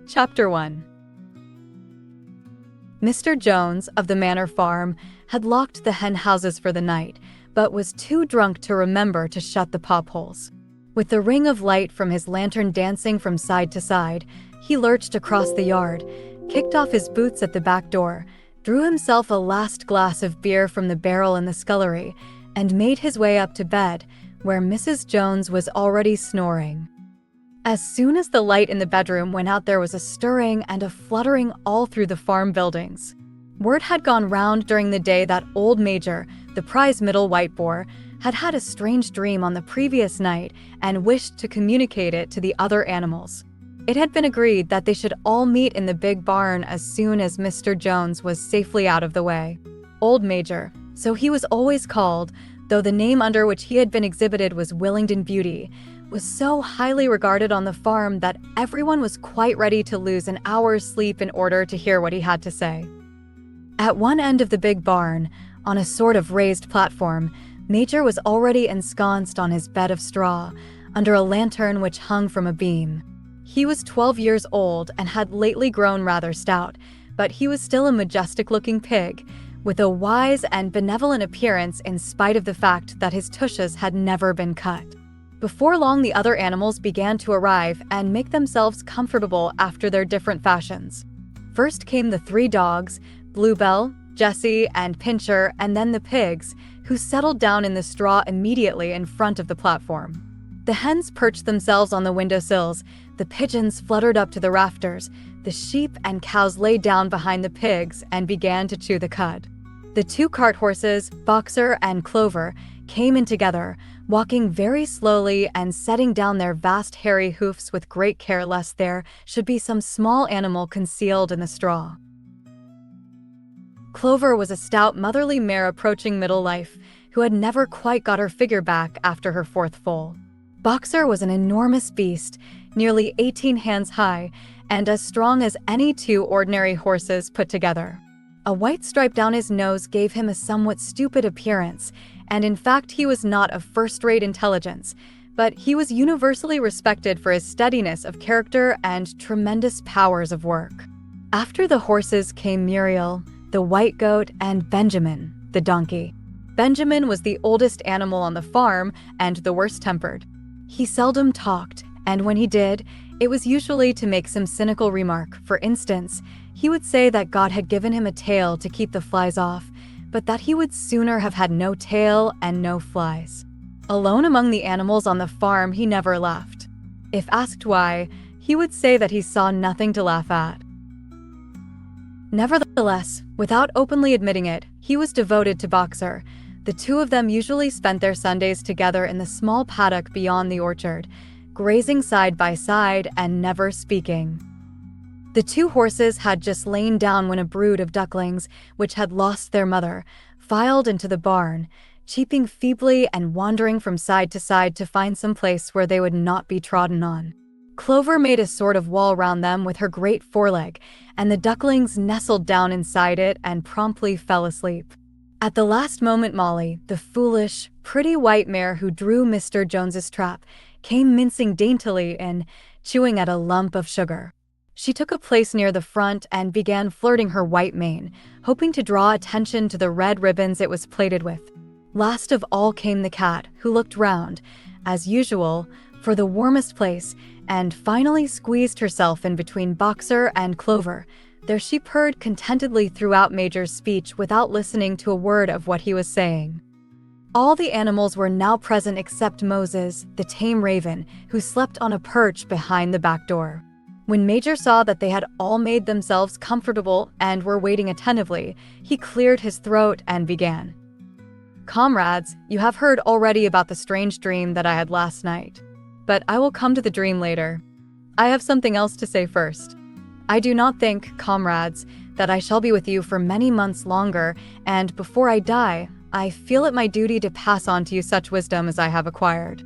Chapter 1. Mr. Jones of the Manor Farm had locked the hen houses for the night, but was too drunk to remember to shut the popholes. With the ring of light from his lantern dancing from side to side, he lurched across the yard, kicked off his boots at the back door, drew himself a last glass of beer from the barrel in the scullery, and made his way up to bed, where Mrs. Jones was already snoring. As soon as the light in the bedroom went out, there was a stirring and a fluttering all through the farm buildings. Word had gone round during the day that old Major, the prize middle white boar, had had a strange dream on the previous night and wished to communicate it to the other animals. It had been agreed that they should all meet in the big barn as soon as Mr. Jones was safely out of the way. Old Major, so he was always called, though the name under which he had been exhibited was Willingdon Beauty, was so highly regarded on the farm that everyone was quite ready to lose an hour's sleep in order to hear what he had to say. At one end of the big barn, on a sort of raised platform, Major was already ensconced on his bed of straw, under a lantern which hung from a beam. He was 12 years old and had lately grown rather stout, but he was still a majestic-looking pig, with a wise and benevolent appearance in spite of the fact that his tushes had never been cut. Before long, the other animals began to arrive and make themselves comfortable after their different fashions. First came the 3 dogs, Bluebell, Jessie, and Pincher, and then the pigs, who settled down in the straw immediately in front of the platform. The hens perched themselves on the windowsills, the pigeons fluttered up to the rafters, the sheep and cows lay down behind the pigs and began to chew the cud. The 2 cart horses, Boxer and Clover, came in together, walking very slowly and setting down their vast hairy hoofs with great care lest there should be some small animal concealed in the straw. Clover was a stout motherly mare approaching middle life, who had never quite got her figure back after her 4th foal. Boxer was an enormous beast, nearly 18 hands high, and as strong as any 2 ordinary horses put together. A white stripe down his nose gave him a somewhat stupid appearance, and in fact he was not of first-rate intelligence, but he was universally respected for his steadiness of character and tremendous powers of work. After the horses came Muriel, the white goat, and Benjamin, the donkey. Benjamin was the oldest animal on the farm and the worst-tempered. He seldom talked, and when he did, it was usually to make some cynical remark. For instance, he would say that God had given him a tail to keep the flies off, but that he would sooner have had no tail and no flies. Alone among the animals on the farm, he never laughed. If asked why, he would say that he saw nothing to laugh at. Nevertheless, without openly admitting it, he was devoted to Boxer. The 2 of them usually spent their Sundays together in the small paddock beyond the orchard, grazing side by side and never speaking. The 2 horses had just lain down when a brood of ducklings, which had lost their mother, filed into the barn, cheeping feebly and wandering from side to side to find some place where they would not be trodden on. Clover made a sort of wall round them with her great foreleg, and the ducklings nestled down inside it and promptly fell asleep. At the last moment, Molly, the foolish, pretty white mare who drew Mr. Jones's trap, came mincing daintily in, chewing at a lump of sugar. She took a place near the front and began flirting her white mane, hoping to draw attention to the red ribbons it was plaited with. Last of all came the cat, who looked round, as usual, for the warmest place, and finally squeezed herself in between Boxer and Clover. There she purred contentedly throughout Major's speech without listening to a word of what he was saying. All the animals were now present except Moses, the tame raven, who slept on a perch behind the back door. When Major saw that they had all made themselves comfortable and were waiting attentively, he cleared his throat and began. "Comrades, you have heard already about the strange dream that I had last night. But I will come to the dream later. I have something else to say first. I do not think, comrades, that I shall be with you for many months longer, and before I die, I feel it my duty to pass on to you such wisdom as I have acquired.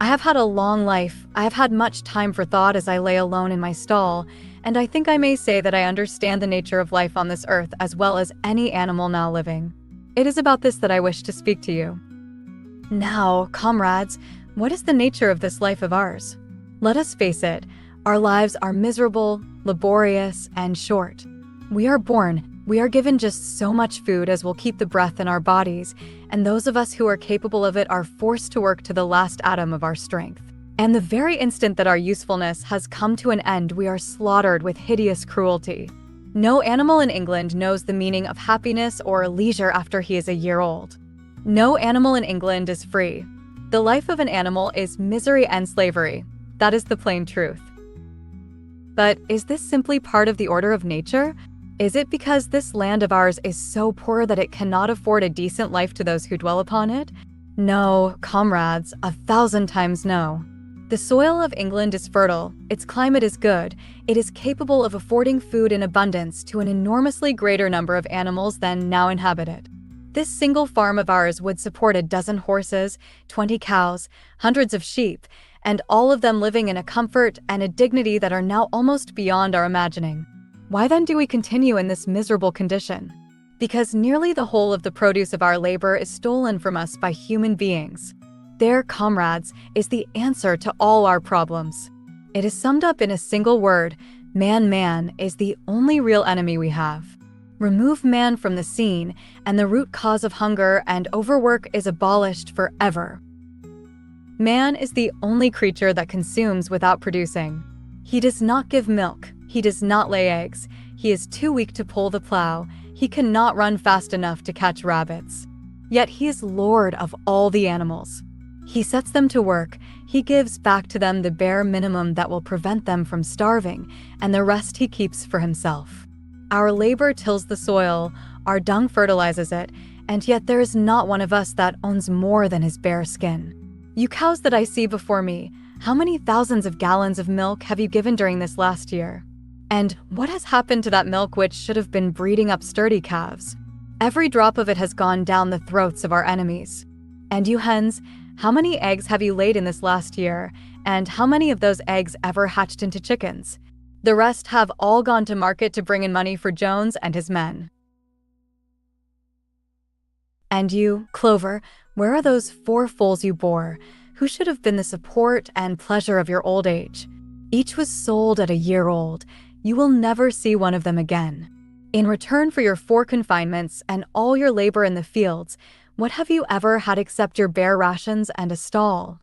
I have had a long life, I have had much time for thought as I lay alone in my stall, and I think I may say that I understand the nature of life on this earth as well as any animal now living. It is about this that I wish to speak to you. Now, comrades, what is the nature of this life of ours? Let us face it, Our lives are miserable, laborious, and short. We are born, we are given just so much food as will keep the breath in our bodies, and those of us who are capable of it are forced to work to the last atom of our strength. And the very instant that our usefulness has come to an end, we are slaughtered with hideous cruelty. No animal in England knows the meaning of happiness or leisure after he is a year old. No animal in England is free. The life of an animal is misery and slavery. That is the plain truth. But is this simply part of the order of nature? Is it because this land of ours is so poor that it cannot afford a decent life to those who dwell upon it? No, comrades, 1,000 times no. The soil of England is fertile, its climate is good, it is capable of affording food in abundance to an enormously greater number of animals than now inhabit it. This single farm of ours would support a dozen horses, 20 cows, hundreds of sheep, and all of them living in a comfort and a dignity that are now almost beyond our imagining. Why then do we continue in this miserable condition? Because nearly the whole of the produce of our labor is stolen from us by human beings. There, comrades, is the answer to all our problems. It is summed up in a single word: man is the only real enemy we have. Remove man from the scene, and the root cause of hunger and overwork is abolished forever. Man is the only creature that consumes without producing. He does not give milk, he does not lay eggs, he is too weak to pull the plow, he cannot run fast enough to catch rabbits. Yet he is lord of all the animals. He sets them to work, he gives back to them the bare minimum that will prevent them from starving, and the rest he keeps for himself. Our labor tills the soil, our dung fertilizes it, and yet there is not one of us that owns more than his bare skin. You cows that I see before me, how many thousands of gallons of milk have you given during this last year? And what has happened to that milk which should have been breeding up sturdy calves? Every drop of it has gone down the throats of our enemies. And you hens, how many eggs have you laid in this last year, and how many of those eggs ever hatched into chickens? The rest have all gone to market to bring in money for Jones and his men. And you, Clover, where are those 4 foals you bore, who should have been the support and pleasure of your old age? Each was sold at a year old. You will never see one of them again. In return for your 4 confinements and all your labor in the fields, what have you ever had except your bare rations and a stall?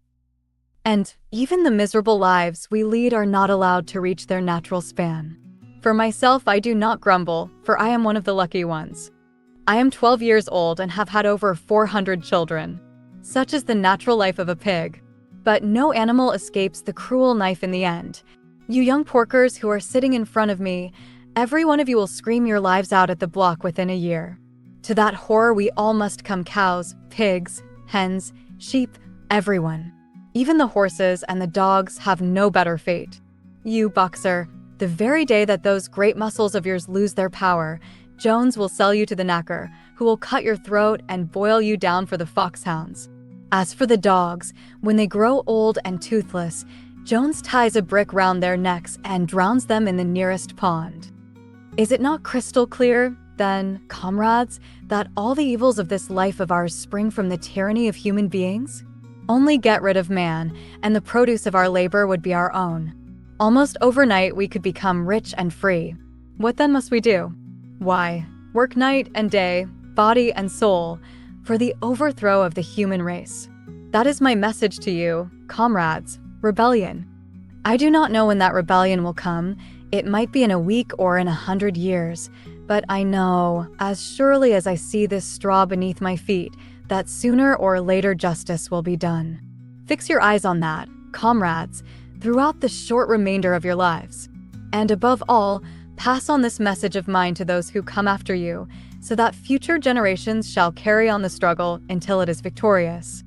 And even the miserable lives we lead are not allowed to reach their natural span. For myself, I do not grumble, for I am one of the lucky ones. I am 12 years old and have had over 400 children. Such is the natural life of a pig. But no animal escapes the cruel knife in the end. You young porkers who are sitting in front of me, every one of you will scream your lives out at the block within a year. To that horror we all must come: cows, pigs, hens, sheep, everyone. Even the horses and the dogs have no better fate. You, boxer, the very day that those great muscles of yours lose their power, Jones will sell you to the knacker, who will cut your throat and boil you down for the foxhounds. As for the dogs, when they grow old and toothless, Jones ties a brick round their necks and drowns them in the nearest pond. Is it not crystal clear, then, comrades, that all the evils of this life of ours spring from the tyranny of human beings? Only get rid of man, and the produce of our labor would be our own. Almost overnight we could become rich and free. What then must we do? Why, work night and day, body and soul, for the overthrow of the human race. That is my message to you, comrades: rebellion. I do not know when that rebellion will come. It might be in a week or in 100 years, but I know, as surely as I see this straw beneath my feet, that sooner or later justice will be done. Fix your eyes on that, comrades, throughout the short remainder of your lives. And above all, pass on this message of mine to those who come after you, so that future generations shall carry on the struggle until it is victorious.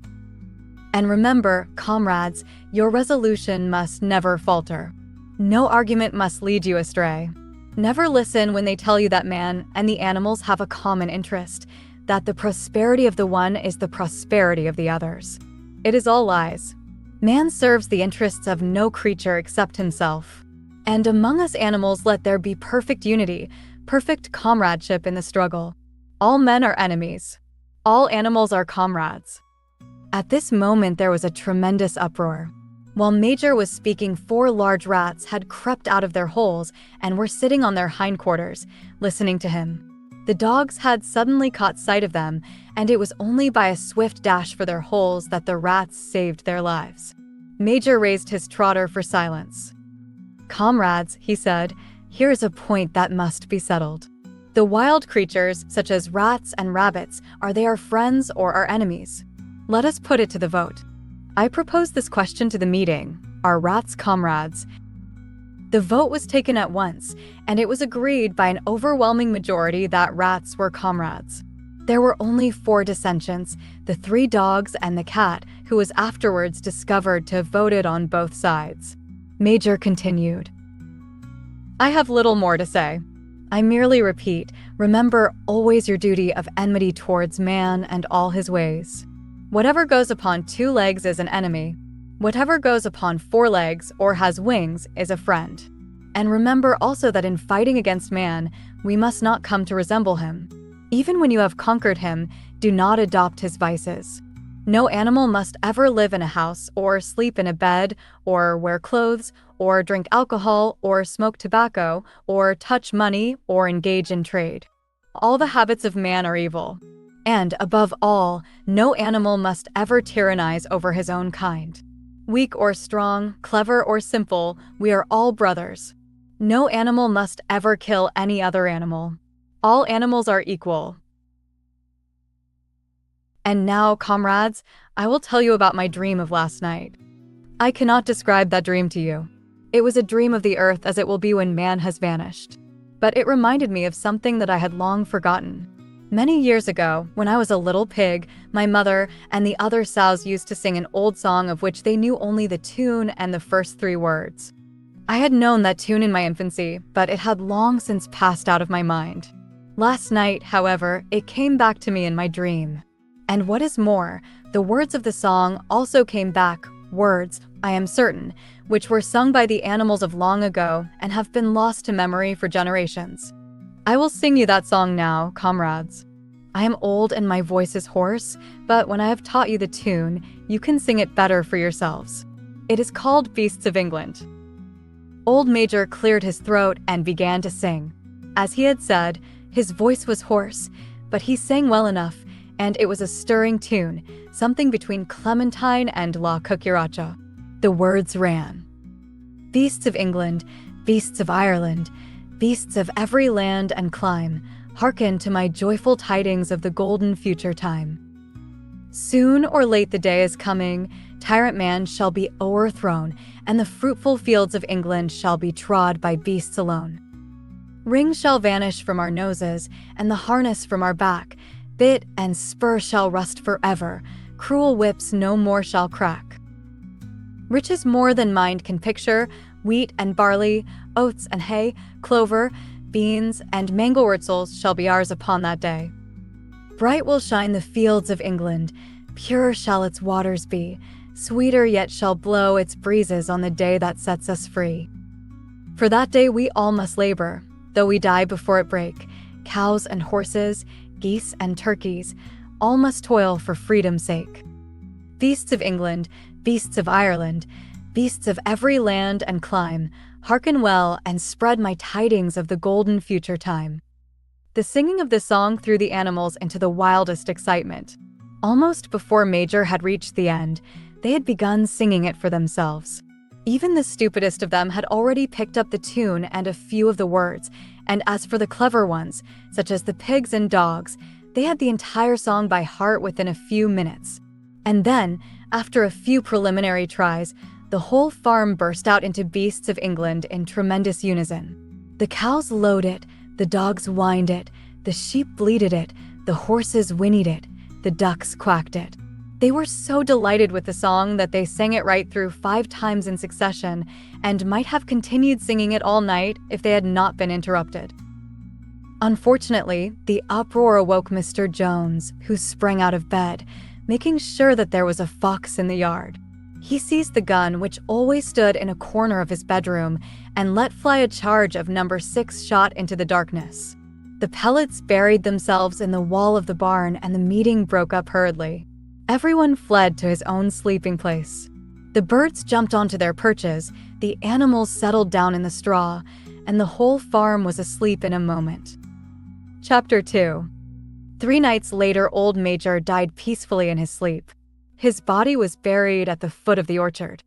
And remember, comrades, your resolution must never falter. No argument must lead you astray. Never listen when they tell you that man and the animals have a common interest, that the prosperity of the one is the prosperity of the others. It is all lies. Man serves the interests of no creature except himself. And among us animals let there be perfect unity, perfect comradeship in the struggle. All men are enemies. All animals are comrades. At this moment there was a tremendous uproar. While Major was speaking, 4 large rats had crept out of their holes and were sitting on their hindquarters, listening to him. The dogs had suddenly caught sight of them, and it was only by a swift dash for their holes that the rats saved their lives. Major raised his trotter for silence. "Comrades," he said, "here is a point that must be settled. The wild creatures, such as rats and rabbits, are they our friends or our enemies? Let us put it to the vote. I propose this question to the meeting. Are rats comrades?" The vote was taken at once, and it was agreed by an overwhelming majority that rats were comrades. There were only 4 dissentients, the 3 dogs and the cat, who was afterwards discovered to have voted on both sides. Major continued, "I have little more to say. I merely repeat, remember always your duty of enmity towards man and all his ways. Whatever goes upon 2 legs is an enemy. Whatever goes upon 4 legs or has wings is a friend. And remember also that in fighting against man, we must not come to resemble him. Even when you have conquered him, do not adopt his vices. No animal must ever live in a house or sleep in a bed or wear clothes or drink alcohol or smoke tobacco or touch money or engage in trade. All the habits of man are evil. And above all, no animal must ever tyrannize over his own kind. Weak or strong, clever or simple, we are all brothers. No animal must ever kill any other animal. All animals are equal. And now, comrades, I will tell you about my dream of last night. I cannot describe that dream to you. It was a dream of the earth as it will be when man has vanished. But it reminded me of something that I had long forgotten. Many years ago, when I was a little pig, my mother and the other sows used to sing an old song of which they knew only the tune and the first 3 words. I had known that tune in my infancy, but it had long since passed out of my mind. Last night, however, it came back to me in my dream. And what is more, the words of the song also came back, words, I am certain, which were sung by the animals of long ago and have been lost to memory for generations. I will sing you that song now, comrades. I am old and my voice is hoarse, but when I have taught you the tune, you can sing it better for yourselves. It is called Beasts of England. Old Major cleared his throat and began to sing. As he had said, his voice was hoarse, but he sang well enough, and it was a stirring tune, something between Clementine and La Cucaracha. The words ran, "Beasts of England, beasts of Ireland, beasts of every land and clime, hearken to my joyful tidings of the golden future time. Soon or late the day is coming, tyrant man shall be o'erthrown, and the fruitful fields of England shall be trod by beasts alone. Rings shall vanish from our noses, and the harness from our back, bit and spur shall rust forever, cruel whips no more shall crack. Riches more than mind can picture, wheat and barley, oats and hay, clover, beans, and mangel-wurzels shall be ours upon that day. Bright will shine the fields of England, pure shall its waters be, sweeter yet shall blow its breezes on the day that sets us free. For that day we all must labor, though we die before it break, cows and horses, geese and turkeys, all must toil for freedom's sake. Beasts of England, beasts of Ireland, beasts of every land and clime, hearken well and spread my tidings of the golden future time." The singing of the song threw the animals into the wildest excitement. Almost before Major had reached the end, they had begun singing it for themselves. Even the stupidest of them had already picked up the tune and a few of the words, and as for the clever ones, such as the pigs and dogs, they had the entire song by heart within a few minutes. And then, after a few preliminary tries, the whole farm burst out into Beasts of England in tremendous unison. The cows lowed it, the dogs whined it, the sheep bleated it, the horses whinnied it, the ducks quacked it. They were so delighted with the song that they sang it right through 5 times in succession, and might have continued singing it all night if they had not been interrupted. Unfortunately, the uproar awoke Mr. Jones, who sprang out of bed, making sure that there was a fox in the yard. He seized the gun, which always stood in a corner of his bedroom, and let fly a charge of number 6 shot into the darkness. The pellets buried themselves in the wall of the barn, and the meeting broke up hurriedly. Everyone fled to his own sleeping place. The birds jumped onto their perches, the animals settled down in the straw, and the whole farm was asleep in a moment. Chapter 2. 3 nights later, old Major died peacefully in his sleep. His body was buried at the foot of the orchard.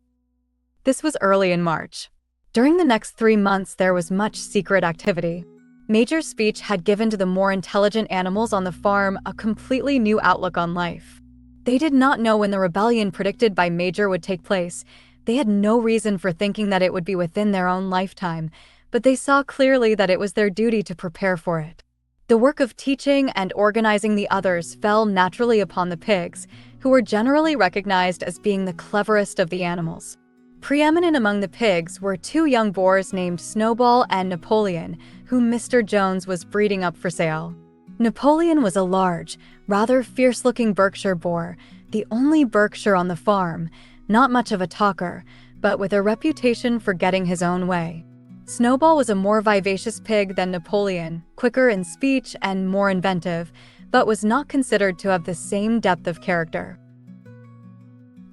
This was early in March. During the next 3 months, there was much secret activity. Major's speech had given to the more intelligent animals on the farm a completely new outlook on life. They did not know when the rebellion predicted by Major would take place. They had no reason for thinking that it would be within their own lifetime, but they saw clearly that it was their duty to prepare for it. The work of teaching and organizing the others fell naturally upon the pigs, who were generally recognized as being the cleverest of the animals. Preeminent among the pigs were 2 young boars named Snowball and Napoleon, whom Mr. Jones was breeding up for sale. Napoleon was a large, rather fierce-looking Berkshire boar, the only Berkshire on the farm, not much of a talker, but with a reputation for getting his own way. Snowball was a more vivacious pig than Napoleon, quicker in speech and more inventive, but was not considered to have the same depth of character.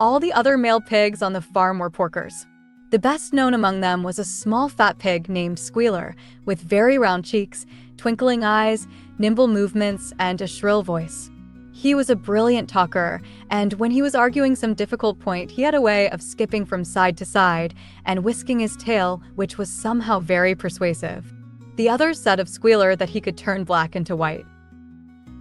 All the other male pigs on the farm were porkers. The best known among them was a small fat pig named Squealer, with very round cheeks, twinkling eyes, nimble movements, and a shrill voice. He was a brilliant talker, and when he was arguing some difficult point, he had a way of skipping from side to side and whisking his tail, which was somehow very persuasive. The others said of Squealer that he could turn black into white.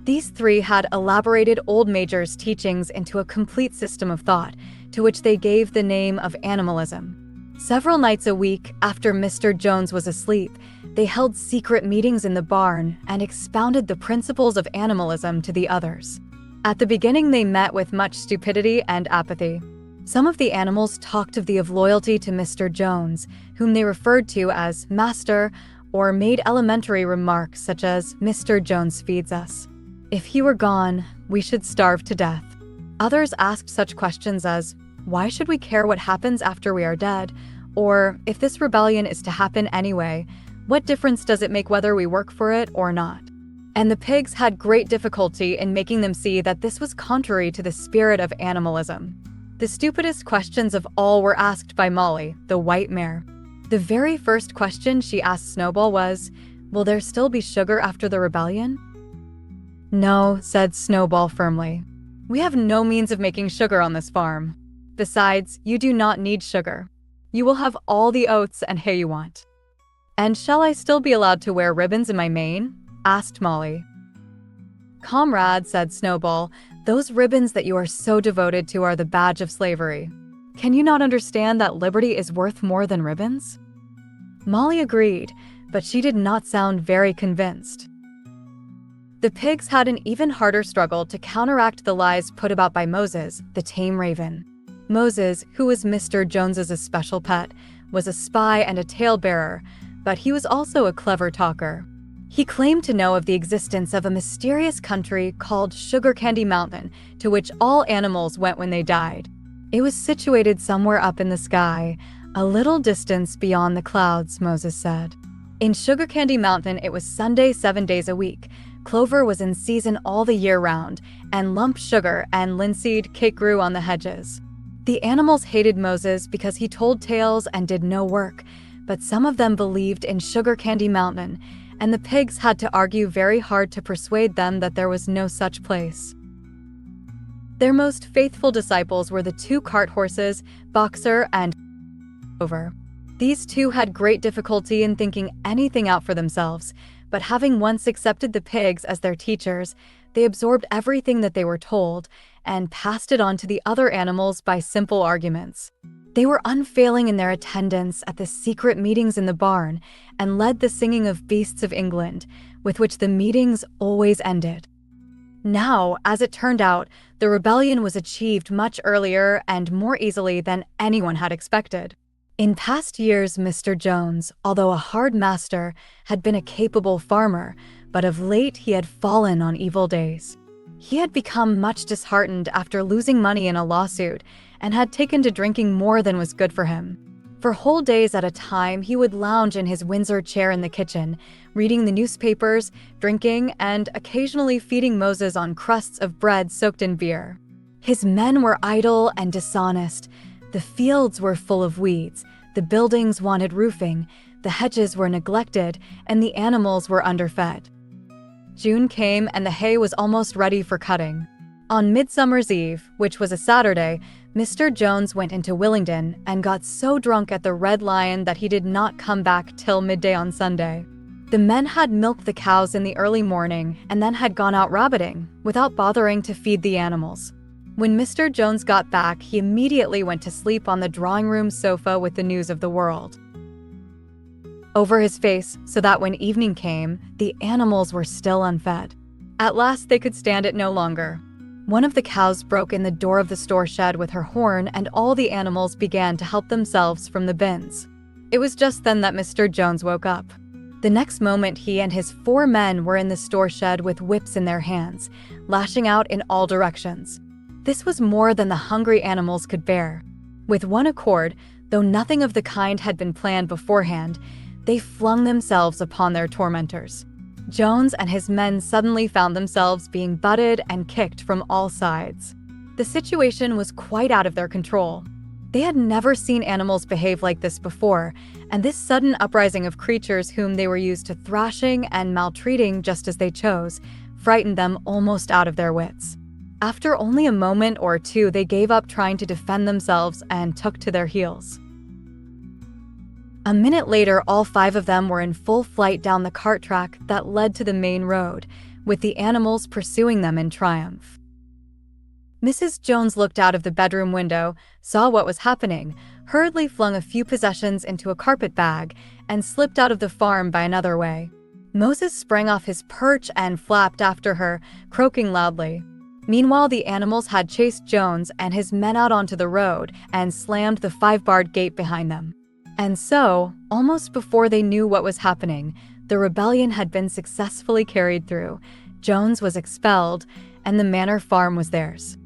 These 3 had elaborated old Major's teachings into a complete system of thought, to which they gave the name of animalism. Several nights a week, after Mr. Jones was asleep, they held secret meetings in the barn and expounded the principles of animalism to the others. At the beginning, they met with much stupidity and apathy. Some of the animals talked of loyalty to Mr. Jones, whom they referred to as Master, or made elementary remarks such as, "Mr. Jones feeds us. If he were gone, we should starve to death." Others asked such questions as, "Why should we care what happens after we are dead?" Or, "If this rebellion is to happen anyway, what difference does it make whether we work for it or not?" And the pigs had great difficulty in making them see that this was contrary to the spirit of animalism. The stupidest questions of all were asked by Molly, the white mare. The very first question she asked Snowball was, "Will there still be sugar after the rebellion?" "No," said Snowball firmly. "We have no means of making sugar on this farm. Besides, you do not need sugar. You will have all the oats and hay you want." "And shall I still be allowed to wear ribbons in my mane?" asked Molly. "Comrade," said Snowball, "those ribbons that you are so devoted to are the badge of slavery. Can you not understand that liberty is worth more than ribbons?" Molly agreed, but she did not sound very convinced. The pigs had an even harder struggle to counteract the lies put about by Moses, the tame raven. Moses, who was Mr. Jones's especial pet, was a spy and a tale-bearer, but he was also a clever talker. He claimed to know of the existence of a mysterious country called Sugar Candy Mountain, to which all animals went when they died. It was situated somewhere up in the sky, a little distance beyond the clouds, Moses said. In Sugar Candy Mountain, it was Sunday 7 days a week. Clover was in season all the year round, and lump sugar and linseed cake grew on the hedges. The animals hated Moses because he told tales and did no work, but some of them believed in Sugar Candy Mountain, and the pigs had to argue very hard to persuade them that there was no such place. Their most faithful disciples were the 2 cart horses, Boxer and Clover. These 2 had great difficulty in thinking anything out for themselves, but having once accepted the pigs as their teachers, they absorbed everything that they were told and passed it on to the other animals by simple arguments. They were unfailing in their attendance at the secret meetings in the barn and led the singing of Beasts of England, with which the meetings always ended. Now, as it turned out, the rebellion was achieved much earlier and more easily than anyone had expected. In past years, Mr. Jones, although a hard master, had been a capable farmer, but of late he had fallen on evil days. He had become much disheartened after losing money in a lawsuit and had taken to drinking more than was good for him. For whole days at a time, he would lounge in his Windsor chair in the kitchen, reading the newspapers, drinking, and occasionally feeding Moses on crusts of bread soaked in beer. His men were idle and dishonest, The fields were full of weeds, the buildings wanted roofing, the hedges were neglected, and the animals were underfed. June came and the hay was almost ready for cutting. On Midsummer's Eve, which was a Saturday, Mr. Jones went into Willingdon and got so drunk at the Red Lion that he did not come back till midday on Sunday. The men had milked the cows in the early morning and then had gone out rabbiting, without bothering to feed the animals. When Mr. Jones got back, he immediately went to sleep on the drawing room sofa with the news of the world over his face, so that when evening came, the animals were still unfed. At last they could stand it no longer. One of the cows broke in the door of the store shed with her horn, and all the animals began to help themselves from the bins. It was just then that Mr. Jones woke up. The next moment, he and his 4 men were in the store shed with whips in their hands, lashing out in all directions. This was more than the hungry animals could bear. With one accord, though nothing of the kind had been planned beforehand, they flung themselves upon their tormentors. Jones and his men suddenly found themselves being butted and kicked from all sides. The situation was quite out of their control. They had never seen animals behave like this before, and this sudden uprising of creatures whom they were used to thrashing and maltreating just as they chose frightened them almost out of their wits. After only a moment or two, they gave up trying to defend themselves and took to their heels. A minute later, all 5 of them were in full flight down the cart track that led to the main road, with the animals pursuing them in triumph. Mrs. Jones looked out of the bedroom window, saw what was happening, hurriedly flung a few possessions into a carpet bag, and slipped out of the farm by another way. Moses sprang off his perch and flapped after her, croaking loudly. Meanwhile, the animals had chased Jones and his men out onto the road and slammed the 5-barred gate behind them. And so, almost before they knew what was happening, the rebellion had been successfully carried through, Jones was expelled, and the manor farm was theirs.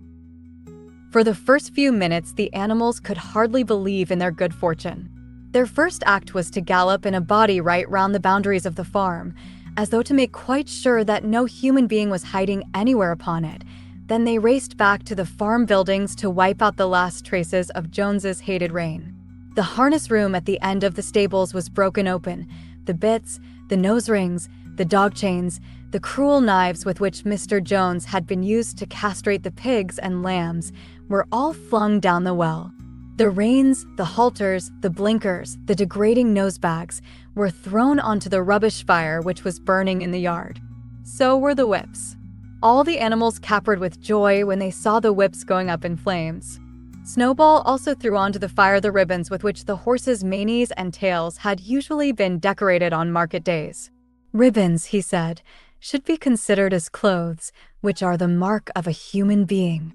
For the first few minutes, the animals could hardly believe in their good fortune. Their first act was to gallop in a body right round the boundaries of the farm, as though to make quite sure that no human being was hiding anywhere upon it. Then they raced back to the farm buildings to wipe out the last traces of Jones's hated reign. The harness room at the end of the stables was broken open. The bits, the nose rings, the dog chains, the cruel knives with which Mr. Jones had been used to castrate the pigs and lambs were all flung down the well. The reins, the halters, the blinkers, the degrading nosebags were thrown onto the rubbish fire which was burning in the yard. So were the whips. All the animals capered with joy when they saw the whips going up in flames. Snowball also threw onto the fire the ribbons with which the horses' manes and tails had usually been decorated on market days. Ribbons, he said, should be considered as clothes, which are the mark of a human being.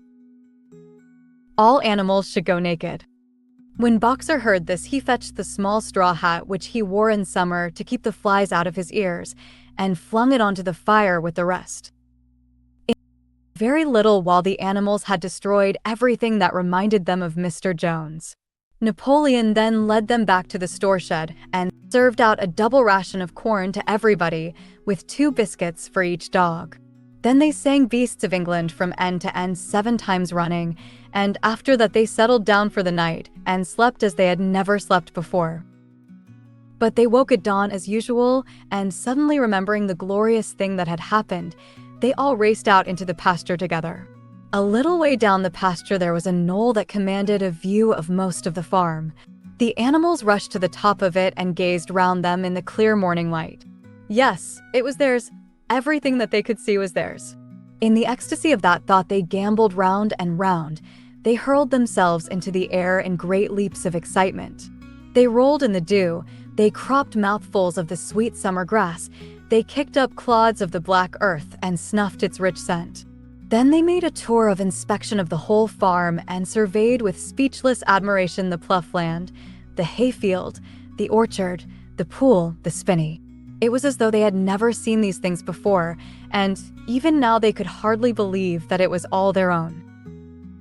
All animals should go naked. When Boxer heard this, he fetched the small straw hat which he wore in summer to keep the flies out of his ears, and flung it onto the fire with the rest. Very little while the animals had destroyed everything that reminded them of Mr. Jones. Napoleon then led them back to the store shed and served out a double ration of corn to everybody, with 2 biscuits for each dog. Then they sang Beasts of England from end to end 7 times running, and after that they settled down for the night and slept as they had never slept before. But they woke at dawn as usual, and suddenly remembering the glorious thing that had happened, they all raced out into the pasture together. A little way down the pasture there was a knoll that commanded a view of most of the farm. The animals rushed to the top of it and gazed round them in the clear morning light. Yes, it was theirs. Everything that they could see was theirs. In the ecstasy of that thought, they gamboled round and round. They hurled themselves into the air in great leaps of excitement. They rolled in the dew. They cropped mouthfuls of the sweet summer grass. They kicked up clods of the black earth and snuffed its rich scent. Then they made a tour of inspection of the whole farm and surveyed with speechless admiration the plough land, the hayfield, the orchard, the pool, the spinney. It was as though they had never seen these things before, and even now they could hardly believe that it was all their own.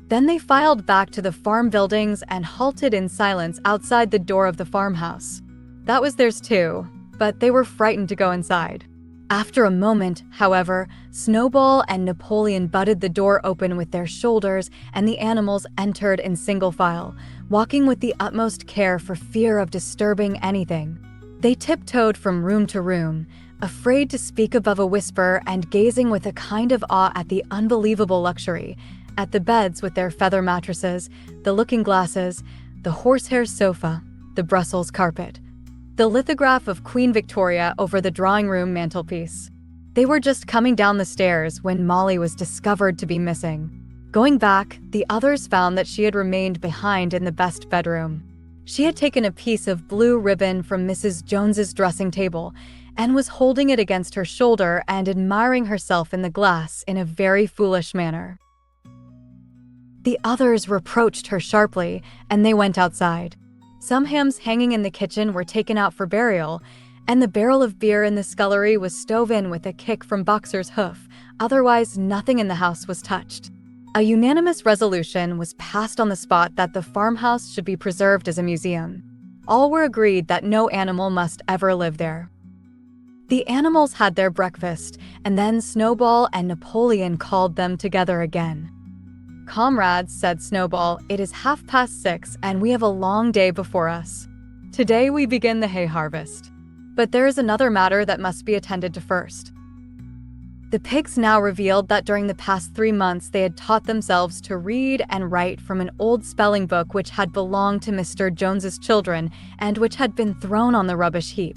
Then they filed back to the farm buildings and halted in silence outside the door of the farmhouse. That was theirs too, but they were frightened to go inside. After a moment, however, Snowball and Napoleon butted the door open with their shoulders, and the animals entered in single file, walking with the utmost care for fear of disturbing anything. They tiptoed from room to room, afraid to speak above a whisper and gazing with a kind of awe at the unbelievable luxury, at the beds with their feather mattresses, the looking-glasses, the horsehair sofa, the Brussels carpet, the lithograph of Queen Victoria over the drawing room mantelpiece. They were just coming down the stairs when Molly was discovered to be missing. Going back, the others found that she had remained behind in the best bedroom. She had taken a piece of blue ribbon from Mrs. Jones's dressing table and was holding it against her shoulder and admiring herself in the glass in a very foolish manner. The others reproached her sharply, and they went outside. Some hams hanging in the kitchen were taken out for burial, and the barrel of beer in the scullery was stove in with a kick from Boxer's hoof. Otherwise, nothing in the house was touched. A unanimous resolution was passed on the spot that the farmhouse should be preserved as a museum. All were agreed that no animal must ever live there. The animals had their breakfast, and then Snowball and Napoleon called them together again. "Comrades," said Snowball, "it is 6:30, and we have a long day before us. Today we begin the hay harvest. But there is another matter that must be attended to first." The pigs now revealed that during the past 3 months they had taught themselves to read and write from an old spelling book which had belonged to Mr. Jones's children and which had been thrown on the rubbish heap.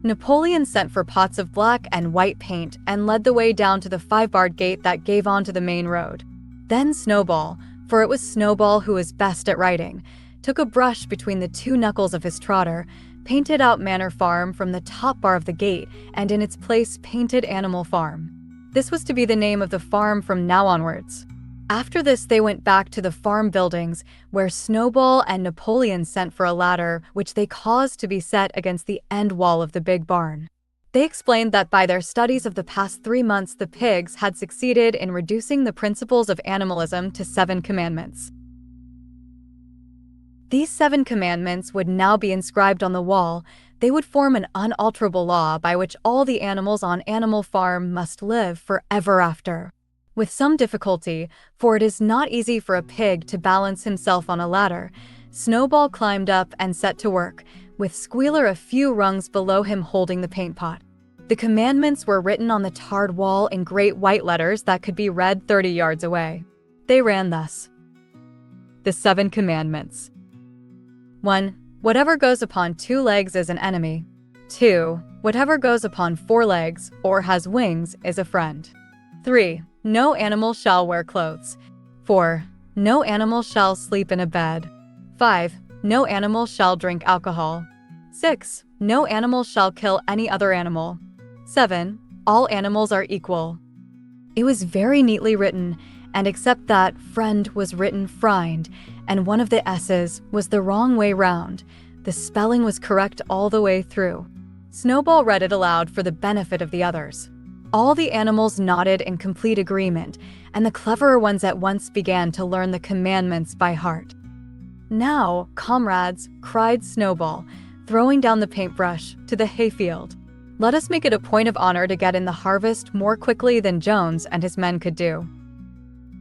Napoleon sent for pots of black and white paint and led the way down to the 5-barred gate that gave onto the main road. Then Snowball, for it was Snowball who was best at writing, took a brush between the 2 knuckles of his trotter, painted out Manor Farm from the top bar of the gate, and in its place painted Animal Farm. This was to be the name of the farm from now onwards. After this they went back to the farm buildings, where Snowball and Napoleon sent for a ladder, which they caused to be set against the end wall of the big barn. They explained that by their studies of the past 3 months the pigs had succeeded in reducing the principles of animalism to 7 commandments. These 7 commandments would now be inscribed on the wall. They would form an unalterable law by which all the animals on Animal Farm must live forever after. With some difficulty, for it is not easy for a pig to balance himself on a ladder, Snowball climbed up and set to work, with Squealer a few rungs below him holding the paint pot. The commandments were written on the tarred wall in great white letters that could be read 30 yards away. They ran thus. The 7 commandments. 1. Whatever goes upon 2 legs is an enemy. 2. Whatever goes upon 4 legs or has wings is a friend. 3. No animal shall wear clothes. 4. No animal shall sleep in a bed. 5. No animal shall drink alcohol. 6. No animal shall kill any other animal. 7. All animals are equal. It was very neatly written, and except that friend was written frind, and one of the S's was the wrong way round, the spelling was correct all the way through. Snowball read it aloud for the benefit of the others. All the animals nodded in complete agreement, and the cleverer ones at once began to learn the commandments by heart. "Now, comrades," cried Snowball, throwing down the paintbrush, "to the hayfield. Let us make it a point of honor to get in the harvest more quickly than Jones and his men could do."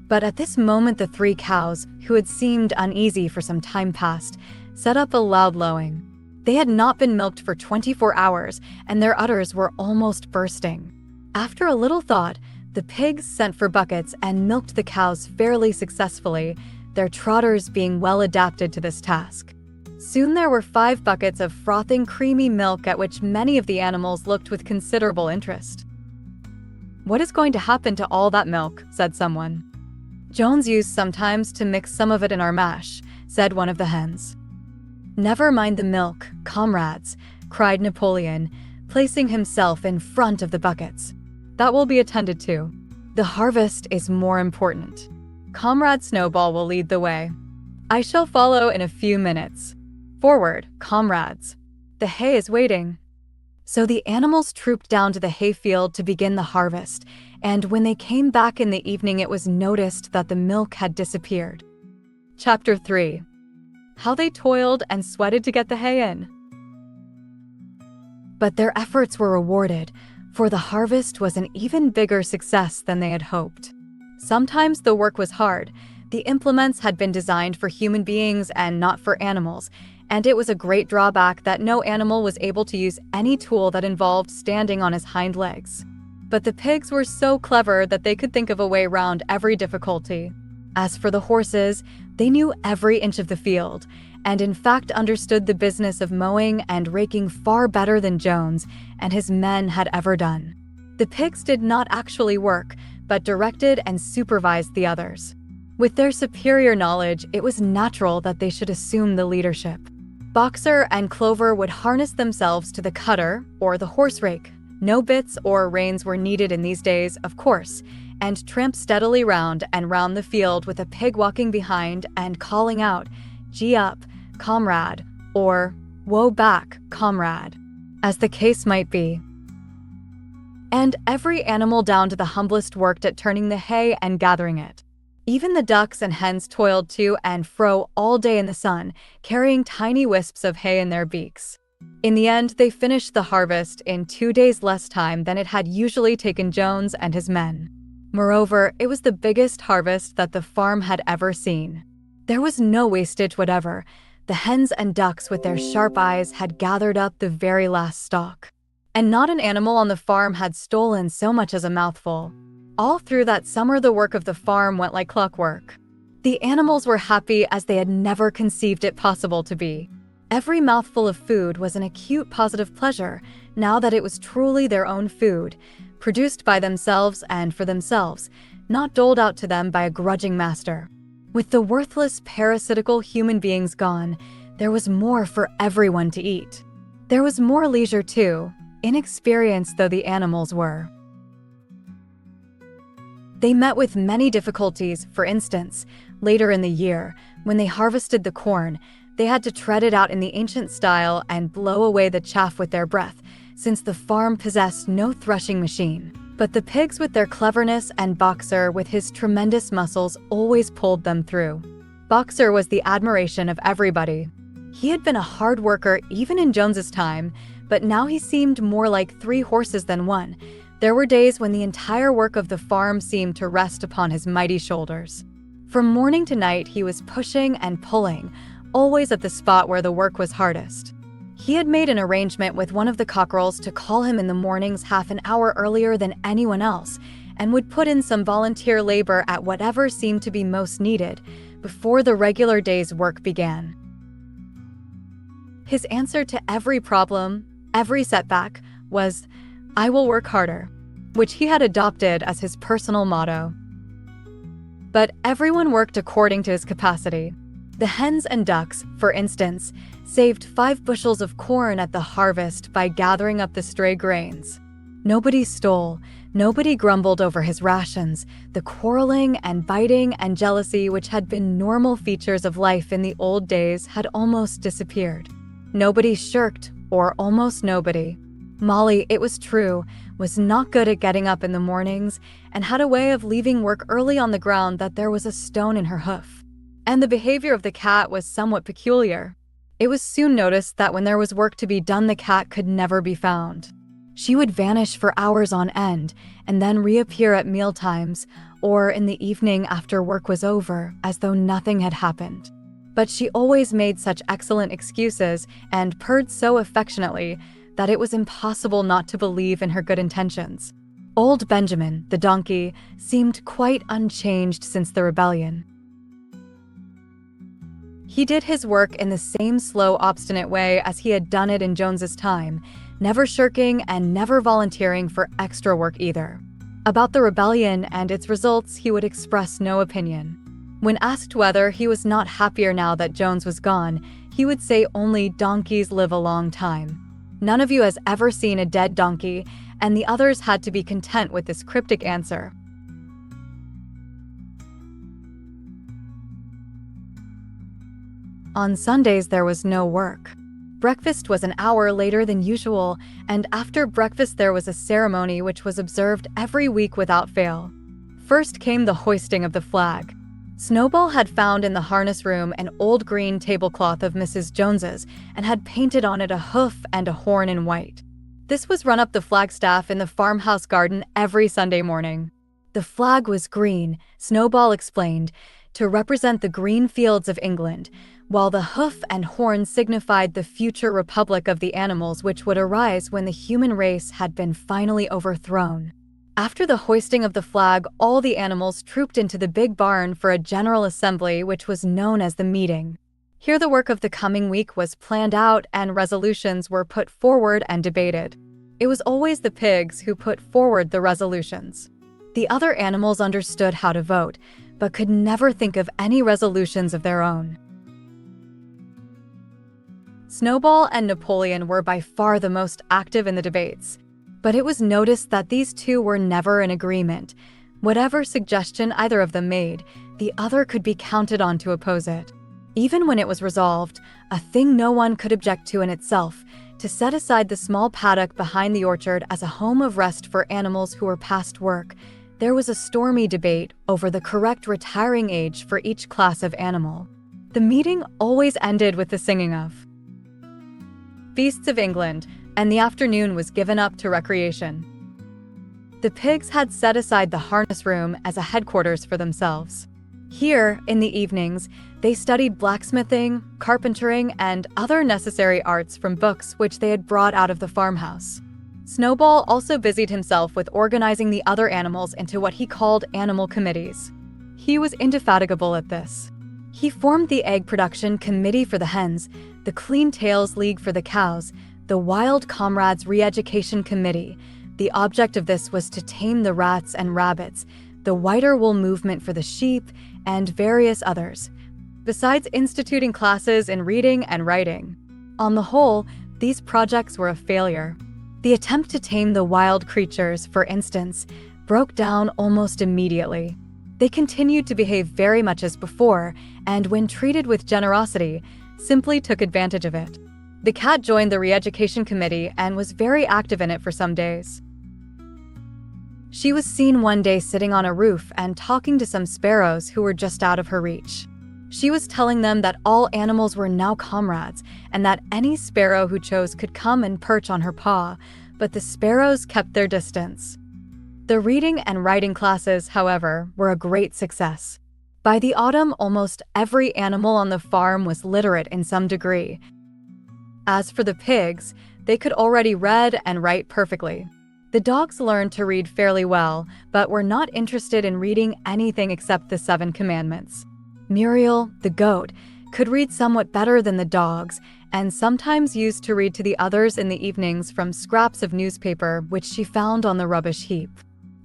But at this moment the 3 cows, who had seemed uneasy for some time past, set up a loud lowing. They had not been milked for 24 hours, and their udders were almost bursting. After a little thought, the pigs sent for buckets and milked the cows fairly successfully, their trotters being well adapted to this task. Soon there were 5 buckets of frothing creamy milk at which many of the animals looked with considerable interest. "What is going to happen to all that milk?" said someone. "Jones used sometimes to mix some of it in our mash," said one of the hens. "Never mind the milk, comrades," cried Napoleon, placing himself in front of the buckets. "That will be attended to. The harvest is more important. Comrade Snowball will lead the way. I shall follow in a few minutes. Forward, comrades. The hay is waiting." So the animals trooped down to the hayfield to begin the harvest, and when they came back in the evening it was noticed that the milk had disappeared. Chapter 3. How they toiled and sweated to get the hay in. But their efforts were rewarded, for the harvest was an even bigger success than they had hoped. Sometimes the work was hard. The implements had been designed for human beings and not for animals, and it was a great drawback that no animal was able to use any tool that involved standing on his hind legs. But the pigs were so clever that they could think of a way around every difficulty. As for the horses, they knew every inch of the field, and in fact understood the business of mowing and raking far better than Jones and his men had ever done. The pigs did not actually work, but directed and supervised the others. With their superior knowledge, it was natural that they should assume the leadership. Boxer and Clover would harness themselves to the cutter or the horse rake. No bits or reins were needed in these days, of course, and tramp steadily round and round the field with a pig walking behind and calling out, "Gee up, comrade," or "Woe back, comrade," as the case might be. And every animal down to the humblest worked at turning the hay and gathering it. Even the ducks and hens toiled to and fro all day in the sun, carrying tiny wisps of hay in their beaks. In the end, they finished the harvest in 2 days less time than it had usually taken Jones and his men. Moreover, it was the biggest harvest that the farm had ever seen. There was no wastage whatever. The hens and ducks with their sharp eyes had gathered up the very last stalk. And not an animal on the farm had stolen so much as a mouthful. All through that summer, the work of the farm went like clockwork. The animals were happy as they had never conceived it possible to be. Every mouthful of food was an acute positive pleasure, now that it was truly their own food, produced by themselves and for themselves, not doled out to them by a grudging master. With the worthless, parasitical human beings gone, there was more for everyone to eat. There was more leisure too, inexperienced though the animals were. They met with many difficulties. For instance, later in the year, when they harvested the corn, they had to tread it out in the ancient style and blow away the chaff with their breath, since the farm possessed no threshing machine. But the pigs with their cleverness and Boxer with his tremendous muscles always pulled them through. Boxer was the admiration of everybody. He had been a hard worker even in Jones's time, but now he seemed more like 3 horses than 1. There were days when the entire work of the farm seemed to rest upon his mighty shoulders. From morning to night, he was pushing and pulling, always at the spot where the work was hardest. He had made an arrangement with one of the cockerels to call him in the mornings half an hour earlier than anyone else, and would put in some volunteer labor at whatever seemed to be most needed before the regular day's work began. His answer to every problem, every setback, was, "I will work harder," which he had adopted as his personal motto. But everyone worked according to his capacity. The hens and ducks, for instance, saved 5 bushels of corn at the harvest by gathering up the stray grains. Nobody stole, nobody grumbled over his rations. The quarreling and biting and jealousy which had been normal features of life in the old days had almost disappeared. Nobody shirked, or almost nobody. Molly, it was true, was not good at getting up in the mornings and had a way of leaving work early on the ground that there was a stone in her hoof. And the behavior of the cat was somewhat peculiar. It was soon noticed that when there was work to be done, the cat could never be found. She would vanish for hours on end and then reappear at mealtimes or in the evening after work was over, as though nothing had happened. But she always made such excellent excuses and purred so affectionately that it was impossible not to believe in her good intentions. Old Benjamin, the donkey, seemed quite unchanged since the rebellion. He did his work in the same slow, obstinate way as he had done it in Jones's time, never shirking and never volunteering for extra work either. About the rebellion and its results, he would express no opinion. When asked whether he was not happier now that Jones was gone, he would say only donkeys live a long time. None of you has ever seen a dead donkey, and the others had to be content with this cryptic answer. On Sundays, there was no work. Breakfast was an hour later than usual, and after breakfast there was a ceremony which was observed every week without fail. First came the hoisting of the flag. Snowball had found in the harness room an old green tablecloth of Mrs. Jones's and had painted on it a hoof and a horn in white. This was run up the flagstaff in the farmhouse garden every Sunday morning. The flag was green, Snowball explained, to represent the green fields of England, while the hoof and horn signified the future republic of the animals which would arise when the human race had been finally overthrown. After the hoisting of the flag, all the animals trooped into the big barn for a general assembly which was known as the meeting. Here the work of the coming week was planned out and resolutions were put forward and debated. It was always the pigs who put forward the resolutions. The other animals understood how to vote, but could never think of any resolutions of their own. Snowball and Napoleon were by far the most active in the debates, but it was noticed that these two were never in agreement. Whatever suggestion either of them made, the other could be counted on to oppose it. Even when it was resolved, a thing no one could object to in itself, to set aside the small paddock behind the orchard as a home of rest for animals who were past work, there was a stormy debate over the correct retiring age for each class of animal. The meeting always ended with the singing of Beasts of England, and the afternoon was given up to recreation. The pigs had set aside the harness room as a headquarters for themselves. Here, in the evenings, they studied blacksmithing, carpentering, and other necessary arts from books which they had brought out of the farmhouse. Snowball also busied himself with organizing the other animals into what he called animal committees. He was indefatigable at this. He formed the Egg Production Committee for the hens, the Clean Tails League for the cows, the Wild Comrades Re-Education Committee. The object of this was to tame the rats and rabbits, the whiter wool movement for the sheep, and various others, besides instituting classes in reading and writing. On the whole, these projects were a failure. The attempt to tame the wild creatures, for instance, broke down almost immediately. They continued to behave very much as before, and when treated with generosity, simply took advantage of it. The cat joined the Re-Education Committee and was very active in it for some days. She was seen one day sitting on a roof and talking to some sparrows who were just out of her reach. She was telling them that all animals were now comrades and that any sparrow who chose could come and perch on her paw, but the sparrows kept their distance. The reading and writing classes, however, were a great success. By the autumn, almost every animal on the farm was literate in some degree. As for the pigs, they could already read and write perfectly. The dogs learned to read fairly well, but were not interested in reading anything except the 7 Commandments. Muriel, the goat, could read somewhat better than the dogs, and sometimes used to read to the others in the evenings from scraps of newspaper which she found on the rubbish heap.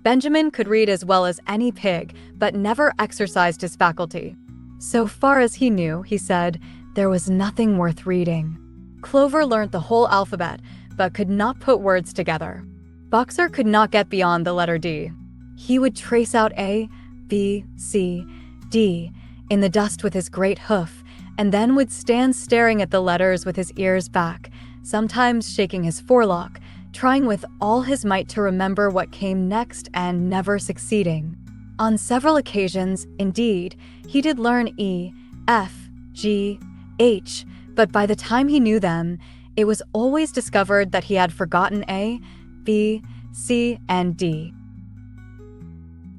Benjamin could read as well as any pig, but never exercised his faculty. So far as he knew, he said, there was nothing worth reading. Clover learnt the whole alphabet, but could not put words together. Boxer could not get beyond the letter D. He would trace out A, B, C, D in the dust with his great hoof, and then would stand staring at the letters with his ears back, sometimes shaking his forelock, trying with all his might to remember what came next and never succeeding. On several occasions, indeed, he did learn E, F, G, H, but by the time he knew them, it was always discovered that he had forgotten A, B, C, and D.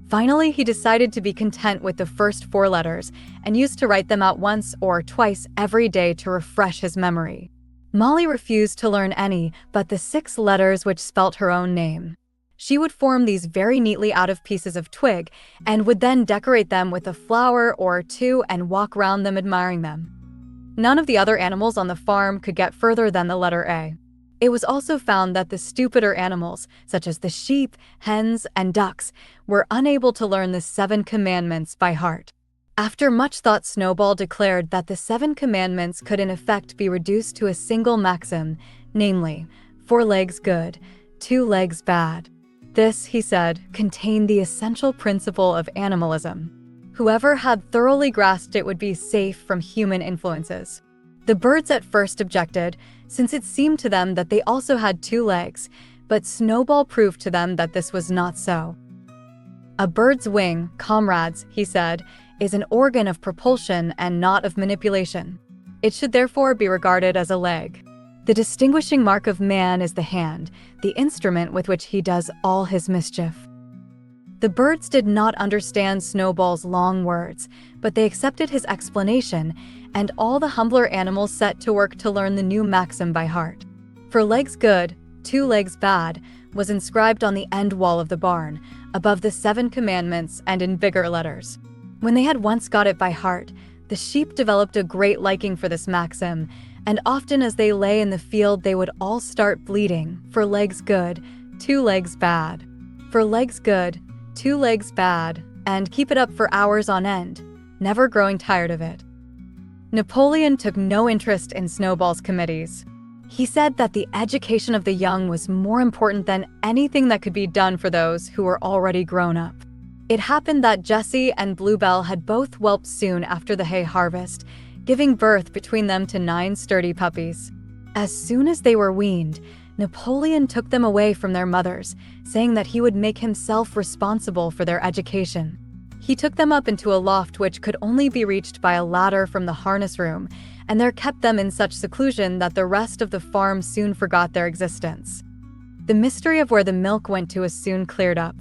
Finally, he decided to be content with the first 4 letters and used to write them out once or twice every day to refresh his memory. Molly refused to learn any but the 6 letters which spelt her own name. She would form these very neatly out of pieces of twig and would then decorate them with a flower or 2 and walk round them admiring them. None of the other animals on the farm could get further than the letter A. It was also found that the stupider animals, such as the sheep, hens, and ducks, were unable to learn the 7 Commandments by heart. After much thought, Snowball declared that the 7 Commandments could in effect be reduced to a single maxim, namely, 4 legs good, 2 legs bad. This, he said, contained the essential principle of animalism. Whoever had thoroughly grasped it would be safe from human influences. The birds at first objected, since it seemed to them that they also had 2 legs, but Snowball proved to them that this was not so. A bird's wing, comrades, he said, is an organ of propulsion and not of manipulation. It should therefore be regarded as a leg. The distinguishing mark of man is the hand, the instrument with which he does all his mischief. The birds did not understand Snowball's long words, but they accepted his explanation, and all the humbler animals set to work to learn the new maxim by heart. "For legs good, 2 legs bad," was inscribed on the end wall of the barn, above the 7 commandments and in bigger letters. When they had once got it by heart, the sheep developed a great liking for this maxim, and often as they lay in the field they would all start bleating, "For legs good, 2 legs bad. For legs good, 2 legs bad," and keep it up for hours on end, never growing tired of it. Napoleon took no interest in Snowball's committees. He said that the education of the young was more important than anything that could be done for those who were already grown up. It happened that Jessie and Bluebell had both whelped soon after the hay harvest, giving birth between them to 9 sturdy puppies. As soon as they were weaned, Napoleon took them away from their mothers, saying that he would make himself responsible for their education. He took them up into a loft which could only be reached by a ladder from the harness room, and there kept them in such seclusion that the rest of the farm soon forgot their existence. The mystery of where the milk went to was soon cleared up.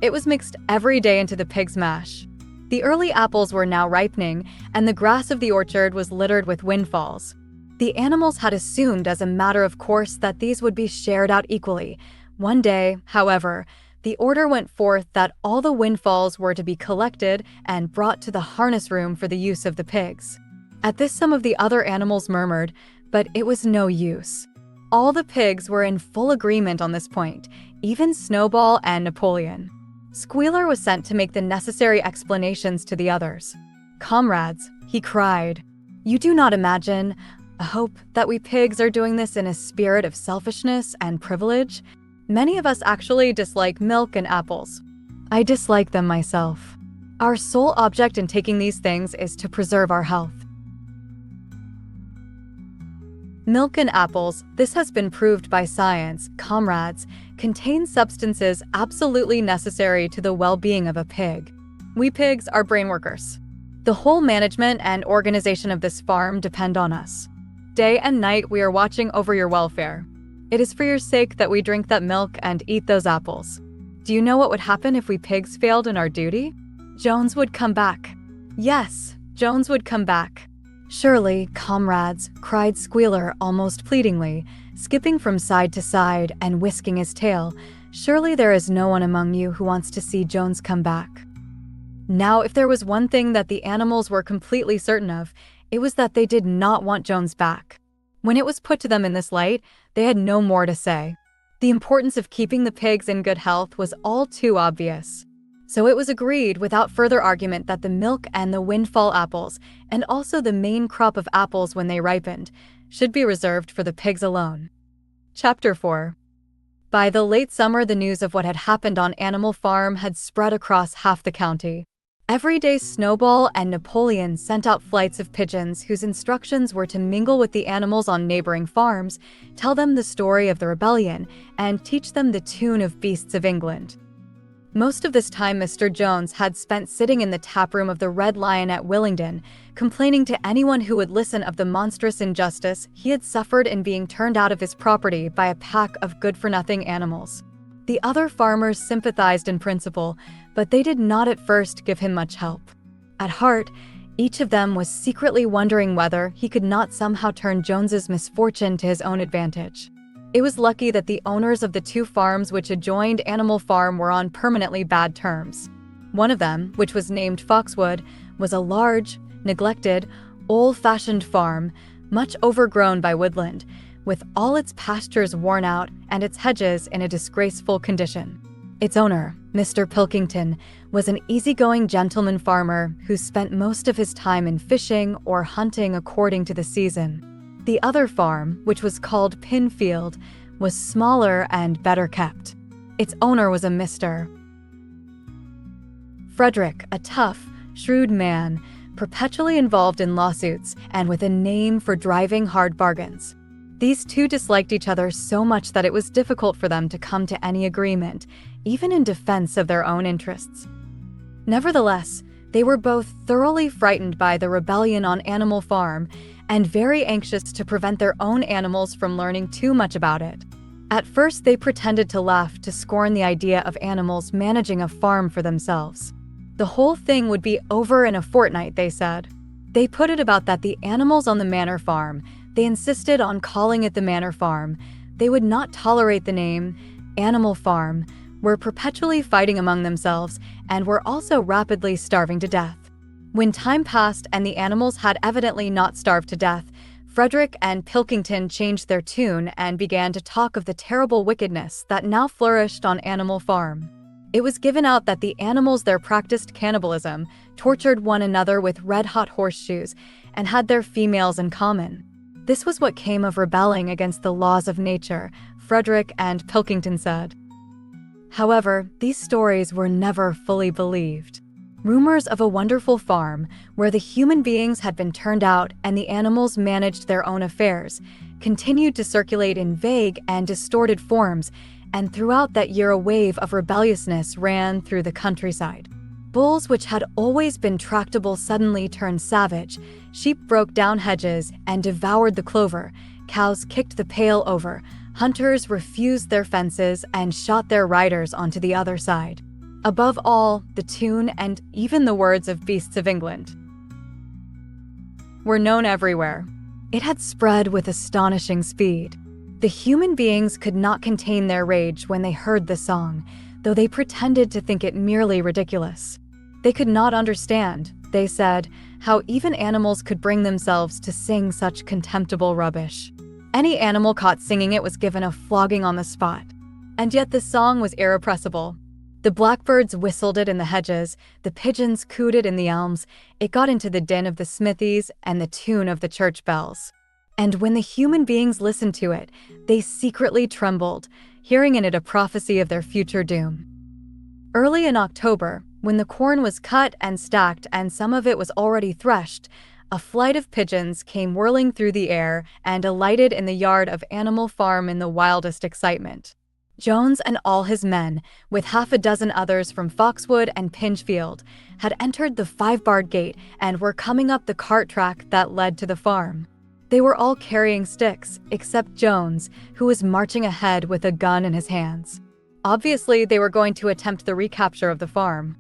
It was mixed every day into the pig's mash. The early apples were now ripening, and the grass of the orchard was littered with windfalls. The animals had assumed as a matter of course that these would be shared out equally. One day, however, the order went forth that all the windfalls were to be collected and brought to the harness room for the use of the pigs. At this some of the other animals murmured, but it was no use. All the pigs were in full agreement on this point, even Snowball and Napoleon. Squealer was sent to make the necessary explanations to the others. "Comrades," he cried, "you do not imagine, I hope, that we pigs are doing this in a spirit of selfishness and privilege. Many of us actually dislike milk and apples. I dislike them myself. Our sole object in taking these things is to preserve our health." Milk and apples, this has been proved by science, comrades, contain substances absolutely necessary to the well-being of a pig. We pigs are brain workers. The whole management and organization of this farm depend on us. Day and night we are watching over your welfare. It is for your sake that we drink that milk and eat those apples. Do you know what would happen if we pigs failed in our duty? Jones would come back. Yes, Jones would come back. "Surely, comrades," cried Squealer almost pleadingly, skipping from side to side and whisking his tail, "surely there is no one among you who wants to see Jones come back." Now, if there was one thing that the animals were completely certain of, it was that they did not want Jones back. When it was put to them in this light, they had no more to say. The importance of keeping the pigs in good health was all too obvious. So it was agreed without further argument that the milk and the windfall apples, and also the main crop of apples when they ripened, should be reserved for the pigs alone. Chapter 4. By the late summer, the news of what had happened on Animal Farm had spread across half the county. Every day Snowball and Napoleon sent out flights of pigeons whose instructions were to mingle with the animals on neighboring farms, tell them the story of the rebellion, and teach them the tune of Beasts of England. Most of this time Mr. Jones had spent sitting in the taproom of the Red Lion at Willingdon, complaining to anyone who would listen of the monstrous injustice he had suffered in being turned out of his property by a pack of good-for-nothing animals. The other farmers sympathized in principle, but they did not at first give him much help. At heart, each of them was secretly wondering whether he could not somehow turn Jones's misfortune to his own advantage. It was lucky that the owners of the 2 farms which adjoined Animal Farm were on permanently bad terms. One of them, which was named Foxwood, was a large, neglected, old-fashioned farm, much overgrown by woodland, with all its pastures worn out and its hedges in a disgraceful condition. Its owner, Mr. Pilkington, was an easygoing gentleman farmer who spent most of his time in fishing or hunting according to the season. The other farm, which was called Pinfield, was smaller and better kept. Its owner was a Mr. Frederick, a tough, shrewd man, perpetually involved in lawsuits and with a name for driving hard bargains. These 2 disliked each other so much that it was difficult for them to come to any agreement, even in defense of their own interests. Nevertheless, they were both thoroughly frightened by the rebellion on Animal Farm, and very anxious to prevent their own animals from learning too much about it. At first, they pretended to laugh to scorn the idea of animals managing a farm for themselves. The whole thing would be over in a fortnight, they said. They put it about that the animals on the manor farm, they insisted on calling it the manor farm. They would not tolerate the name Animal Farm, were perpetually fighting among themselves, and were also rapidly starving to death. When time passed and the animals had evidently not starved to death, Frederick and Pilkington changed their tune and began to talk of the terrible wickedness that now flourished on Animal Farm. It was given out that the animals there practiced cannibalism, tortured one another with red-hot horseshoes, and had their females in common. This was what came of rebelling against the laws of nature, Frederick and Pilkington said. However, these stories were never fully believed. Rumors of a wonderful farm, where the human beings had been turned out and the animals managed their own affairs, continued to circulate in vague and distorted forms, and throughout that year a wave of rebelliousness ran through the countryside. Bulls, which had always been tractable, suddenly turned savage. Sheep broke down hedges and devoured the clover. Cows kicked the pail over. Hunters refused their fences and shot their riders onto the other side. Above all, the tune and even the words of Beasts of England were known everywhere. It had spread with astonishing speed. The human beings could not contain their rage when they heard the song, though they pretended to think it merely ridiculous. They could not understand, they said, how even animals could bring themselves to sing such contemptible rubbish. Any animal caught singing it was given a flogging on the spot. And yet the song was irrepressible. The blackbirds whistled it in the hedges, the pigeons cooed it in the elms, it got into the din of the smithies and the tune of the church bells. And when the human beings listened to it, they secretly trembled, hearing in it a prophecy of their future doom. Early in October, when the corn was cut and stacked and some of it was already threshed, a flight of pigeons came whirling through the air and alighted in the yard of Animal Farm in the wildest excitement. Jones and all his men, with half a dozen others from Foxwood and Pinchfield, had entered the 5-barred gate and were coming up the cart track that led to the farm. They were all carrying sticks, except Jones, who was marching ahead with a gun in his hands. Obviously, they were going to attempt the recapture of the farm.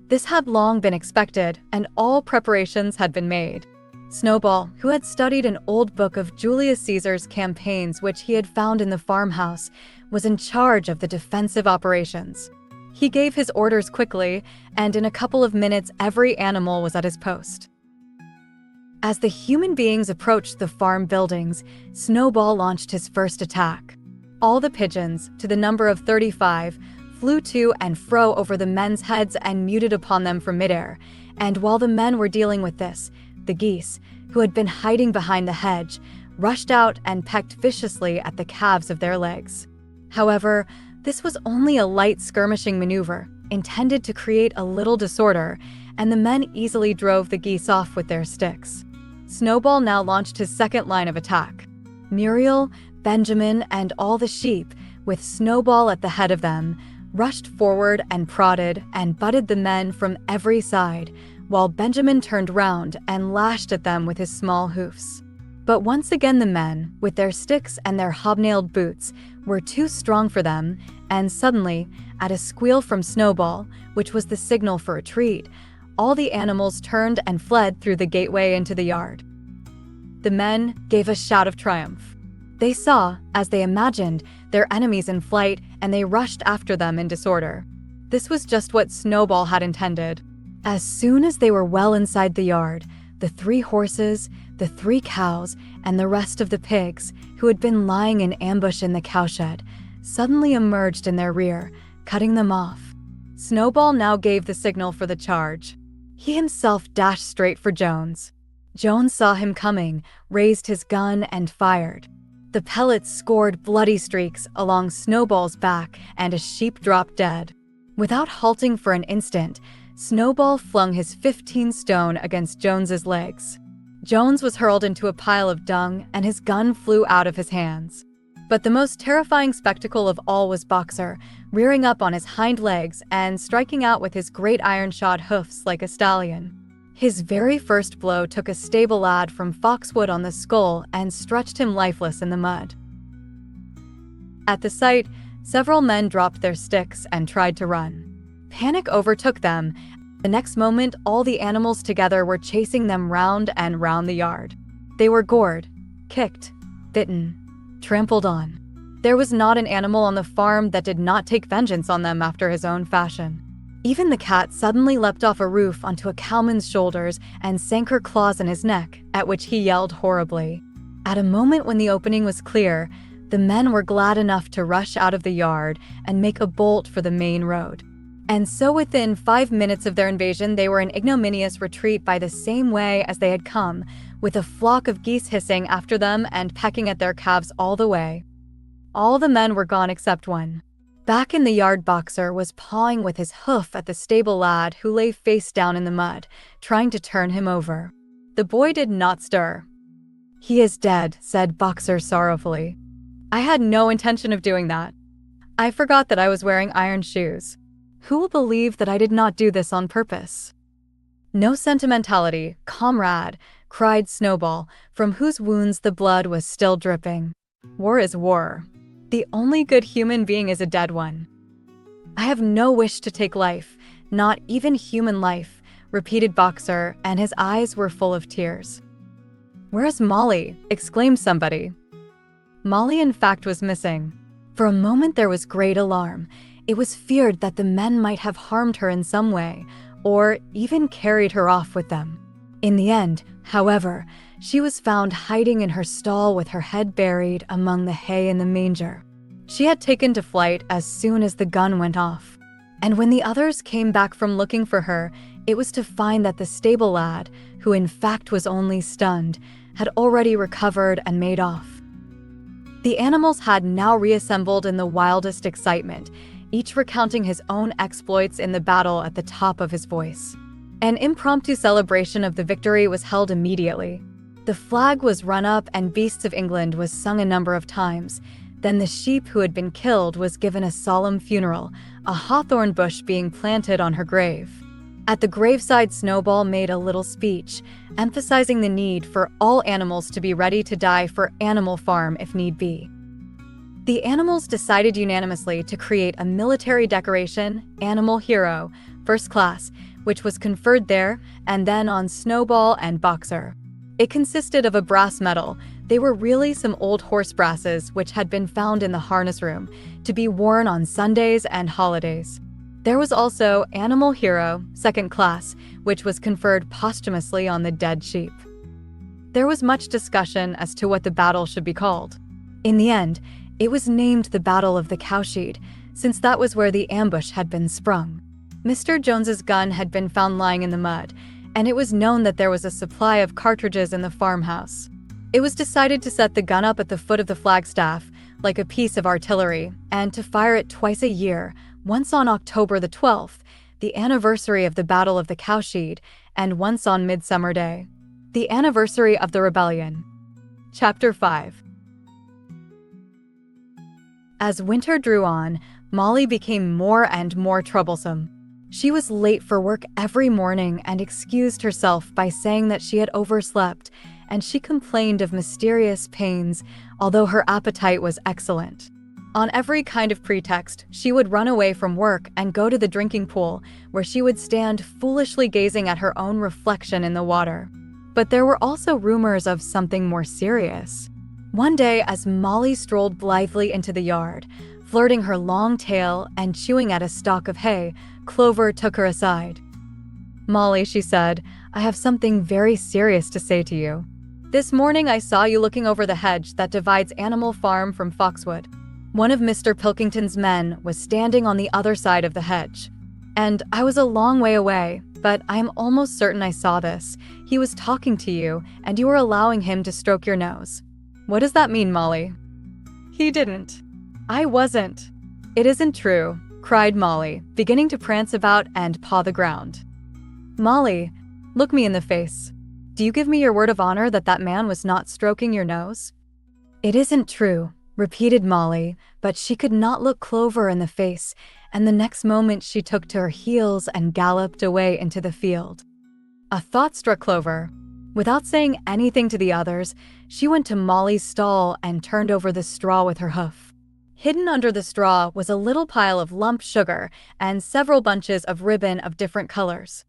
This had long been expected, and all preparations had been made. Snowball, who had studied an old book of Julius Caesar's campaigns which he had found in the farmhouse, was in charge of the defensive operations. He gave his orders quickly, and in a couple of minutes every animal was at his post. As the human beings approached the farm buildings, Snowball launched his first attack. All the pigeons, to the number of 35, flew to and fro over the men's heads and muted upon them from midair, and while the men were dealing with this, the geese, who had been hiding behind the hedge, rushed out and pecked viciously at the calves of their legs. However, this was only a light skirmishing maneuver, intended to create a little disorder, and the men easily drove the geese off with their sticks. Snowball now launched his second line of attack. Muriel, Benjamin, and all the sheep, with Snowball at the head of them, rushed forward and prodded and butted the men from every side, while Benjamin turned round and lashed at them with his small hoofs. But once again the men, with their sticks and their hobnailed boots, were too strong for them, and suddenly, at a squeal from Snowball, which was the signal for retreat, all the animals turned and fled through the gateway into the yard. The men gave a shout of triumph. They saw, as they imagined, their enemies in flight, and they rushed after them in disorder. This was just what Snowball had intended. As soon as they were well inside the yard, the 3 horses, the 3 cows, and the rest of the pigs, who had been lying in ambush in the cowshed, suddenly emerged in their rear, cutting them off. Snowball now gave the signal for the charge. He himself dashed straight for Jones. Jones saw him coming, raised his gun, and fired. The pellets scored bloody streaks along Snowball's back, and a sheep dropped dead. Without halting for an instant, Snowball flung his 15-stone against Jones's legs. Jones was hurled into a pile of dung, and his gun flew out of his hands. But the most terrifying spectacle of all was Boxer, rearing up on his hind legs and striking out with his great iron-shod hoofs like a stallion. His very first blow took a stable lad from Foxwood on the skull and stretched him lifeless in the mud. At the sight, several men dropped their sticks and tried to run. Panic overtook them. The next moment, all the animals together were chasing them round and round the yard. They were gored, kicked, bitten, trampled on. There was not an animal on the farm that did not take vengeance on them after his own fashion. Even the cat suddenly leapt off a roof onto a cowman's shoulders and sank her claws in his neck, at which he yelled horribly. At a moment when the opening was clear, the men were glad enough to rush out of the yard and make a bolt for the main road. And so within 5 minutes of their invasion, they were in ignominious retreat by the same way as they had come, with a flock of geese hissing after them and pecking at their calves all the way. All the men were gone except one. Back in the yard, Boxer was pawing with his hoof at the stable lad who lay face down in the mud, trying to turn him over. The boy did not stir. "He is dead," said Boxer sorrowfully. "I had no intention of doing that. I forgot that I was wearing iron shoes. Who will believe that I did not do this on purpose?" "No sentimentality, comrade," cried Snowball, from whose wounds the blood was still dripping. "War is war. The only good human being is a dead one." "I have no wish to take life, not even human life," repeated Boxer, and his eyes were full of tears. "Where is Molly?" exclaimed somebody. Molly, in fact, was missing. For a moment there was great alarm. It was feared that the men might have harmed her in some way, or even carried her off with them. In the end, however, she was found hiding in her stall with her head buried among the hay in the manger. She had taken to flight as soon as the gun went off. And when the others came back from looking for her, it was to find that the stable lad, who in fact was only stunned, had already recovered and made off. The animals had now reassembled in the wildest excitement, each recounting his own exploits in the battle at the top of his voice. An impromptu celebration of the victory was held immediately. The flag was run up and Beasts of England was sung a number of times. Then the sheep who had been killed was given a solemn funeral, a hawthorn bush being planted on her grave. At the graveside, Snowball made a little speech, emphasizing the need for all animals to be ready to die for Animal Farm if need be. The animals decided unanimously to create a military decoration, Animal Hero, First Class, which was conferred there and then on Snowball and Boxer. It consisted of a brass medal. They were really some old horse brasses which had been found in the harness room, to be worn on Sundays and holidays. There was also Animal Hero, Second Class, which was conferred posthumously on the dead sheep. There was much discussion as to what the battle should be called. In the end, it was named the Battle of the Cowshed, since that was where the ambush had been sprung. Mr. Jones's gun had been found lying in the mud, and it was known that there was a supply of cartridges in the farmhouse. It was decided to set the gun up at the foot of the flagstaff, like a piece of artillery, and to fire it twice a year, once on October the 12th, the anniversary of the Battle of the Cowshed, and once on Midsummer Day, the anniversary of the rebellion. Chapter 5. As winter drew on, Molly became more and more troublesome. She was late for work every morning and excused herself by saying that she had overslept, and she complained of mysterious pains, although her appetite was excellent. On every kind of pretext, she would run away from work and go to the drinking pool, where she would stand foolishly gazing at her own reflection in the water. But there were also rumors of something more serious. One day, as Molly strolled blithely into the yard, flirting her long tail and chewing at a stalk of hay, Clover took her aside. "Molly," she said, "I have something very serious to say to you. This morning I saw you looking over the hedge that divides Animal Farm from Foxwood. One of Mr. Pilkington's men was standing on the other side of the hedge. And I was a long way away, but I am almost certain I saw this. He was talking to you, and you were allowing him to stroke your nose." "What does that mean, Molly?" "He didn't. I wasn't." "It isn't true," cried Molly, beginning to prance about and paw the ground. "Molly, look me in the face. Do you give me your word of honor that that man was not stroking your nose?" "It isn't true," repeated Molly, but she could not look Clover in the face, and the next moment she took to her heels and galloped away into the field. A thought struck Clover. Without saying anything to the others, she went to Molly's stall and turned over the straw with her hoof. Hidden under the straw was a little pile of lump sugar and several bunches of ribbon of different colors.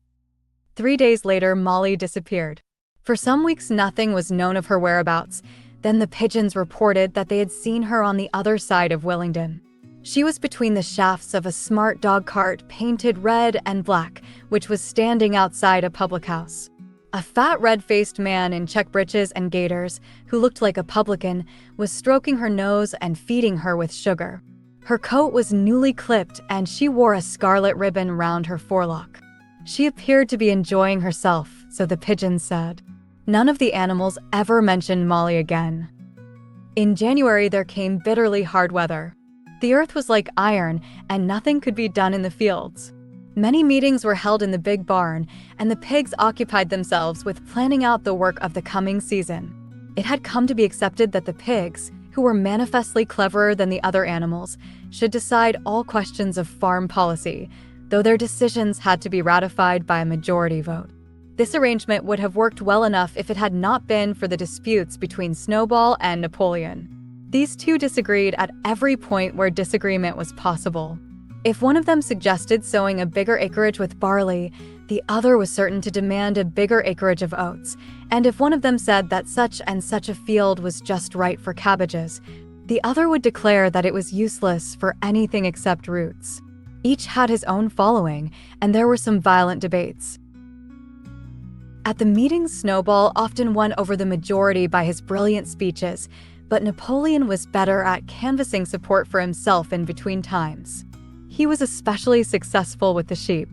3 days later, Molly disappeared. For some weeks, nothing was known of her whereabouts. Then the pigeons reported that they had seen her on the other side of Willingdon. She was between the shafts of a smart dog cart painted red and black, which was standing outside a public house. A fat red-faced man in check breeches and gaiters, who looked like a publican, was stroking her nose and feeding her with sugar. Her coat was newly clipped and she wore a scarlet ribbon round her forelock. She appeared to be enjoying herself, so the pigeons said. None of the animals ever mentioned Molly again. In January, there came bitterly hard weather. The earth was like iron, and nothing could be done in the fields. Many meetings were held in the big barn, and the pigs occupied themselves with planning out the work of the coming season. It had come to be accepted that the pigs, who were manifestly cleverer than the other animals, should decide all questions of farm policy, though their decisions had to be ratified by a majority vote. This arrangement would have worked well enough if it had not been for the disputes between Snowball and Napoleon. These two disagreed at every point where disagreement was possible. If one of them suggested sowing a bigger acreage with barley, the other was certain to demand a bigger acreage of oats, and if one of them said that such and such a field was just right for cabbages, the other would declare that it was useless for anything except roots. Each had his own following, and there were some violent debates. At the meetings, Snowball often won over the majority by his brilliant speeches, but Napoleon was better at canvassing support for himself in between times. He was especially successful with the sheep.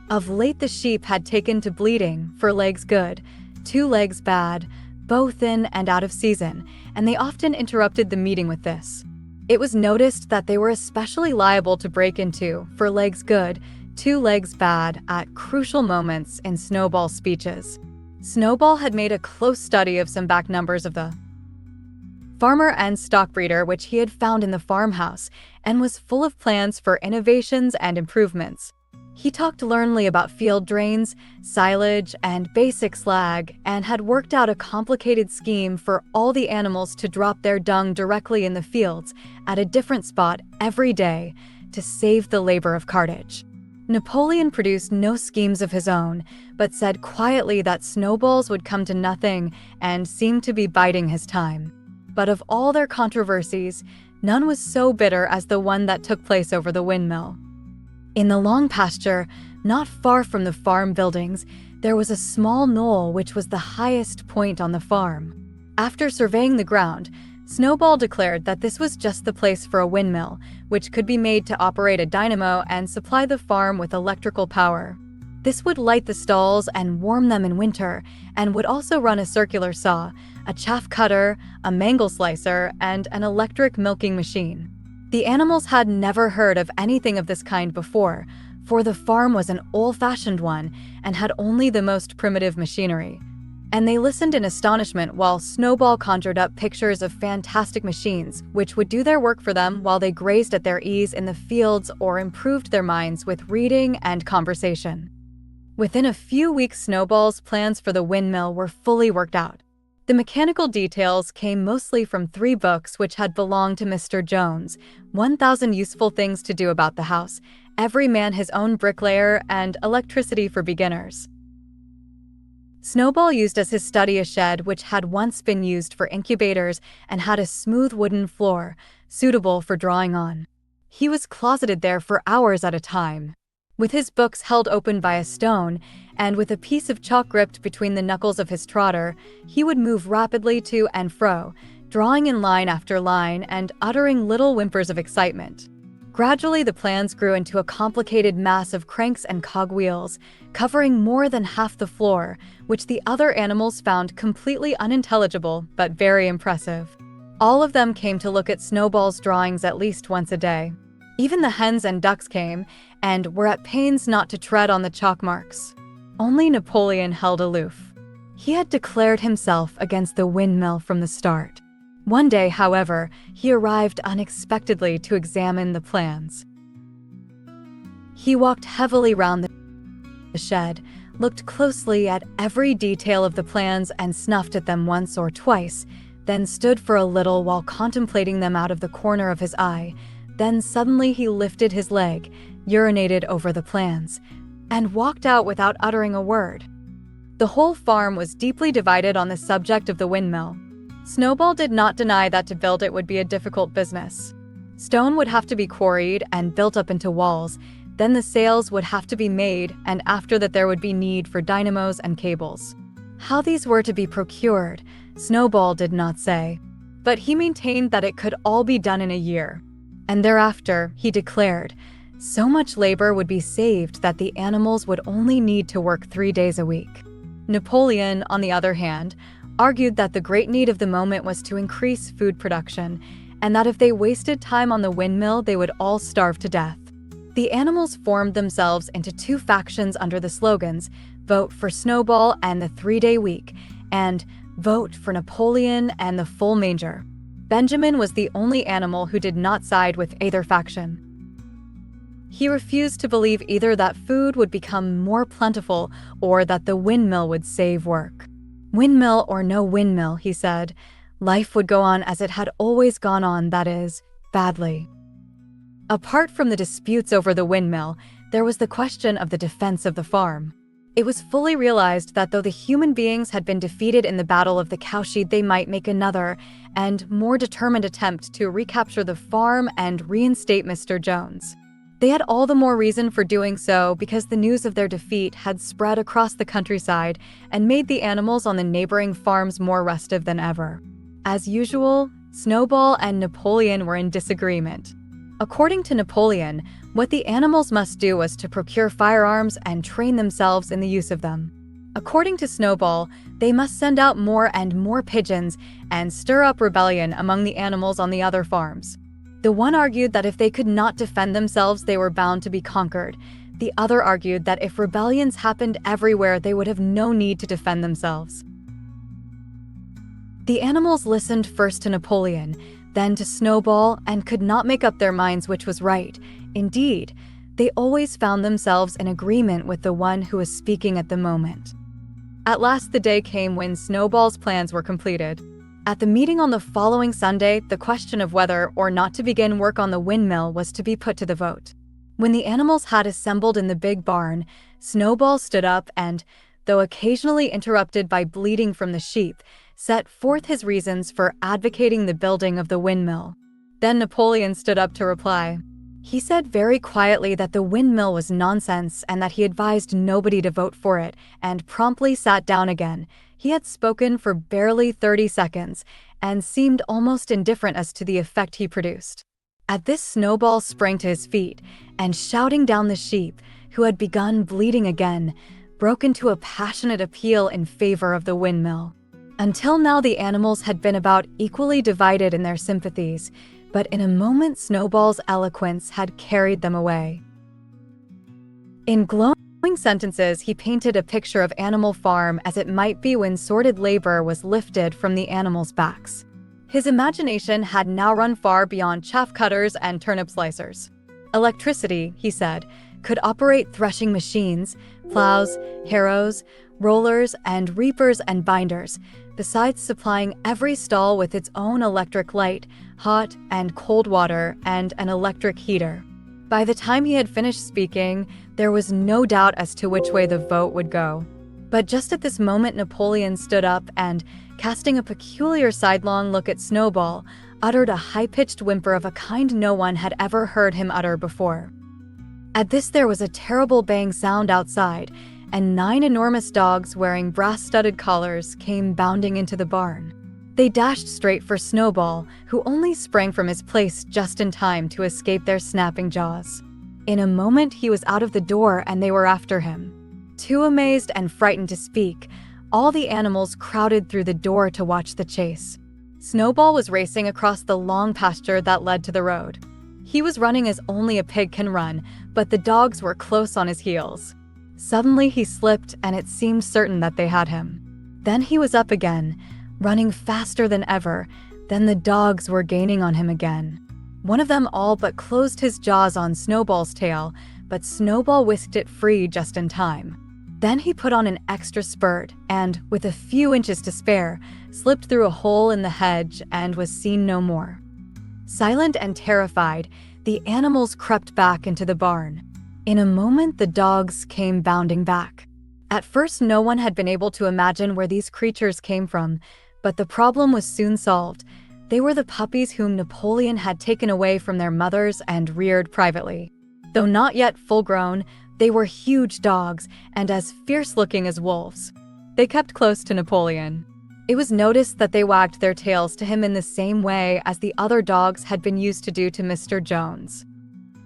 Of late, the sheep had taken to bleating for legs good, 2 legs bad, both in and out of season, and they often interrupted the meeting with this. It was noticed that they were especially liable to break into for legs good, 2 legs bad at crucial moments in Snowball's speeches. Snowball had made a close study of some back numbers of the farmer and stock breeder which he had found in the farmhouse, and was full of plans for innovations and improvements. He talked learnedly about field drains, silage, and basic slag, and had worked out a complicated scheme for all the animals to drop their dung directly in the fields at a different spot every day to save the labor of cartage. Napoleon produced no schemes of his own, but said quietly that Snowballs would come to nothing and seemed to be biding his time. But of all their controversies, none was so bitter as the one that took place over the windmill. In the long pasture, not far from the farm buildings, there was a small knoll which was the highest point on the farm. After surveying the ground, Snowball declared that this was just the place for a windmill, which could be made to operate a dynamo and supply the farm with electrical power. This would light the stalls and warm them in winter, and would also run a circular saw, a chaff cutter, a mangle slicer, and an electric milking machine. The animals had never heard of anything of this kind before, for the farm was an old-fashioned one and had only the most primitive machinery. And they listened in astonishment while Snowball conjured up pictures of fantastic machines which would do their work for them while they grazed at their ease in the fields or improved their minds with reading and conversation. Within a few weeks, Snowball's plans for the windmill were fully worked out. The mechanical details came mostly from 3 books which had belonged to Mr. Jones, 1,000 Useful Things to Do About the House, Every Man His Own Bricklayer, and Electricity for Beginners. Snowball used as his study a shed which had once been used for incubators and had a smooth wooden floor, suitable for drawing on. He was closeted there for hours at a time, with his books held open by a stone, and with a piece of chalk gripped between the knuckles of his trotter, he would move rapidly to and fro, drawing in line after line and uttering little whimpers of excitement. Gradually, the plans grew into a complicated mass of cranks and cogwheels, covering more than half the floor, which the other animals found completely unintelligible but very impressive. All of them came to look at Snowball's drawings at least once a day. Even the hens and ducks came, and were at pains not to tread on the chalk marks. Only Napoleon held aloof. He had declared himself against the windmill from the start. One day, however, he arrived unexpectedly to examine the plans. He walked heavily round the shed, looked closely at every detail of the plans and snuffed at them once or twice, then stood for a little while contemplating them out of the corner of his eye. Then suddenly he lifted his leg, urinated over the plans, and walked out without uttering a word. The whole farm was deeply divided on the subject of the windmill. Snowball did not deny that to build it would be a difficult business. Stone would have to be quarried and built up into walls, then the sails would have to be made, and after that there would be need for dynamos and cables. How these were to be procured, Snowball did not say, but he maintained that it could all be done in a year. And thereafter, he declared, so much labor would be saved that the animals would only need to work 3 days a week. Napoleon, on the other hand, argued that the great need of the moment was to increase food production, and that if they wasted time on the windmill, they would all starve to death. The animals formed themselves into 2 factions under the slogans, "Vote for Snowball and the 3-day week," and "Vote for Napoleon and the full manger." Benjamin was the only animal who did not side with either faction. He refused to believe either that food would become more plentiful or that the windmill would save work. Windmill or no windmill, he said, life would go on as it had always gone on, that is, badly. Apart from the disputes over the windmill, there was the question of the defense of the farm. It was fully realized that though the human beings had been defeated in the Battle of the Cowshed, they might make another and more determined attempt to recapture the farm and reinstate Mr. Jones. They had all the more reason for doing so because the news of their defeat had spread across the countryside and made the animals on the neighboring farms more restive than ever. As usual, Snowball and Napoleon were in disagreement. According to Napoleon, what the animals must do was to procure firearms and train themselves in the use of them. According to Snowball, they must send out more and more pigeons and stir up rebellion among the animals on the other farms. The one argued that if they could not defend themselves, they were bound to be conquered. The other argued that if rebellions happened everywhere, they would have no need to defend themselves. The animals listened first to Napoleon, then to Snowball, and could not make up their minds which was right. Indeed, they always found themselves in agreement with the one who was speaking at the moment. At last the day came when Snowball's plans were completed. At the meeting on the following Sunday, the question of whether or not to begin work on the windmill was to be put to the vote. When the animals had assembled in the big barn, Snowball stood up and, though occasionally interrupted by bleating from the sheep, set forth his reasons for advocating the building of the windmill. Then Napoleon stood up to reply. He said very quietly that the windmill was nonsense and that he advised nobody to vote for it, and promptly sat down again. He had spoken for barely 30 seconds and seemed almost indifferent as to the effect he produced. At this, Snowball sprang to his feet and, shouting down the sheep, who had begun bleating again, broke into a passionate appeal in favor of the windmill. Until now, the animals had been about equally divided in their sympathies, but in a moment Snowball's eloquence had carried them away. In glowing sentences, he painted a picture of Animal Farm as it might be when sordid labor was lifted from the animals' backs. His imagination had now run far beyond chaff cutters and turnip slicers. Electricity, he said, could operate threshing machines, plows, harrows, rollers, and reapers and binders, besides supplying every stall with its own electric light, hot and cold water, and an electric heater. By the time he had finished speaking, there was no doubt as to which way the vote would go. But just at this moment, Napoleon stood up and, casting a peculiar sidelong look at Snowball, uttered a high-pitched whimper of a kind no one had ever heard him utter before. At this there was a terrible bang sound outside, and 9 enormous dogs wearing brass-studded collars came bounding into the barn. They dashed straight for Snowball, who only sprang from his place just in time to escape their snapping jaws. In a moment he was out of the door and they were after him. Too amazed and frightened to speak, all the animals crowded through the door to watch the chase. Snowball was racing across the long pasture that led to the road. He was running as only a pig can run, but the dogs were close on his heels. Suddenly he slipped, and it seemed certain that they had him. Then he was up again, running faster than ever. Then the dogs were gaining on him again. One of them all but closed his jaws on Snowball's tail, but Snowball whisked it free just in time. Then he put on an extra spurt and, with a few inches to spare, slipped through a hole in the hedge and was seen no more. Silent and terrified, the animals crept back into the barn. In a moment, the dogs came bounding back. At first, no one had been able to imagine where these creatures came from, but the problem was soon solved. They were the puppies whom Napoleon had taken away from their mothers and reared privately. Though not yet full-grown, they were huge dogs and as fierce-looking as wolves. They kept close to Napoleon. It was noticed that they wagged their tails to him in the same way as the other dogs had been used to do to Mr. Jones.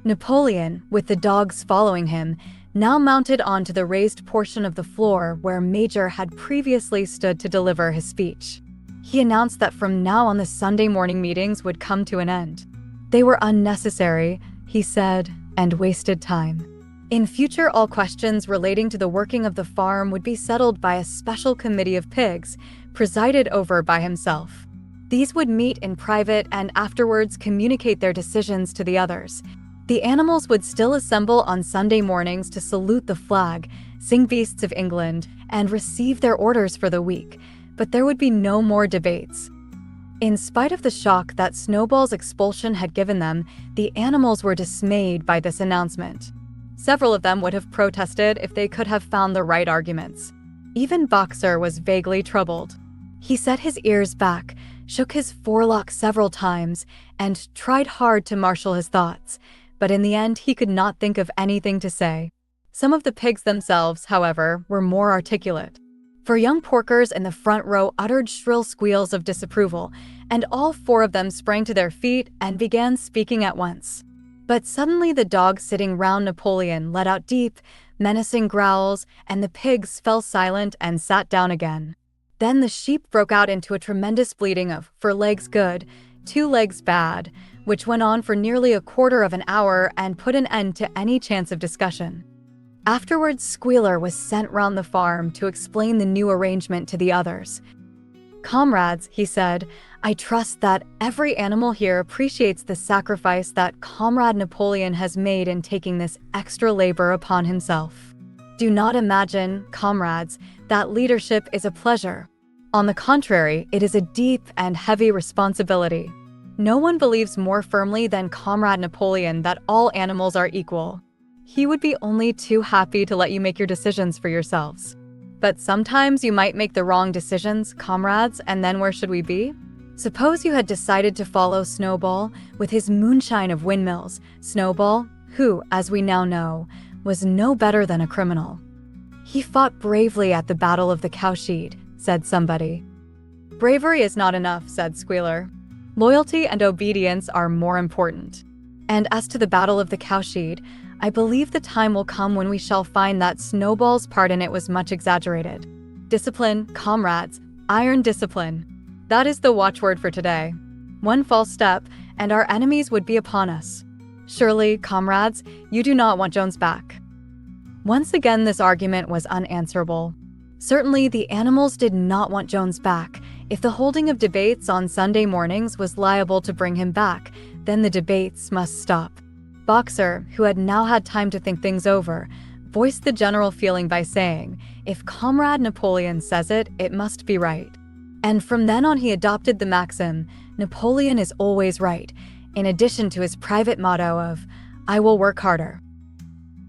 Napoleon, with the dogs following him, now mounted onto the raised portion of the floor where Major had previously stood to deliver his speech. He announced that from now on the Sunday morning meetings would come to an end. They were unnecessary, he said, and wasted time. In future, all questions relating to the working of the farm would be settled by a special committee of pigs, presided over by himself. These would meet in private and afterwards communicate their decisions to the others. The animals would still assemble on Sunday mornings to salute the flag, sing Beasts of England, and receive their orders for the week, but there would be no more debates. In spite of the shock that Snowball's expulsion had given them, the animals were dismayed by this announcement. Several of them would have protested if they could have found the right arguments. Even Boxer was vaguely troubled. He set his ears back, shook his forelock several times, and tried hard to marshal his thoughts, but in the end he could not think of anything to say. Some of the pigs themselves, however, were more articulate. For young porkers in the front row uttered shrill squeals of disapproval, and all four of them sprang to their feet and began speaking at once. But suddenly the dogs sitting round Napoleon let out deep, menacing growls, and the pigs fell silent and sat down again. Then the sheep broke out into a tremendous bleating of "for legs good, 2 legs bad," which went on for nearly a quarter of an hour and put an end to any chance of discussion. Afterwards, Squealer was sent round the farm to explain the new arrangement to the others. "Comrades," he said, "I trust that every animal here appreciates the sacrifice that Comrade Napoleon has made in taking this extra labor upon himself. Do not imagine, comrades, that leadership is a pleasure. On the contrary, it is a deep and heavy responsibility. No one believes more firmly than Comrade Napoleon that all animals are equal. He would be only too happy to let you make your decisions for yourselves. But sometimes you might make the wrong decisions, comrades, and then where should we be? Suppose you had decided to follow Snowball with his moonshine of windmills, Snowball, who, as we now know, was no better than a criminal. He fought bravely at the Battle of the Cowshed, said somebody. Bravery is not enough, said Squealer. Loyalty and obedience are more important. And as to the Battle of the Cowshed, I believe the time will come when we shall find that Snowball's part in it was much exaggerated. Discipline, comrades, iron discipline. That is the watchword for today. One false step, and our enemies would be upon us. Surely, comrades, you do not want Jones back." Once again, this argument was unanswerable. Certainly, the animals did not want Jones back. If the holding of debates on Sunday mornings was liable to bring him back, then the debates must stop. Boxer, who had now had time to think things over, voiced the general feeling by saying, "If Comrade Napoleon says it, it must be right." And from then on he adopted the maxim, "Napoleon is always right," in addition to his private motto of, "I will work harder."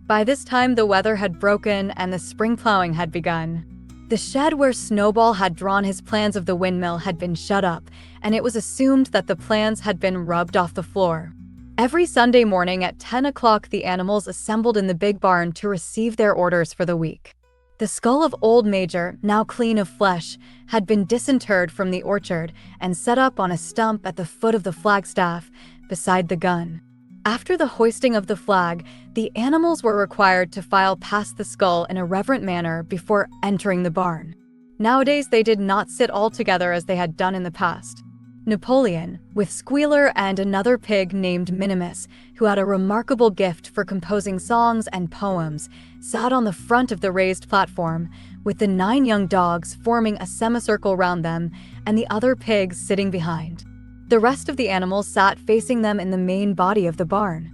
By this time the weather had broken and the spring plowing had begun. The shed where Snowball had drawn his plans of the windmill had been shut up, and it was assumed that the plans had been rubbed off the floor. Every Sunday morning at 10 o'clock the animals assembled in the big barn to receive their orders for the week. The skull of old Major, now clean of flesh, had been disinterred from the orchard and set up on a stump at the foot of the flagstaff beside the gun. After the hoisting of the flag, the animals were required to file past the skull in a reverent manner before entering the barn. Nowadays they did not sit all together as they had done in the past. Napoleon, with Squealer and another pig named Minimus, who had a remarkable gift for composing songs and poems, sat on the front of the raised platform, with the 9 young dogs forming a semicircle round them and the other pigs sitting behind. The rest of the animals sat facing them in the main body of the barn.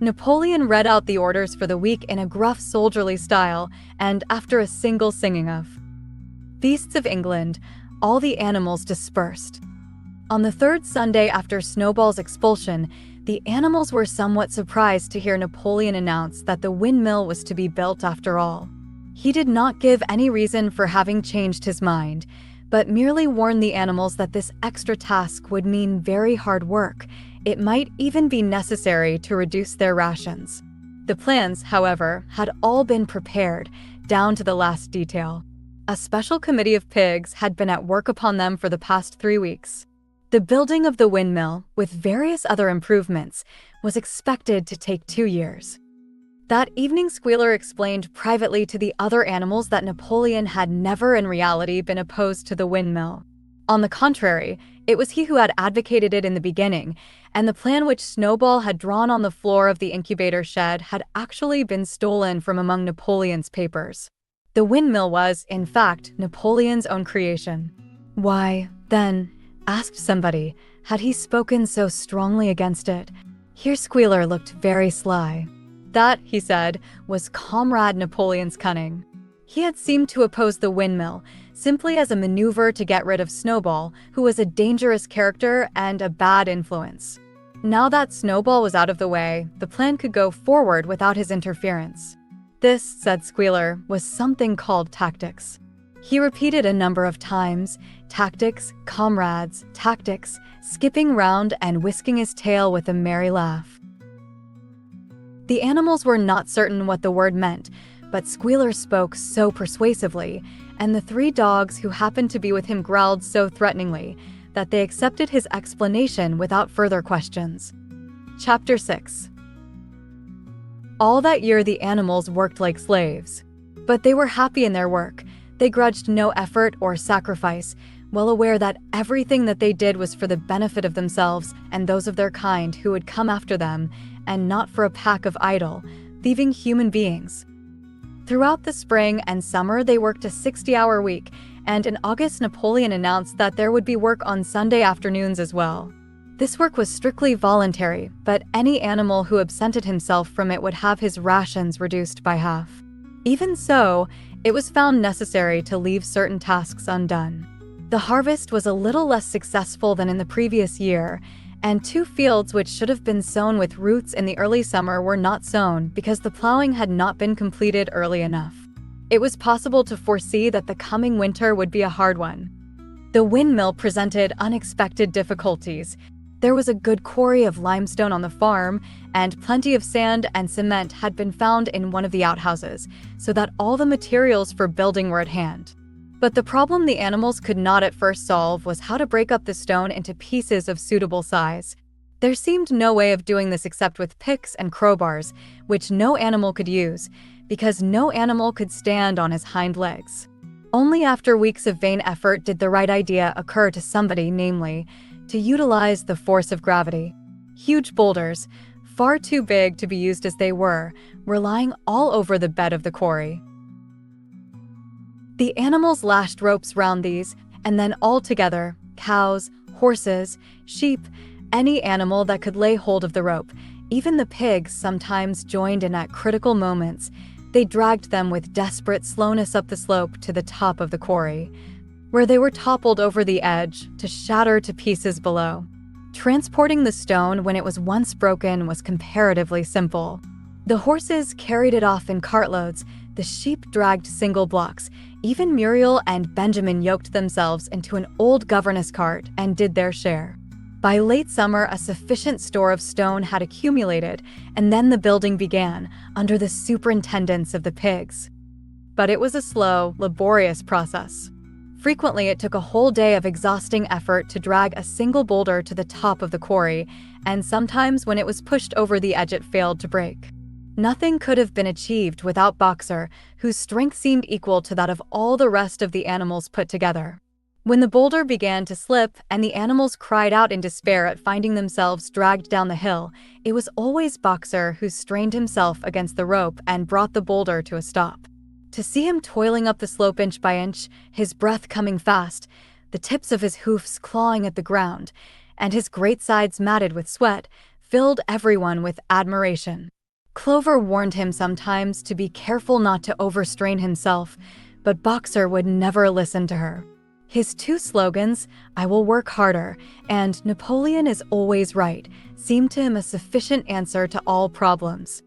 Napoleon read out the orders for the week in a gruff soldierly style, and after a single singing of "Beasts of England," all the animals dispersed. On the third Sunday after Snowball's expulsion, the animals were somewhat surprised to hear Napoleon announce that the windmill was to be built after all. He did not give any reason for having changed his mind, but merely warned the animals that this extra task would mean very hard work. It might even be necessary to reduce their rations. The plans, however, had all been prepared, down to the last detail. A special committee of pigs had been at work upon them for the past 3 weeks. The building of the windmill, with various other improvements, was expected to take 2 years. That evening, Squealer explained privately to the other animals that Napoleon had never in reality been opposed to the windmill. On the contrary, it was he who had advocated it in the beginning, and the plan which Snowball had drawn on the floor of the incubator shed had actually been stolen from among Napoleon's papers. The windmill was, in fact, Napoleon's own creation. Why, then, asked somebody, had he spoken so strongly against it? Here Squealer looked very sly. That, he said, was Comrade Napoleon's cunning. He had seemed to oppose the windmill, simply as a maneuver to get rid of Snowball, who was a dangerous character and a bad influence. Now that Snowball was out of the way, the plan could go forward without his interference. This, said Squealer, was something called tactics. He repeated a number of times, tactics, comrades, tactics, skipping round and whisking his tail with a merry laugh. The animals were not certain what the word meant, but Squealer spoke so persuasively, and the 3 dogs who happened to be with him growled so threateningly, that they accepted his explanation without further questions. Chapter 6. All that year the animals worked like slaves. But they were happy in their work. They grudged no effort or sacrifice, well aware that everything that they did was for the benefit of themselves and those of their kind who would come after them, and not for a pack of idle, thieving human beings. Throughout the spring and summer they worked a 60-hour week, and in August Napoleon announced that there would be work on Sunday afternoons as well. This work was strictly voluntary, but any animal who absented himself from it would have his rations reduced by half. Even so, it was found necessary to leave certain tasks undone. The harvest was a little less successful than in the previous year, and 2 fields which should have been sown with roots in the early summer were not sown because the plowing had not been completed early enough. It was possible to foresee that the coming winter would be a hard one. The windmill presented unexpected difficulties. There was a good quarry of limestone on the farm, and plenty of sand and cement had been found in one of the outhouses, so that all the materials for building were at hand. But the problem the animals could not at first solve was how to break up the stone into pieces of suitable size. There seemed no way of doing this except with picks and crowbars, which no animal could use, because no animal could stand on his hind legs. Only after weeks of vain effort did the right idea occur to somebody, namely, to utilize the force of gravity. Huge boulders, far too big to be used as they were lying all over the bed of the quarry. The animals lashed ropes round these, and then all together, cows, horses, sheep, any animal that could lay hold of the rope, even the pigs sometimes joined in at critical moments. They dragged them with desperate slowness up the slope to the top of the quarry, where they were toppled over the edge to shatter to pieces below. Transporting the stone when it was once broken was comparatively simple. The horses carried it off in cartloads, the sheep dragged single blocks. Even Muriel and Benjamin yoked themselves into an old governess cart and did their share. By late summer, a sufficient store of stone had accumulated, and then the building began, under the superintendence of the pigs. But it was a slow, laborious process. Frequently, it took a whole day of exhausting effort to drag a single boulder to the top of the quarry, and sometimes when it was pushed over the edge it failed to break. Nothing could have been achieved without Boxer, whose strength seemed equal to that of all the rest of the animals put together. When the boulder began to slip and the animals cried out in despair at finding themselves dragged down the hill, it was always Boxer who strained himself against the rope and brought the boulder to a stop. To see him toiling up the slope inch by inch, his breath coming fast, the tips of his hoofs clawing at the ground, and his great sides matted with sweat, filled everyone with admiration. Clover warned him sometimes to be careful not to overstrain himself, but Boxer would never listen to her. His two slogans, "I will work harder" and "Napoleon is always right," seemed to him a sufficient answer to all problems.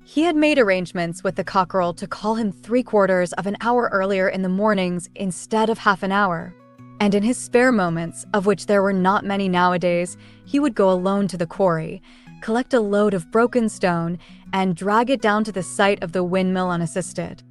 He had made arrangements with the cockerel to call him 3/4 of an hour earlier in the mornings instead of half an hour. And in his spare moments, of which there were not many nowadays, he would go alone to the quarry, collect a load of broken stone, and drag it down to the site of the windmill unassisted.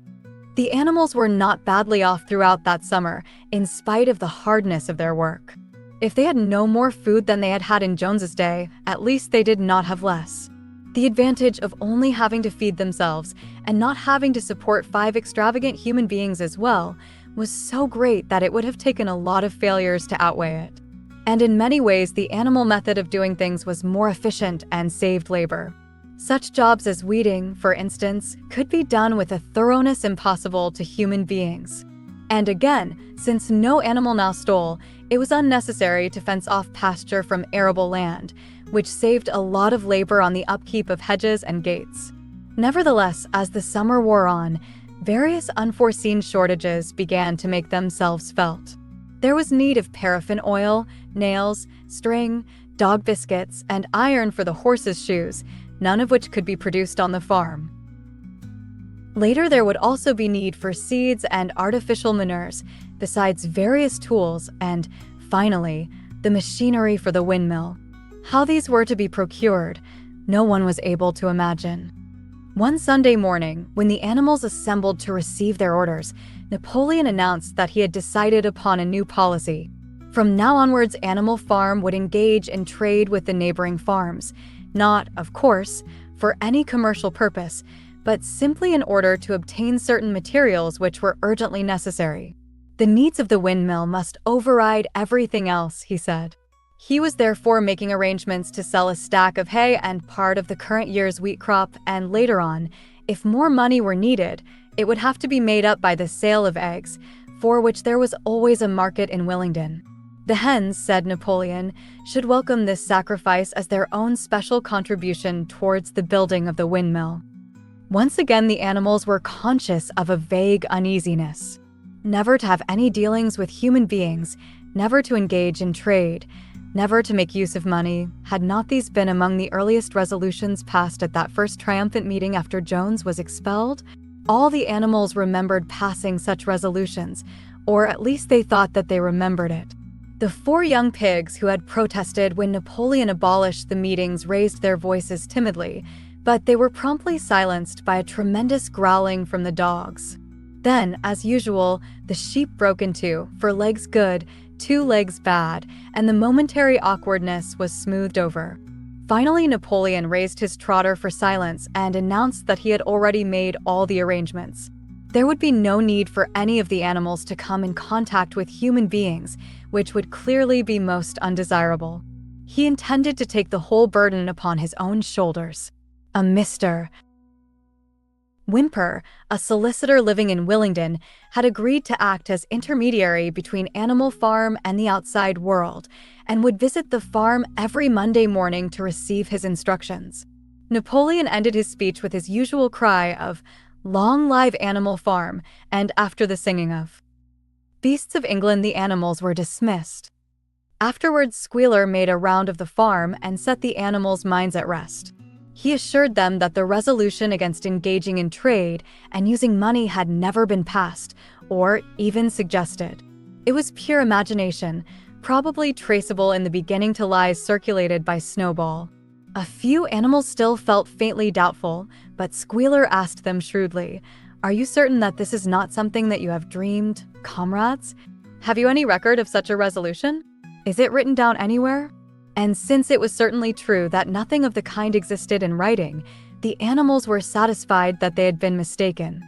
The animals were not badly off throughout that summer, in spite of the hardness of their work. If they had no more food than they had had in Jones's day, at least they did not have less. The advantage of only having to feed themselves and not having to support 5 extravagant human beings as well was so great that it would have taken a lot of failures to outweigh it. And in many ways, the animal method of doing things was more efficient and saved labor. Such jobs as weeding, for instance, could be done with a thoroughness impossible to human beings. And again, since no animal now stole, it was unnecessary to fence off pasture from arable land, which saved a lot of labor on the upkeep of hedges and gates. Nevertheless, as the summer wore on, various unforeseen shortages began to make themselves felt. There was need of paraffin oil, nails, string, dog biscuits, and iron for the horses' shoes, none of which could be produced on the farm. Later, there would also be need for seeds and artificial manures, besides various tools and, finally, the machinery for the windmill. How these were to be procured, no one was able to imagine. One Sunday morning, when the animals assembled to receive their orders, Napoleon announced that he had decided upon a new policy. From now onwards, Animal Farm would engage in trade with the neighboring farms, not, of course, for any commercial purpose, but simply in order to obtain certain materials which were urgently necessary. The needs of the windmill must override everything else, he said. He was therefore making arrangements to sell a stack of hay and part of the current year's wheat crop, and later on, if more money were needed, it would have to be made up by the sale of eggs, for which there was always a market in Willingdon. The hens, said Napoleon, should welcome this sacrifice as their own special contribution towards the building of the windmill. Once again, the animals were conscious of a vague uneasiness. Never to have any dealings with human beings, never to engage in trade, never to make use of money, had not these been among the earliest resolutions passed at that first triumphant meeting after Jones was expelled? All the animals remembered passing such resolutions, or at least they thought that they remembered it. The 4 young pigs who had protested when Napoleon abolished the meetings raised their voices timidly, but they were promptly silenced by a tremendous growling from the dogs. Then, as usual, the sheep broke into, for legs good, 2 legs bad, and the momentary awkwardness was smoothed over. Finally, Napoleon raised his trotter for silence and announced that he had already made all the arrangements. There would be no need for any of the animals to come in contact with human beings, which would clearly be most undesirable. He intended to take the whole burden upon his own shoulders. A Mr. Whymper, a solicitor living in Willingdon, had agreed to act as intermediary between Animal Farm and the outside world, and would visit the farm every Monday morning to receive his instructions. Napoleon ended his speech with his usual cry of, "Long live Animal Farm," and after the singing of Beasts of England, the animals were dismissed. Afterwards, Squealer made a round of the farm and set the animals' minds at rest. He assured them that the resolution against engaging in trade and using money had never been passed, or even suggested. It was pure imagination, probably traceable in the beginning to lies circulated by Snowball. A few animals still felt faintly doubtful, but Squealer asked them shrewdly, "Are you certain that this is not something that you have dreamed, comrades? Have you any record of such a resolution? Is it written down anywhere?" And since it was certainly true that nothing of the kind existed in writing, the animals were satisfied that they had been mistaken.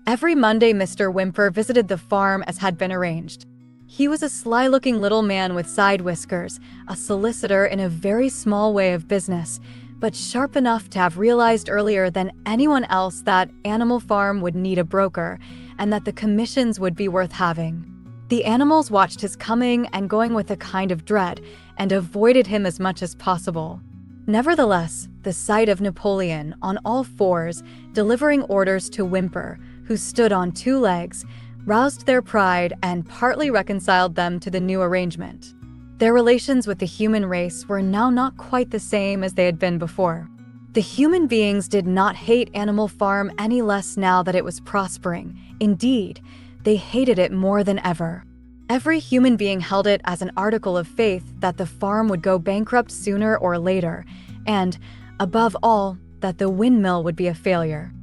Every Monday, Mr. Whymper visited the farm as had been arranged. He was a sly-looking little man with side whiskers, a solicitor in a very small way of business, but sharp enough to have realized earlier than anyone else that Animal Farm would need a broker, and that the commissions would be worth having. The animals watched his coming and going with a kind of dread, and avoided him as much as possible. Nevertheless, the sight of Napoleon on all fours delivering orders to Whymper, who stood on two legs, roused their pride and partly reconciled them to the new arrangement. Their relations with the human race were now not quite the same as they had been before. The human beings did not hate Animal Farm any less now that it was prospering. Indeed, they hated it more than ever. Every human being held it as an article of faith that the farm would go bankrupt sooner or later, and, above all, that the windmill would be a failure.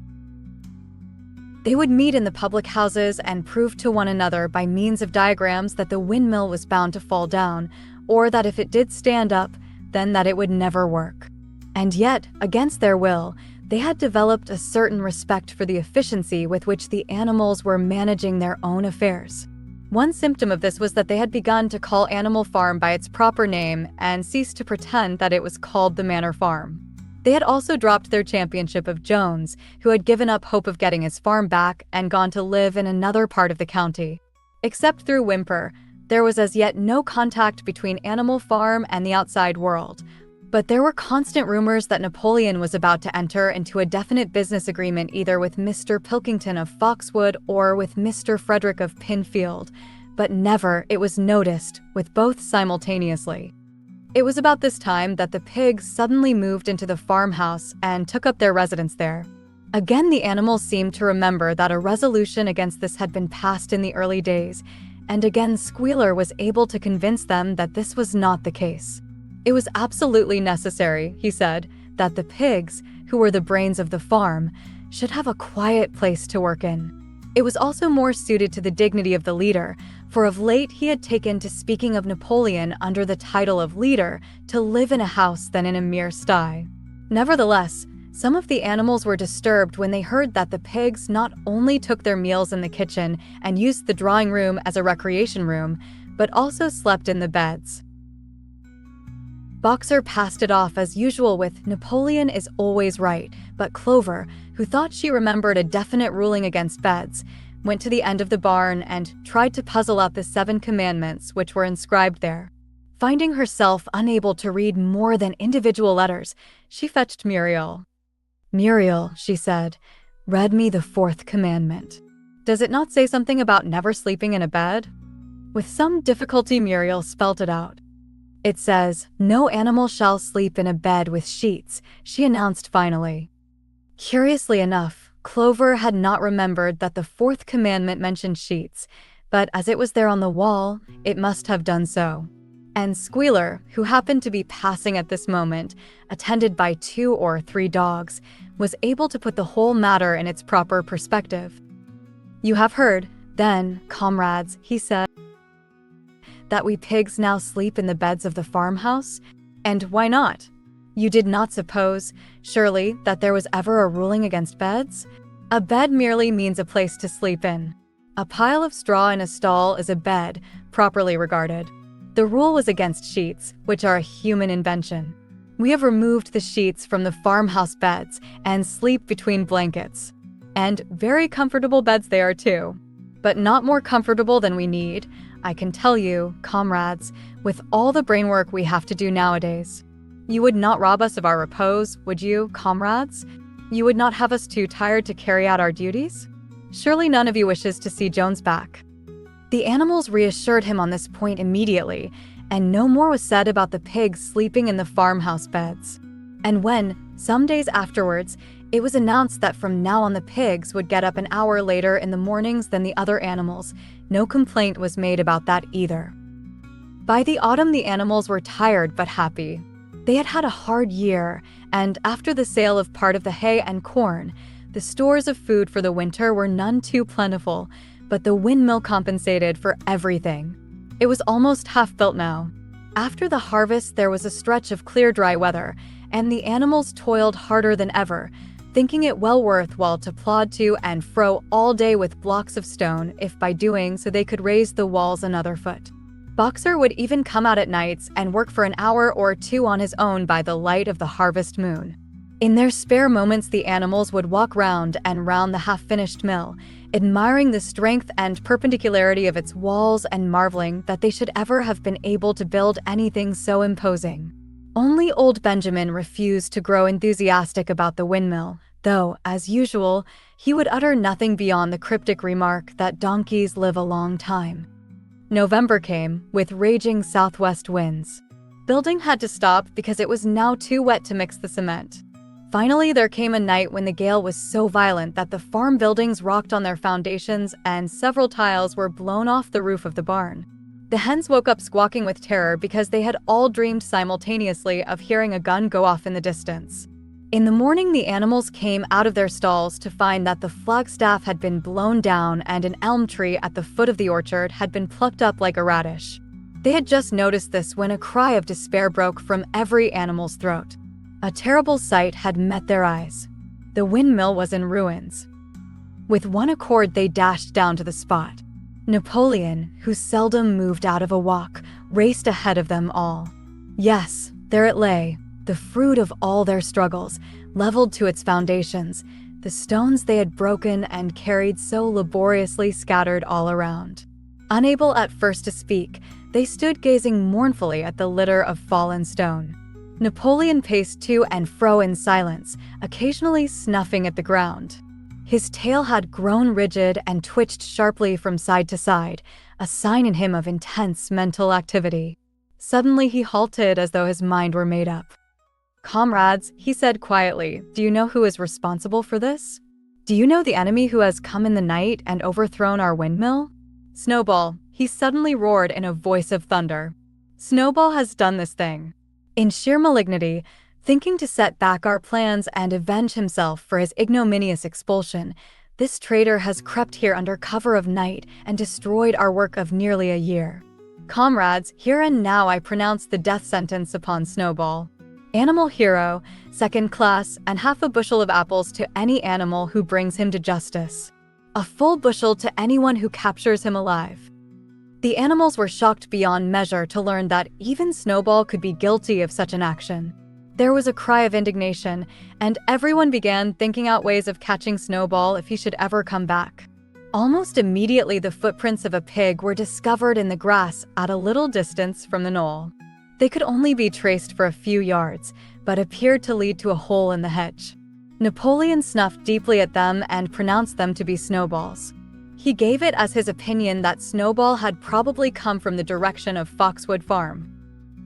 They would meet in the public houses and prove to one another by means of diagrams that the windmill was bound to fall down, or that if it did stand up, then that it would never work. And yet, against their will, they had developed a certain respect for the efficiency with which the animals were managing their own affairs. One symptom of this was that they had begun to call Animal Farm by its proper name and ceased to pretend that it was called the Manor Farm. They had also dropped their championship of Jones, who had given up hope of getting his farm back and gone to live in another part of the county. Except through Whymper, there was as yet no contact between Animal Farm and the outside world. But there were constant rumors that Napoleon was about to enter into a definite business agreement either with Mr. Pilkington of Foxwood or with Mr. Frederick of Pinfield, but never, it was noticed, with both simultaneously. It was about this time that the pigs suddenly moved into the farmhouse and took up their residence there. Again, the animals seemed to remember that a resolution against this had been passed in the early days, and again Squealer was able to convince them that this was not the case. It was absolutely necessary, he said, that the pigs, who were the brains of the farm, should have a quiet place to work in. It was also more suited to the dignity of the leader, for of late he had taken to speaking of Napoleon under the title of leader to live in a house than in a mere sty. Nevertheless, some of the animals were disturbed when they heard that the pigs not only took their meals in the kitchen and used the drawing room as a recreation room, but also slept in the beds. Boxer passed it off as usual with "Napoleon is always right," but Clover, who thought she remembered a definite ruling against beds, went to the end of the barn and tried to puzzle out the 7 commandments which were inscribed there. Finding herself unable to read more than individual letters, she fetched Muriel. "Muriel," she said, "read me the 4th commandment. Does it not say something about never sleeping in a bed?" With some difficulty Muriel spelt it out. "It says, 'No animal shall sleep in a bed with sheets,'" she announced finally. Curiously enough, Clover had not remembered that the 4th commandment mentioned sheets, but as it was there on the wall, it must have done so. And Squealer, who happened to be passing at this moment, attended by 2 or 3 dogs, was able to put the whole matter in its proper perspective. "You have heard, then, comrades," he said, "that we pigs now sleep in the beds of the farmhouse? And why not? You did not suppose, surely, that there was ever a ruling against beds? A bed merely means a place to sleep in. A pile of straw in a stall is a bed, properly regarded. The rule was against sheets, which are a human invention. We have removed the sheets from the farmhouse beds and sleep between blankets. And very comfortable beds they are too. But not more comfortable than we need, I can tell you, comrades, with all the brain work we have to do nowadays. You would not rob us of our repose, would you, comrades? You would not have us too tired to carry out our duties? Surely none of you wishes to see Jones back." The animals reassured him on this point immediately, and no more was said about the pigs sleeping in the farmhouse beds. And when, some days afterwards, it was announced that from now on the pigs would get up an hour later in the mornings than the other animals, no complaint was made about that either. By the autumn the animals were tired but happy. They had had a hard year, and after the sale of part of the hay and corn, the stores of food for the winter were none too plentiful, but the windmill compensated for everything. It was almost half built now. After the harvest there was a stretch of clear dry weather, and the animals toiled harder than ever, thinking it well worthwhile to plod to and fro all day with blocks of stone, if by doing so they could raise the walls another foot. Boxer would even come out at nights and work for an hour or 2 on his own by the light of the harvest moon. In their spare moments the animals would walk round and round the half-finished mill, admiring the strength and perpendicularity of its walls and marveling that they should ever have been able to build anything so imposing. Only old Benjamin refused to grow enthusiastic about the windmill, though, as usual, he would utter nothing beyond the cryptic remark that donkeys live a long time. November came, with raging southwest winds. Building had to stop because it was now too wet to mix the cement. Finally, there came a night when the gale was so violent that the farm buildings rocked on their foundations and several tiles were blown off the roof of the barn. The hens woke up squawking with terror because they had all dreamed simultaneously of hearing a gun go off in the distance. In the morning, the animals came out of their stalls to find that the flagstaff had been blown down and an elm tree at the foot of the orchard had been plucked up like a radish. They had just noticed this when a cry of despair broke from every animal's throat. A terrible sight had met their eyes. The windmill was in ruins. With one accord, they dashed down to the spot. Napoleon, who seldom moved out of a walk, raced ahead of them all. Yes, there it lay, the fruit of all their struggles, leveled to its foundations, the stones they had broken and carried so laboriously scattered all around. Unable at first to speak, they stood gazing mournfully at the litter of fallen stone. Napoleon paced to and fro in silence, occasionally snuffing at the ground. His tail had grown rigid and twitched sharply from side to side, a sign in him of intense mental activity. Suddenly he halted as though his mind were made up. "Comrades," he said quietly, "do you know who is responsible for this? Do you know the enemy who has come in the night and overthrown our windmill? Snowball," he suddenly roared in a voice of thunder. "Snowball has done this thing. In sheer malignity, thinking to set back our plans and avenge himself for his ignominious expulsion, this traitor has crept here under cover of night and destroyed our work of nearly a year. Comrades, here and now I pronounce the death sentence upon Snowball. Animal hero, second class, and half a bushel of apples to any animal who brings him to justice. A full bushel to anyone who captures him alive." The animals were shocked beyond measure to learn that even Snowball could be guilty of such an action. There was a cry of indignation, and everyone began thinking out ways of catching Snowball if he should ever come back. Almost immediately, the footprints of a pig were discovered in the grass at a little distance from the knoll. They could only be traced for a few yards, but appeared to lead to a hole in the hedge. Napoleon snuffed deeply at them and pronounced them to be Snowballs. He gave it as his opinion that Snowball had probably come from the direction of Foxwood Farm.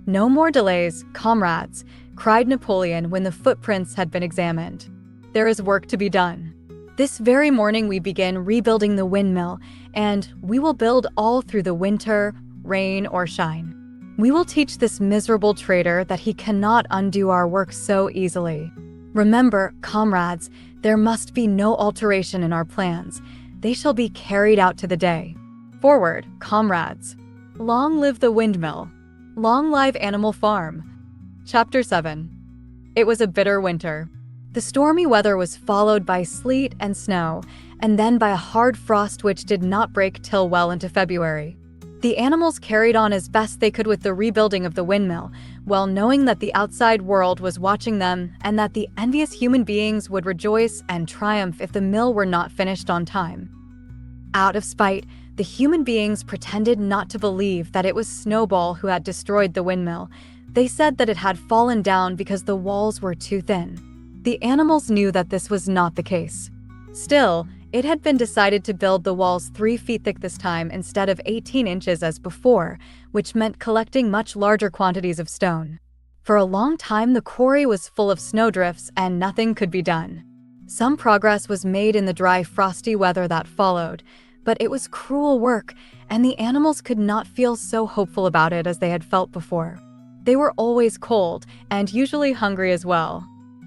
"No more delays, comrades," cried Napoleon when the footprints had been examined. "There is work to be done. This very morning we begin rebuilding the windmill, and we will build all through the winter, rain or shine. We will teach this miserable traitor that he cannot undo our work so easily. Remember, comrades, there must be no alteration in our plans. They shall be carried out to the day. Forward, comrades. Long live the windmill. Long live Animal Farm." Chapter 7. It was a bitter winter. The stormy weather was followed by sleet and snow, and then by a hard frost which did not break till well into February. The animals carried on as best they could with the rebuilding of the windmill, well knowing that the outside world was watching them and that the envious human beings would rejoice and triumph if the mill were not finished on time. Out of spite, the human beings pretended not to believe that it was Snowball who had destroyed the windmill. They said that it had fallen down because the walls were too thin. The animals knew that this was not the case. Still, it had been decided to build the walls 3 feet thick this time instead of 18 inches as before, which meant collecting much larger quantities of stone. For a long time, the quarry was full of snowdrifts and nothing could be done. Some progress was made in the dry, frosty weather that followed, but it was cruel work, and the animals could not feel so hopeful about it as they had felt before. They were always cold, and usually hungry as well.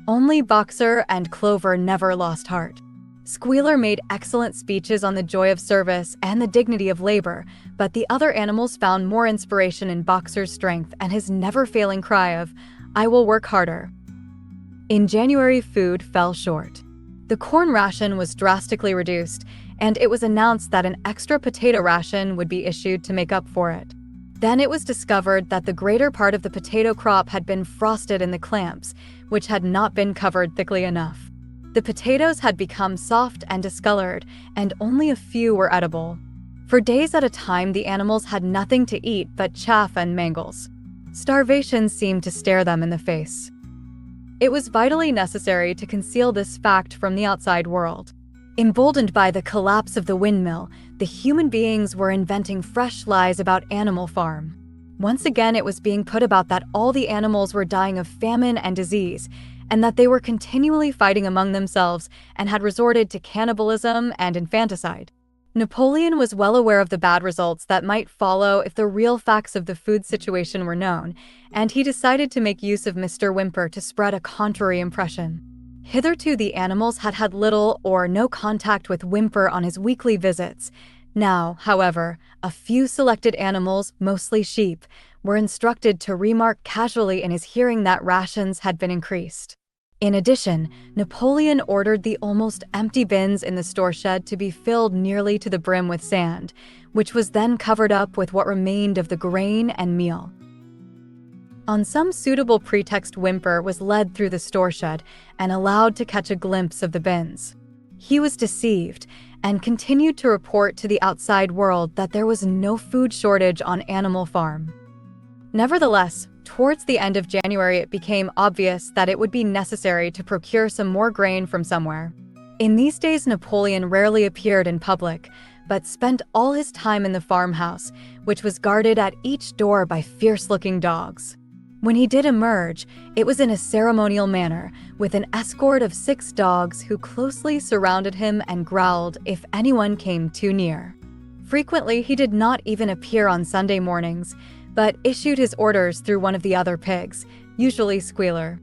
Only Boxer and Clover never lost heart. Squealer made excellent speeches on the joy of service and the dignity of labor, but the other animals found more inspiration in Boxer's strength and his never-failing cry of, "I will work harder." In January, food fell short. The corn ration was drastically reduced, and it was announced that an extra potato ration would be issued to make up for it. Then it was discovered that the greater part of the potato crop had been frosted in the clamps, which had not been covered thickly enough. The potatoes had become soft and discolored, and only a few were edible. For days at a time, the animals had nothing to eat but chaff and mangles. Starvation seemed to stare them in the face. It was vitally necessary to conceal this fact from the outside world. Emboldened by the collapse of the windmill, the human beings were inventing fresh lies about Animal Farm. Once again, it was being put about that all the animals were dying of famine and disease, and that they were continually fighting among themselves and had resorted to cannibalism and infanticide. Napoleon was well aware of the bad results that might follow if the real facts of the food situation were known, and he decided to make use of Mr. Whymper to spread a contrary impression. Hitherto, the animals had had little or no contact with Whymper on his weekly visits. Now, however, a few selected animals, mostly sheep, were instructed to remark casually in his hearing that rations had been increased. In addition, Napoleon ordered the almost empty bins in the store shed to be filled nearly to the brim with sand, which was then covered up with what remained of the grain and meal. On some suitable pretext, Whymper was led through the store shed and allowed to catch a glimpse of the bins. He was deceived and continued to report to the outside world that there was no food shortage on Animal Farm. Nevertheless, towards the end of January, it became obvious that it would be necessary to procure some more grain from somewhere. In these days, Napoleon rarely appeared in public, but spent all his time in the farmhouse, which was guarded at each door by fierce-looking dogs. When he did emerge, it was in a ceremonial manner, with an escort of 6 dogs who closely surrounded him and growled if anyone came too near. Frequently, he did not even appear on Sunday mornings, but issued his orders through one of the other pigs, usually Squealer.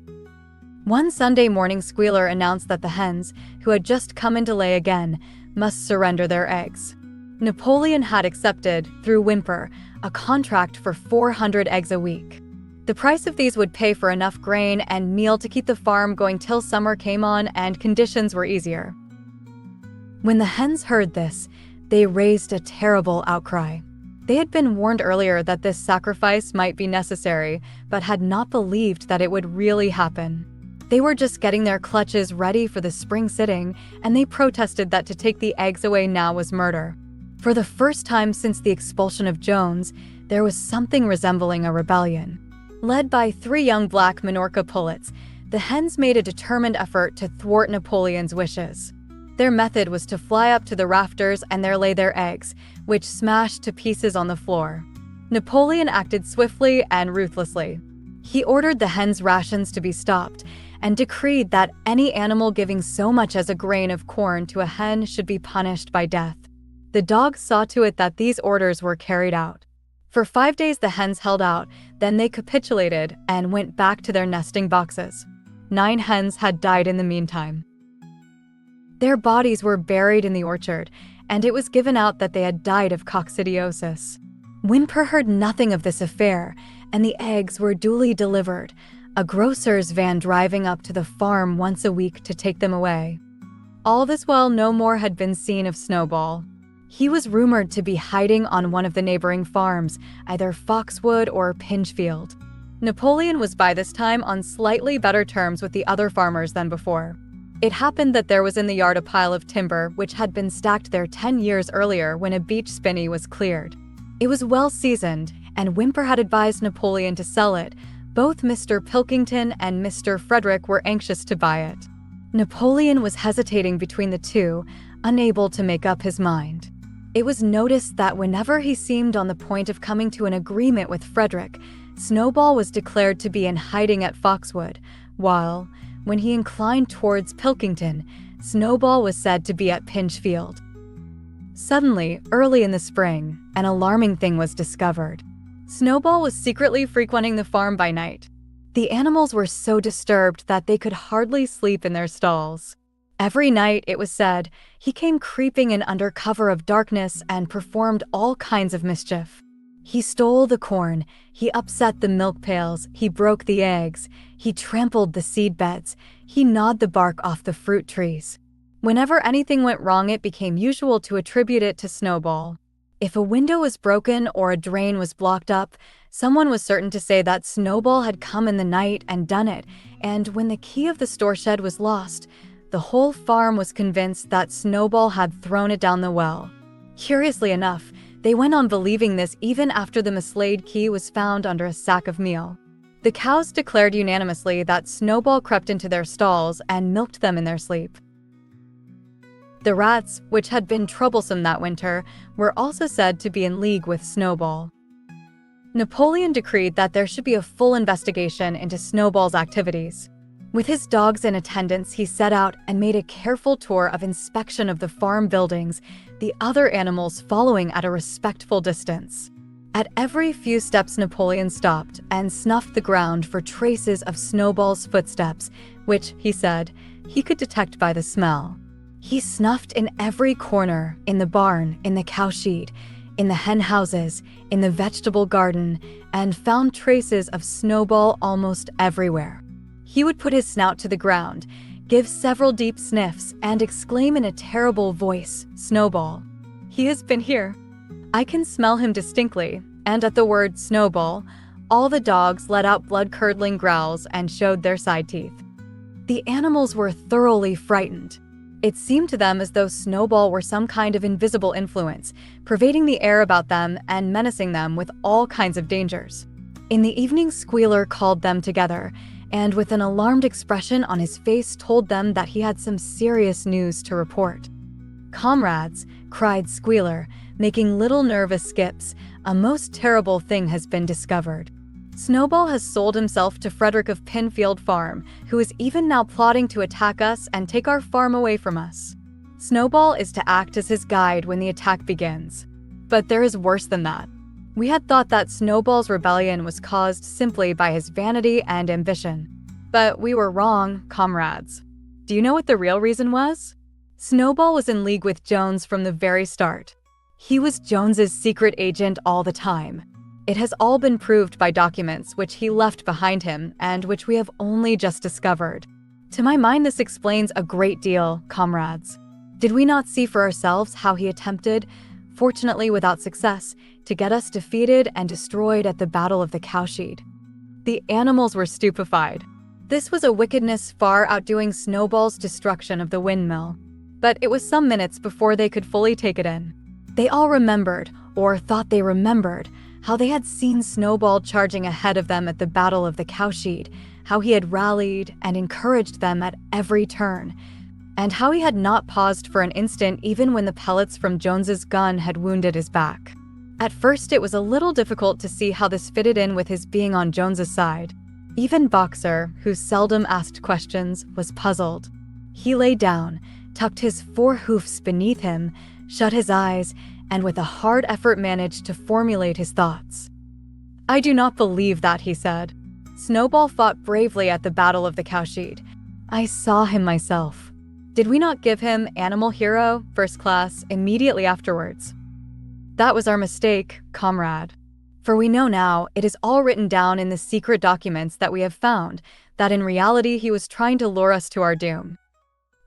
One Sunday morning, Squealer announced that the hens, who had just come into lay again, must surrender their eggs. Napoleon had accepted, through Whymper, a contract for 400 eggs a week. The price of these would pay for enough grain and meal to keep the farm going till summer came on and conditions were easier. When the hens heard this, they raised a terrible outcry. They had been warned earlier that this sacrifice might be necessary, but had not believed that it would really happen. They were just getting their clutches ready for the spring sitting, and they protested that to take the eggs away now was murder. For the first time since the expulsion of Jones, there was something resembling a rebellion. Led by 3 young black Minorca pullets, the hens made a determined effort to thwart Napoleon's wishes. Their method was to fly up to the rafters and there lay their eggs, which smashed to pieces on the floor. Napoleon acted swiftly and ruthlessly. He ordered the hens' rations to be stopped and decreed that any animal giving so much as a grain of corn to a hen should be punished by death. The dogs saw to it that these orders were carried out. For 5 days the hens held out, then they capitulated and went back to their nesting boxes. 9 hens had died in the meantime. Their bodies were buried in the orchard, and it was given out that they had died of coccidiosis. Whymper heard nothing of this affair, and the eggs were duly delivered, a grocer's van driving up to the farm once a week to take them away. All this while no more had been seen of Snowball. He was rumored to be hiding on one of the neighboring farms, either Foxwood or Pinchfield. Napoleon was by this time on slightly better terms with the other farmers than before. It happened that there was in the yard a pile of timber which had been stacked there 10 years earlier when a beech spinney was cleared. It was well seasoned, and Whymper had advised Napoleon to sell it. Both Mr. Pilkington and Mr. Frederick were anxious to buy it. Napoleon was hesitating between the two, unable to make up his mind. It was noticed that whenever he seemed on the point of coming to an agreement with Frederick, Snowball was declared to be in hiding at Foxwood, while, when he inclined towards Pilkington, Snowball was said to be at Pinchfield. Suddenly, early in the spring, an alarming thing was discovered. Snowball was secretly frequenting the farm by night. The animals were so disturbed that they could hardly sleep in their stalls. Every night, it was said, he came creeping in under cover of darkness and performed all kinds of mischief. He stole the corn, he upset the milk pails, he broke the eggs, he trampled the seed beds, he gnawed the bark off the fruit trees. Whenever anything went wrong, it became usual to attribute it to Snowball. If a window was broken or a drain was blocked up, someone was certain to say that Snowball had come in the night and done it, and when the key of the store shed was lost, the whole farm was convinced that Snowball had thrown it down the well. Curiously enough, They went on believing this even after the mislaid key was found under a sack of meal. The cows declared unanimously that Snowball crept into their stalls and milked them in their sleep. The rats, which had been troublesome that winter, were also said to be in league with Snowball. Napoleon decreed that there should be a full investigation into Snowball's activities. With his dogs in attendance, he set out and made a careful tour of inspection of the farm buildings, the other animals following at a respectful distance. At every few steps, Napoleon stopped and snuffed the ground for traces of Snowball's footsteps, which, he said, he could detect by the smell. He snuffed in every corner, in the barn, in the cowshed, in the hen houses, in the vegetable garden, and found traces of Snowball almost everywhere. He would put his snout to the ground, give several deep sniffs, and exclaim in a terrible voice, "Snowball! He has been here!" I can smell him distinctly, and at the word Snowball, all the dogs let out blood-curdling growls and showed their side teeth. The animals were thoroughly frightened. It seemed to them as though Snowball were some kind of invisible influence, pervading the air about them and menacing them with all kinds of dangers. In the evening, Squealer called them together, and with an alarmed expression on his face told them that he had some serious news to report. "Comrades," cried Squealer, making little nervous skips, "a most terrible thing has been discovered. Snowball has sold himself to Frederick of Pinfield Farm, who is even now plotting to attack us and take our farm away from us. Snowball is to act as his guide when the attack begins. But there is worse than that. We had thought that Snowball's rebellion was caused simply by his vanity and ambition. But we were wrong, comrades. Do you know what the real reason was? Snowball was in league with Jones from the very start. He was Jones's secret agent all the time. It has all been proved by documents which he left behind him and which we have only just discovered. To my mind, this explains a great deal, comrades. Did we not see for ourselves how he attempted, fortunately without success, to get us defeated and destroyed at the Battle of the Cowshed? The animals were stupefied. This was a wickedness far outdoing Snowball's destruction of the windmill. But it was some minutes before they could fully take it in. They all remembered, or thought they remembered, how they had seen Snowball charging ahead of them at the Battle of the Cowshed, how he had rallied and encouraged them at every turn, and how he had not paused for an instant even when the pellets from Jones's gun had wounded his back. At first, it was a little difficult to see how this fitted in with his being on Jones's side. Even Boxer, who seldom asked questions, was puzzled. He lay down, tucked his four hoofs beneath him, shut his eyes, and with a hard effort managed to formulate his thoughts. "I do not believe that," he said. "Snowball fought bravely at the Battle of the Cowshed. I saw him myself. Did we not give him Animal Hero, First Class, immediately afterwards? That was our mistake, comrade. For we know now, it is all written down in the secret documents that we have found, that in reality he was trying to lure us to our doom."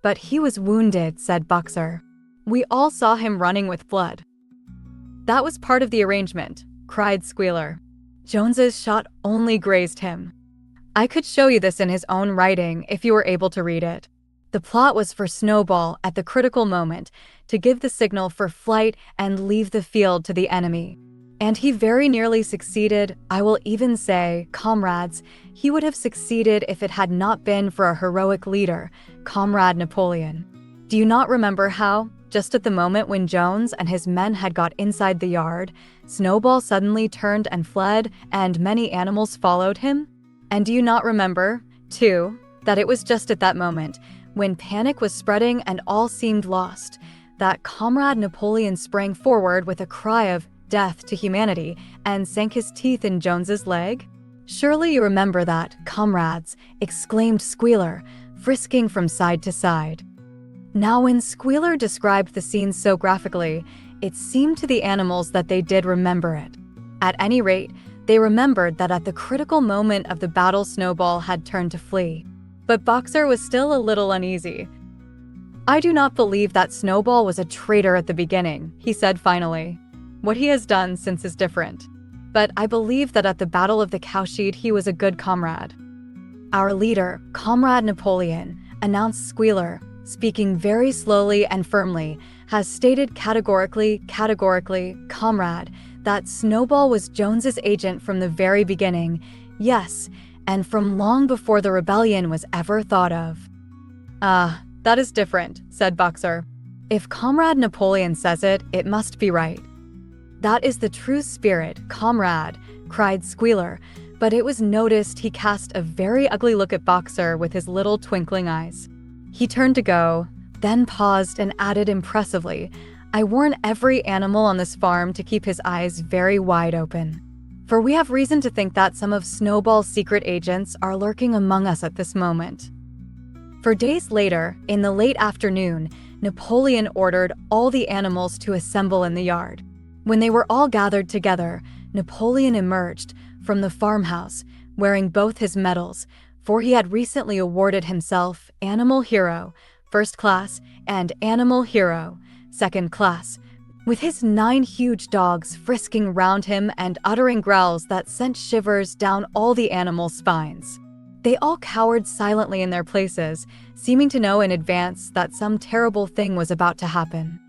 "But he was wounded," said Boxer. "We all saw him running with blood." "That was part of the arrangement," cried Squealer. "Jones's shot only grazed him. I could show you this in his own writing if you were able to read it. The plot was for Snowball, at the critical moment, to give the signal for flight and leave the field to the enemy. And he very nearly succeeded. I will even say, comrades, he would have succeeded if it had not been for a heroic leader, Comrade Napoleon. Do you not remember how, just at the moment when Jones and his men had got inside the yard, Snowball suddenly turned and fled, and many animals followed him? And do you not remember, too, that it was just at that moment, when panic was spreading and all seemed lost, that Comrade Napoleon sprang forward with a cry of death to humanity and sank his teeth in Jones's leg? Surely you remember that, comrades," exclaimed Squealer, frisking from side to side. Now when Squealer described the scene so graphically, it seemed to the animals that they did remember it. At any rate, they remembered that at the critical moment of the battle Snowball had turned to flee. But Boxer was still a little uneasy. "I do not believe that Snowball was a traitor at the beginning," he said finally. "What he has done since is different. But I believe that at the Battle of the Cowshed he was a good comrade." "Our leader, Comrade Napoleon," announced Squealer, speaking very slowly and firmly, has stated categorically, comrade, that Snowball was Jones's agent from the very beginning. Yes, and from long before the rebellion was ever thought of." "Ah, that is different," said Boxer. "If Comrade Napoleon says it, it must be right." "That is the true spirit, comrade," cried Squealer, but it was noticed he cast a very ugly look at Boxer with his little twinkling eyes. He turned to go, then paused and added impressively, "I warn every animal on this farm to keep his eyes very wide open. For we have reason to think that some of Snowball's secret agents are lurking among us at this moment." For days later, in the late afternoon, Napoleon ordered all the animals to assemble in the yard. When they were all gathered together, Napoleon emerged from the farmhouse wearing both his medals, for he had recently awarded himself Animal Hero, First Class, and Animal Hero, Second Class, with his 9 huge dogs frisking round him and uttering growls that sent shivers down all the animals' spines. They all cowered silently in their places, seeming to know in advance that some terrible thing was about to happen.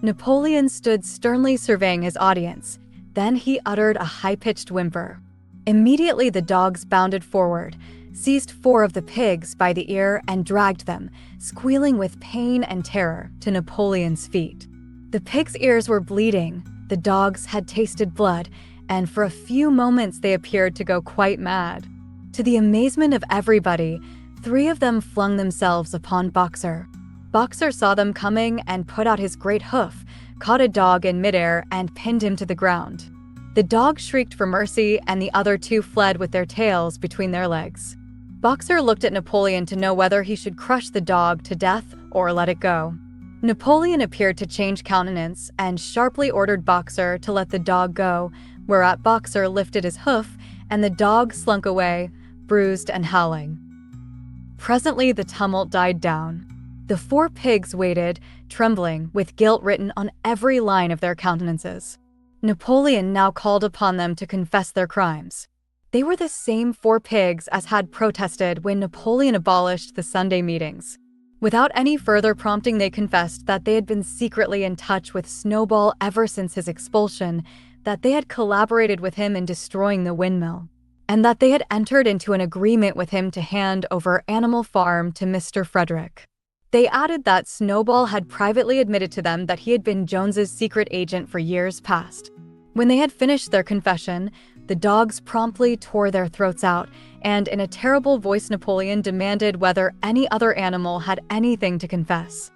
Napoleon stood sternly surveying his audience. Then he uttered a high-pitched whimper. Immediately the dogs bounded forward, seized 4 of the pigs by the ear and dragged them, squealing with pain and terror, to Napoleon's feet. The pigs' ears were bleeding, the dogs had tasted blood, and for a few moments they appeared to go quite mad. To the amazement of everybody, 3 of them flung themselves upon Boxer. Boxer saw them coming and put out his great hoof, caught a dog in midair and pinned him to the ground. The dog shrieked for mercy and the other 2 fled with their tails between their legs. Boxer looked at Napoleon to know whether he should crush the dog to death or let it go. Napoleon appeared to change countenance and sharply ordered Boxer to let the dog go, whereat Boxer lifted his hoof and the dog slunk away, bruised and howling. Presently the tumult died down. The 4 pigs waited, trembling, with guilt written on every line of their countenances. Napoleon now called upon them to confess their crimes. They were the same 4 pigs as had protested when Napoleon abolished the Sunday meetings. Without any further prompting, they confessed that they had been secretly in touch with Snowball ever since his expulsion, that they had collaborated with him in destroying the windmill, and that they had entered into an agreement with him to hand over Animal Farm to Mr. Frederick. They added that Snowball had privately admitted to them that he had been Jones's secret agent for years past. When they had finished their confession, the dogs promptly tore their throats out, and in a terrible voice Napoleon demanded whether any other animal had anything to confess.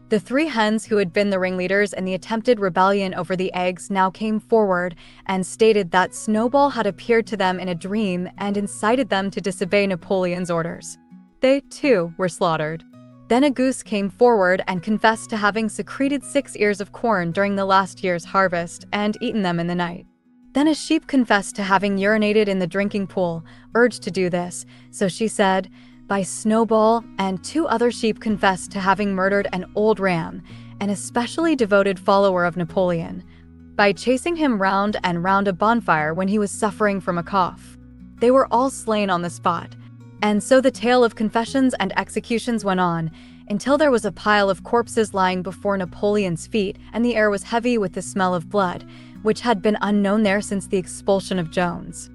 The 3 hens who had been the ringleaders in the attempted rebellion over the eggs now came forward and stated that Snowball had appeared to them in a dream and incited them to disobey Napoleon's orders. They, too, were slaughtered. Then a goose came forward and confessed to having secreted 6 ears of corn during the last year's harvest and eaten them in the night. Then a sheep confessed to having urinated in the drinking pool, urged to do this, so she said, by Snowball, and 2 other sheep confessed to having murdered an old ram, an especially devoted follower of Napoleon, by chasing him round and round a bonfire when he was suffering from a cough. They were all slain on the spot. And so the tale of confessions and executions went on, until there was a pile of corpses lying before Napoleon's feet, and the air was heavy with the smell of blood, which had been unknown there since the expulsion of Jones.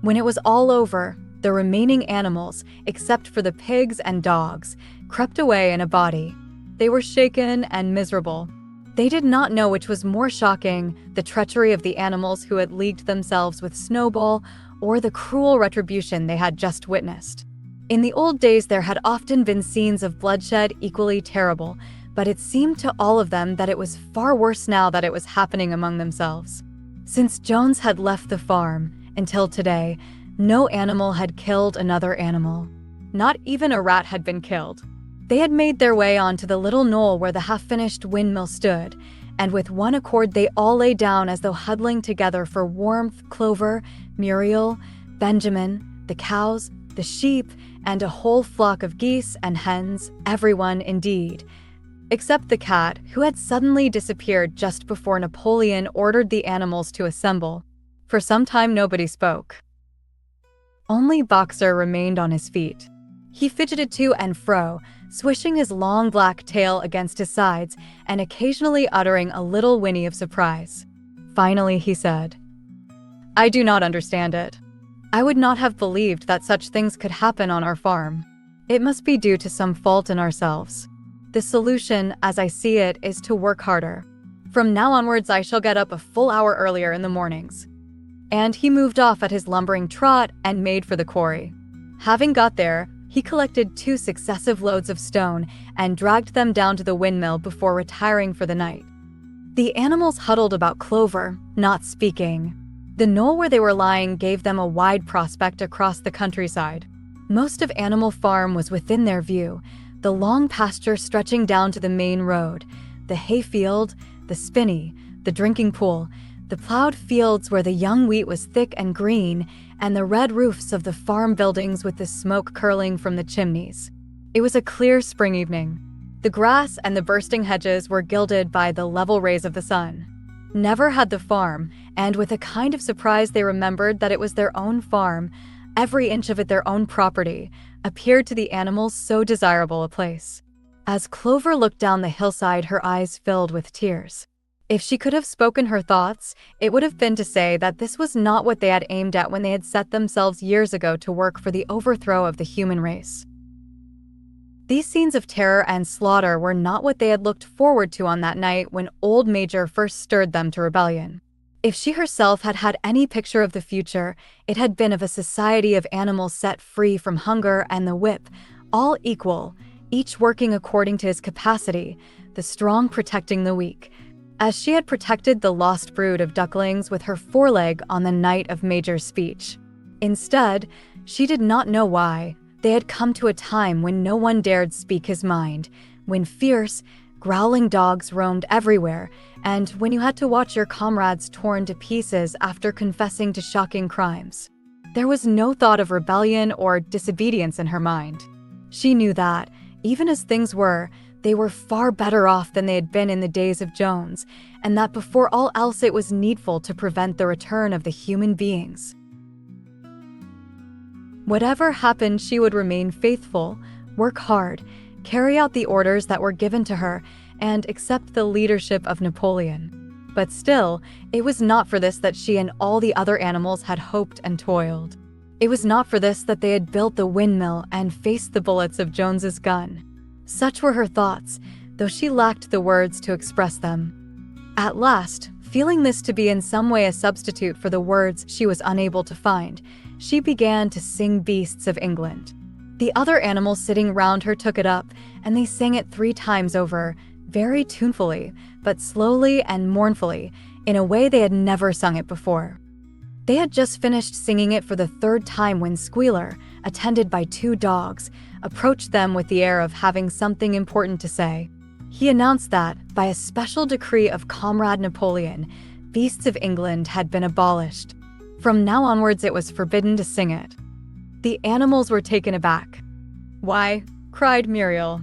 When it was all over, the remaining animals, except for the pigs and dogs, crept away in a body. They were shaken and miserable. They did not know which was more shocking, the treachery of the animals who had leagued themselves with Snowball, or the cruel retribution they had just witnessed. In the old days there had often been scenes of bloodshed equally terrible, but it seemed to all of them that it was far worse now that it was happening among themselves. Since Jones had left the farm, until today, no animal had killed another animal. Not even a rat had been killed. They had made their way onto the little knoll where the half-finished windmill stood, and with one accord they all lay down as though huddling together for warmth. Clover, Muriel, Benjamin, the cows, the sheep, and a whole flock of geese and hens, everyone indeed, except the cat, who had suddenly disappeared just before Napoleon ordered the animals to assemble. For some time nobody spoke. Only Boxer remained on his feet. He fidgeted to and fro, swishing his long black tail against his sides and occasionally uttering a little whinny of surprise. Finally, he said, "I do not understand it. I would not have believed that such things could happen on our farm. It must be due to some fault in ourselves. The solution, as I see it, is to work harder. From now onwards, I shall get up a full hour earlier in the mornings." And he moved off at his lumbering trot and made for the quarry. Having got there, he collected 2 successive loads of stone and dragged them down to the windmill before retiring for the night. The animals huddled about Clover, not speaking. The knoll where they were lying gave them a wide prospect across the countryside. Most of Animal Farm was within their view, the long pasture stretching down to the main road, the hayfield, the spinney, the drinking pool, the plowed fields where the young wheat was thick and green, and the red roofs of the farm buildings with the smoke curling from the chimneys. It was a clear spring evening. The grass and the bursting hedges were gilded by the level rays of the sun. Never had the farm, and with a kind of surprise they remembered that it was their own farm, every inch of it their own property, appeared to the animals so desirable a place. As Clover looked down the hillside, her eyes filled with tears. If she could have spoken her thoughts, it would have been to say that this was not what they had aimed at when they had set themselves years ago to work for the overthrow of the human race. These scenes of terror and slaughter were not what they had looked forward to on that night when Old Major first stirred them to rebellion. If she herself had had any picture of the future, it had been of a society of animals set free from hunger and the whip, all equal, each working according to his capacity, the strong protecting the weak, as she had protected the lost brood of ducklings with her foreleg on the night of Major's speech. Instead, she did not know why, they had come to a time when no one dared speak his mind, when fierce, growling dogs roamed everywhere, and when you had to watch your comrades torn to pieces after confessing to shocking crimes. There was no thought of rebellion or disobedience in her mind. She knew that, even as things were, they were far better off than they had been in the days of Jones, and that before all else it was needful to prevent the return of the human beings. Whatever happened, she would remain faithful, work hard, carry out the orders that were given to her, and accept the leadership of Napoleon. But still, it was not for this that she and all the other animals had hoped and toiled. It was not for this that they had built the windmill and faced the bullets of Jones's gun. Such were her thoughts, though she lacked the words to express them. At last, feeling this to be in some way a substitute for the words she was unable to find, she began to sing Beasts of England. The other animals sitting round her took it up, and they sang it 3 times over, very tunefully, but slowly and mournfully, in a way they had never sung it before. They had just finished singing it for the 3rd time when Squealer, attended by 2 dogs, approached them with the air of having something important to say. He announced that, by a special decree of Comrade Napoleon, Beasts of England had been abolished. From now onwards it was forbidden to sing it. The animals were taken aback. "Why?" cried Muriel.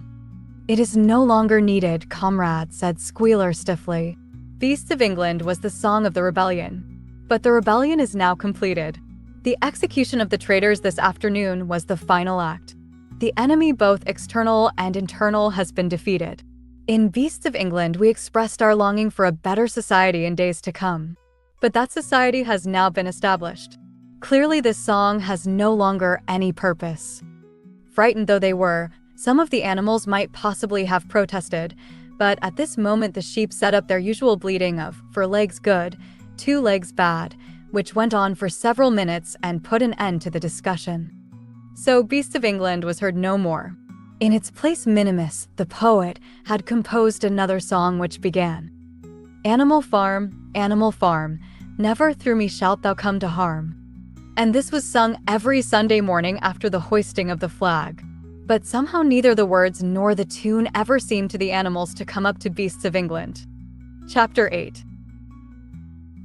"It is no longer needed, comrade," said Squealer stiffly. Beasts of England was the song of the rebellion. But the rebellion is now completed. The execution of the traitors this afternoon was the final act. The enemy, both external and internal, has been defeated. In Beasts of England, we expressed our longing for a better society in days to come. But that society has now been established. Clearly, this song has no longer any purpose. Frightened though they were, some of the animals might possibly have protested, but at this moment the sheep set up their usual bleating of "for legs good, 2 legs bad," which went on for several minutes and put an end to the discussion. So Beasts of England was heard no more. In its place, Minimus, the poet, had composed another song which began, Animal Farm, never through me shalt thou come to harm." And this was sung every Sunday morning after the hoisting of the flag. But somehow neither the words nor the tune ever seemed to the animals to come up to Beasts of England. Chapter 8.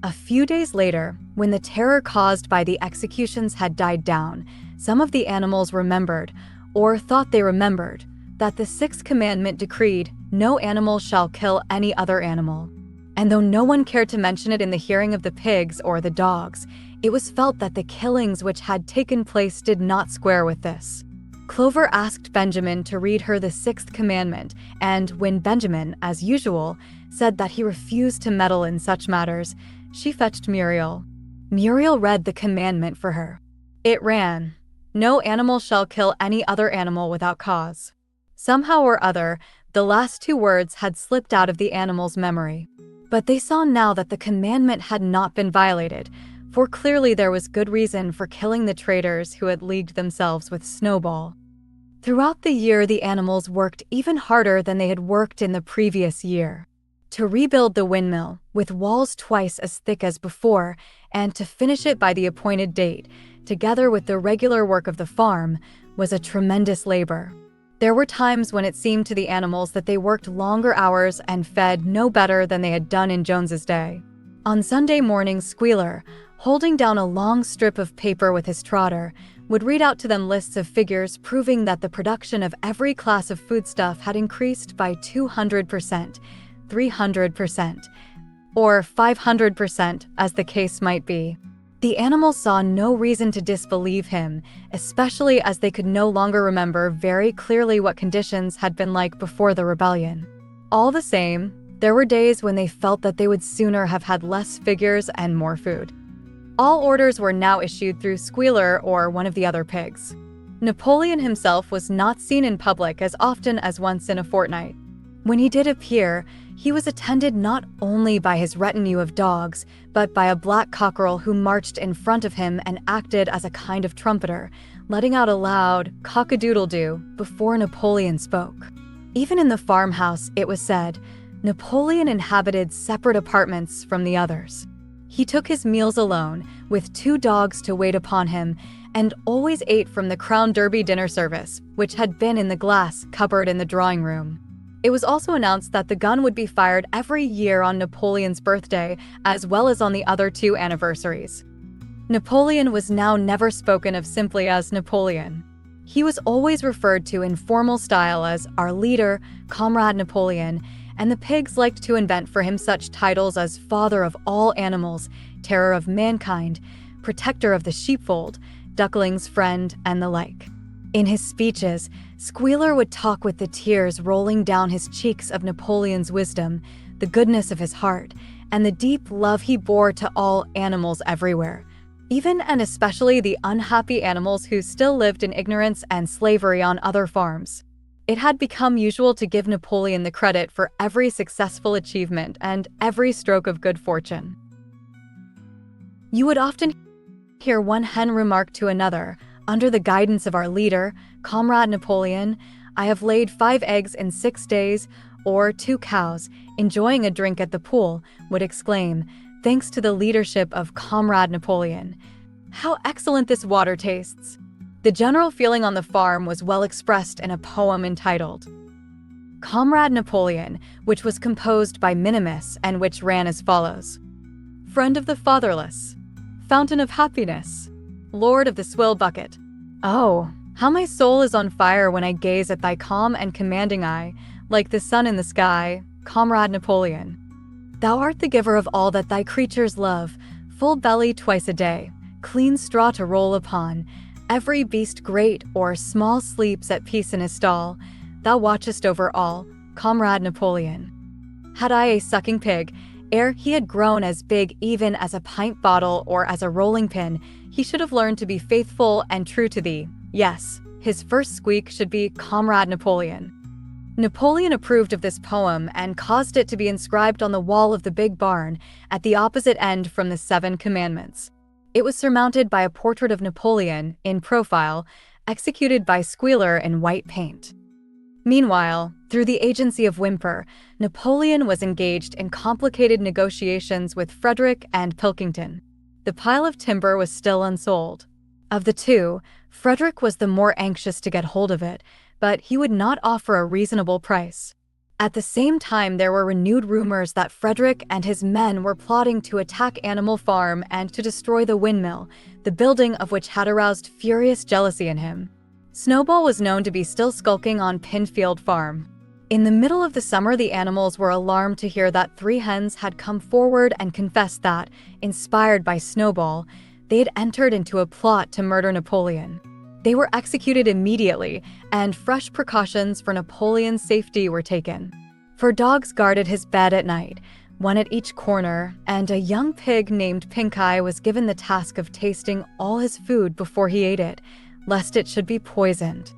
A few days later, when the terror caused by the executions had died down, some of the animals remembered, or thought they remembered, that the 6th commandment decreed, "No animal shall kill any other animal." And though no one cared to mention it in the hearing of the pigs or the dogs, it was felt that the killings which had taken place did not square with this. Clover asked Benjamin to read her the sixth commandment, and when Benjamin, as usual, said that he refused to meddle in such matters, she fetched Muriel. Muriel read the commandment for her. It ran, "No animal shall kill any other animal without cause." Somehow or other, the last two words had slipped out of the animal's memory. But they saw now that the commandment had not been violated, for clearly there was good reason for killing the traitors who had leagued themselves with Snowball. Throughout the year, the animals worked even harder than they had worked in the previous year. To rebuild the windmill, with walls twice as thick as before, and to finish it by the appointed date, together with the regular work of the farm, was a tremendous labor. There were times when it seemed to the animals that they worked longer hours and fed no better than they had done in Jones's day. On Sunday mornings, Squealer, holding down a long strip of paper with his trotter, would read out to them lists of figures proving that the production of every class of foodstuff had increased by 200%, 300%, or 500%, as the case might be. The animals saw no reason to disbelieve him, especially as they could no longer remember very clearly what conditions had been like before the rebellion. All the same, there were days when they felt that they would sooner have had less figures and more food. All orders were now issued through Squealer or one of the other pigs. Napoleon himself was not seen in public as often as once in a fortnight. When he did appear, he was attended not only by his retinue of dogs, but by a black cockerel who marched in front of him and acted as a kind of trumpeter, letting out a loud cock-a-doodle-doo before Napoleon spoke. Even in the farmhouse, it was said, Napoleon inhabited separate apartments from the others. He took his meals alone, with 2 dogs to wait upon him, and always ate from the Crown Derby dinner service, which had been in the glass cupboard in the drawing room. It was also announced that the gun would be fired every year on Napoleon's birthday, as well as on the other 2 anniversaries. Napoleon was now never spoken of simply as Napoleon. He was always referred to in formal style as our leader, Comrade Napoleon, and the pigs liked to invent for him such titles as Father of all animals, Terror of mankind, Protector of the sheepfold, Duckling's friend, and the like. In his speeches, Squealer would talk with the tears rolling down his cheeks of Napoleon's wisdom, the goodness of his heart, and the deep love he bore to all animals everywhere, even and especially the unhappy animals who still lived in ignorance and slavery on other farms. It had become usual to give Napoleon the credit for every successful achievement and every stroke of good fortune. You would often hear one hen remark to another, "Under the guidance of our leader, Comrade Napoleon, I have laid 5 eggs in 6 days," or 2 cows, enjoying a drink at the pool, would exclaim, "Thanks to the leadership of Comrade Napoleon. How excellent this water tastes!" The general feeling on the farm was well expressed in a poem entitled Comrade Napoleon, which was composed by Minimus and which ran as follows. Friend of the fatherless, fountain of happiness, lord of the swill bucket. Oh, how my soul is on fire when I gaze at thy calm and commanding eye, like the sun in the sky, Comrade Napoleon. Thou art the giver of all that thy creatures love, full belly twice a day, clean straw to roll upon, every beast great or small sleeps at peace in his stall. Thou watchest over all, Comrade Napoleon. Had I a sucking pig, ere he had grown as big even as a pint bottle or as a rolling pin, he should have learned to be faithful and true to thee. Yes, his first squeak should be Comrade Napoleon. Napoleon approved of this poem and caused it to be inscribed on the wall of the big barn at the opposite end from the 7 commandments. It was surmounted by a portrait of Napoleon, in profile, executed by Squealer in white paint. Meanwhile, through the agency of Whymper, Napoleon was engaged in complicated negotiations with Frederick and Pilkington. The pile of timber was still unsold. Of the 2, Frederick was the more anxious to get hold of it, but he would not offer a reasonable price. At the same time, there were renewed rumors that Frederick and his men were plotting to attack Animal Farm and to destroy the windmill, the building of which had aroused furious jealousy in him. Snowball was known to be still skulking on Pinfield Farm. In the middle of the summer, the animals were alarmed to hear that 3 hens had come forward and confessed that, inspired by Snowball, they had entered into a plot to murder Napoleon. They were executed immediately, and fresh precautions for Napoleon's safety were taken. 4 dogs guarded his bed at night, one at each corner, and a young pig named Pink Eye was given the task of tasting all his food before he ate it, lest it should be poisoned.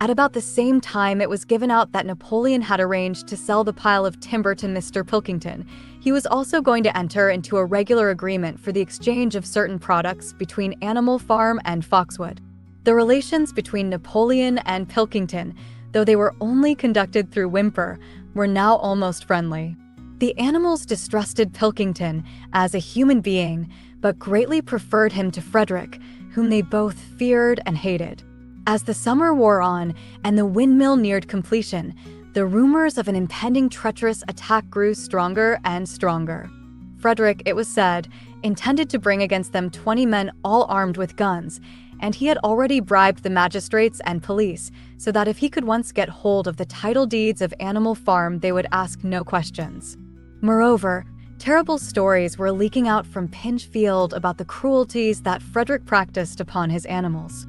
At about the same time, it was given out that Napoleon had arranged to sell the pile of timber to Mr. Pilkington. He was also going to enter into a regular agreement for the exchange of certain products between Animal Farm and Foxwood. The relations between Napoleon and Pilkington, though they were only conducted through whimper, were now almost friendly. The animals distrusted Pilkington as a human being, but greatly preferred him to Frederick, whom they both feared and hated. As the summer wore on and the windmill neared completion, the rumors of an impending treacherous attack grew stronger and stronger. Frederick, it was said, intended to bring against them 20 men all armed with guns, and he had already bribed the magistrates and police so that if he could once get hold of the title deeds of Animal Farm, they would ask no questions. Moreover, terrible stories were leaking out from Pinch Field about the cruelties that Frederick practiced upon his animals.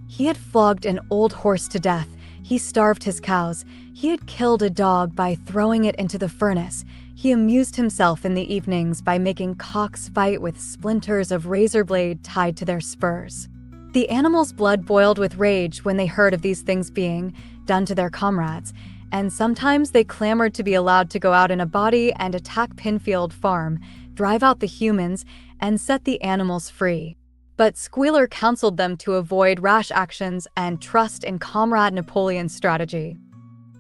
He had flogged an old horse to death, he starved his cows, he had killed a dog by throwing it into the furnace, he amused himself in the evenings by making cocks fight with splinters of razor blade tied to their spurs. The animals' blood boiled with rage when they heard of these things being done to their comrades, and sometimes they clamored to be allowed to go out in a body and attack Pinfield Farm, drive out the humans, and set the animals free. But Squealer counseled them to avoid rash actions and trust in Comrade Napoleon's strategy.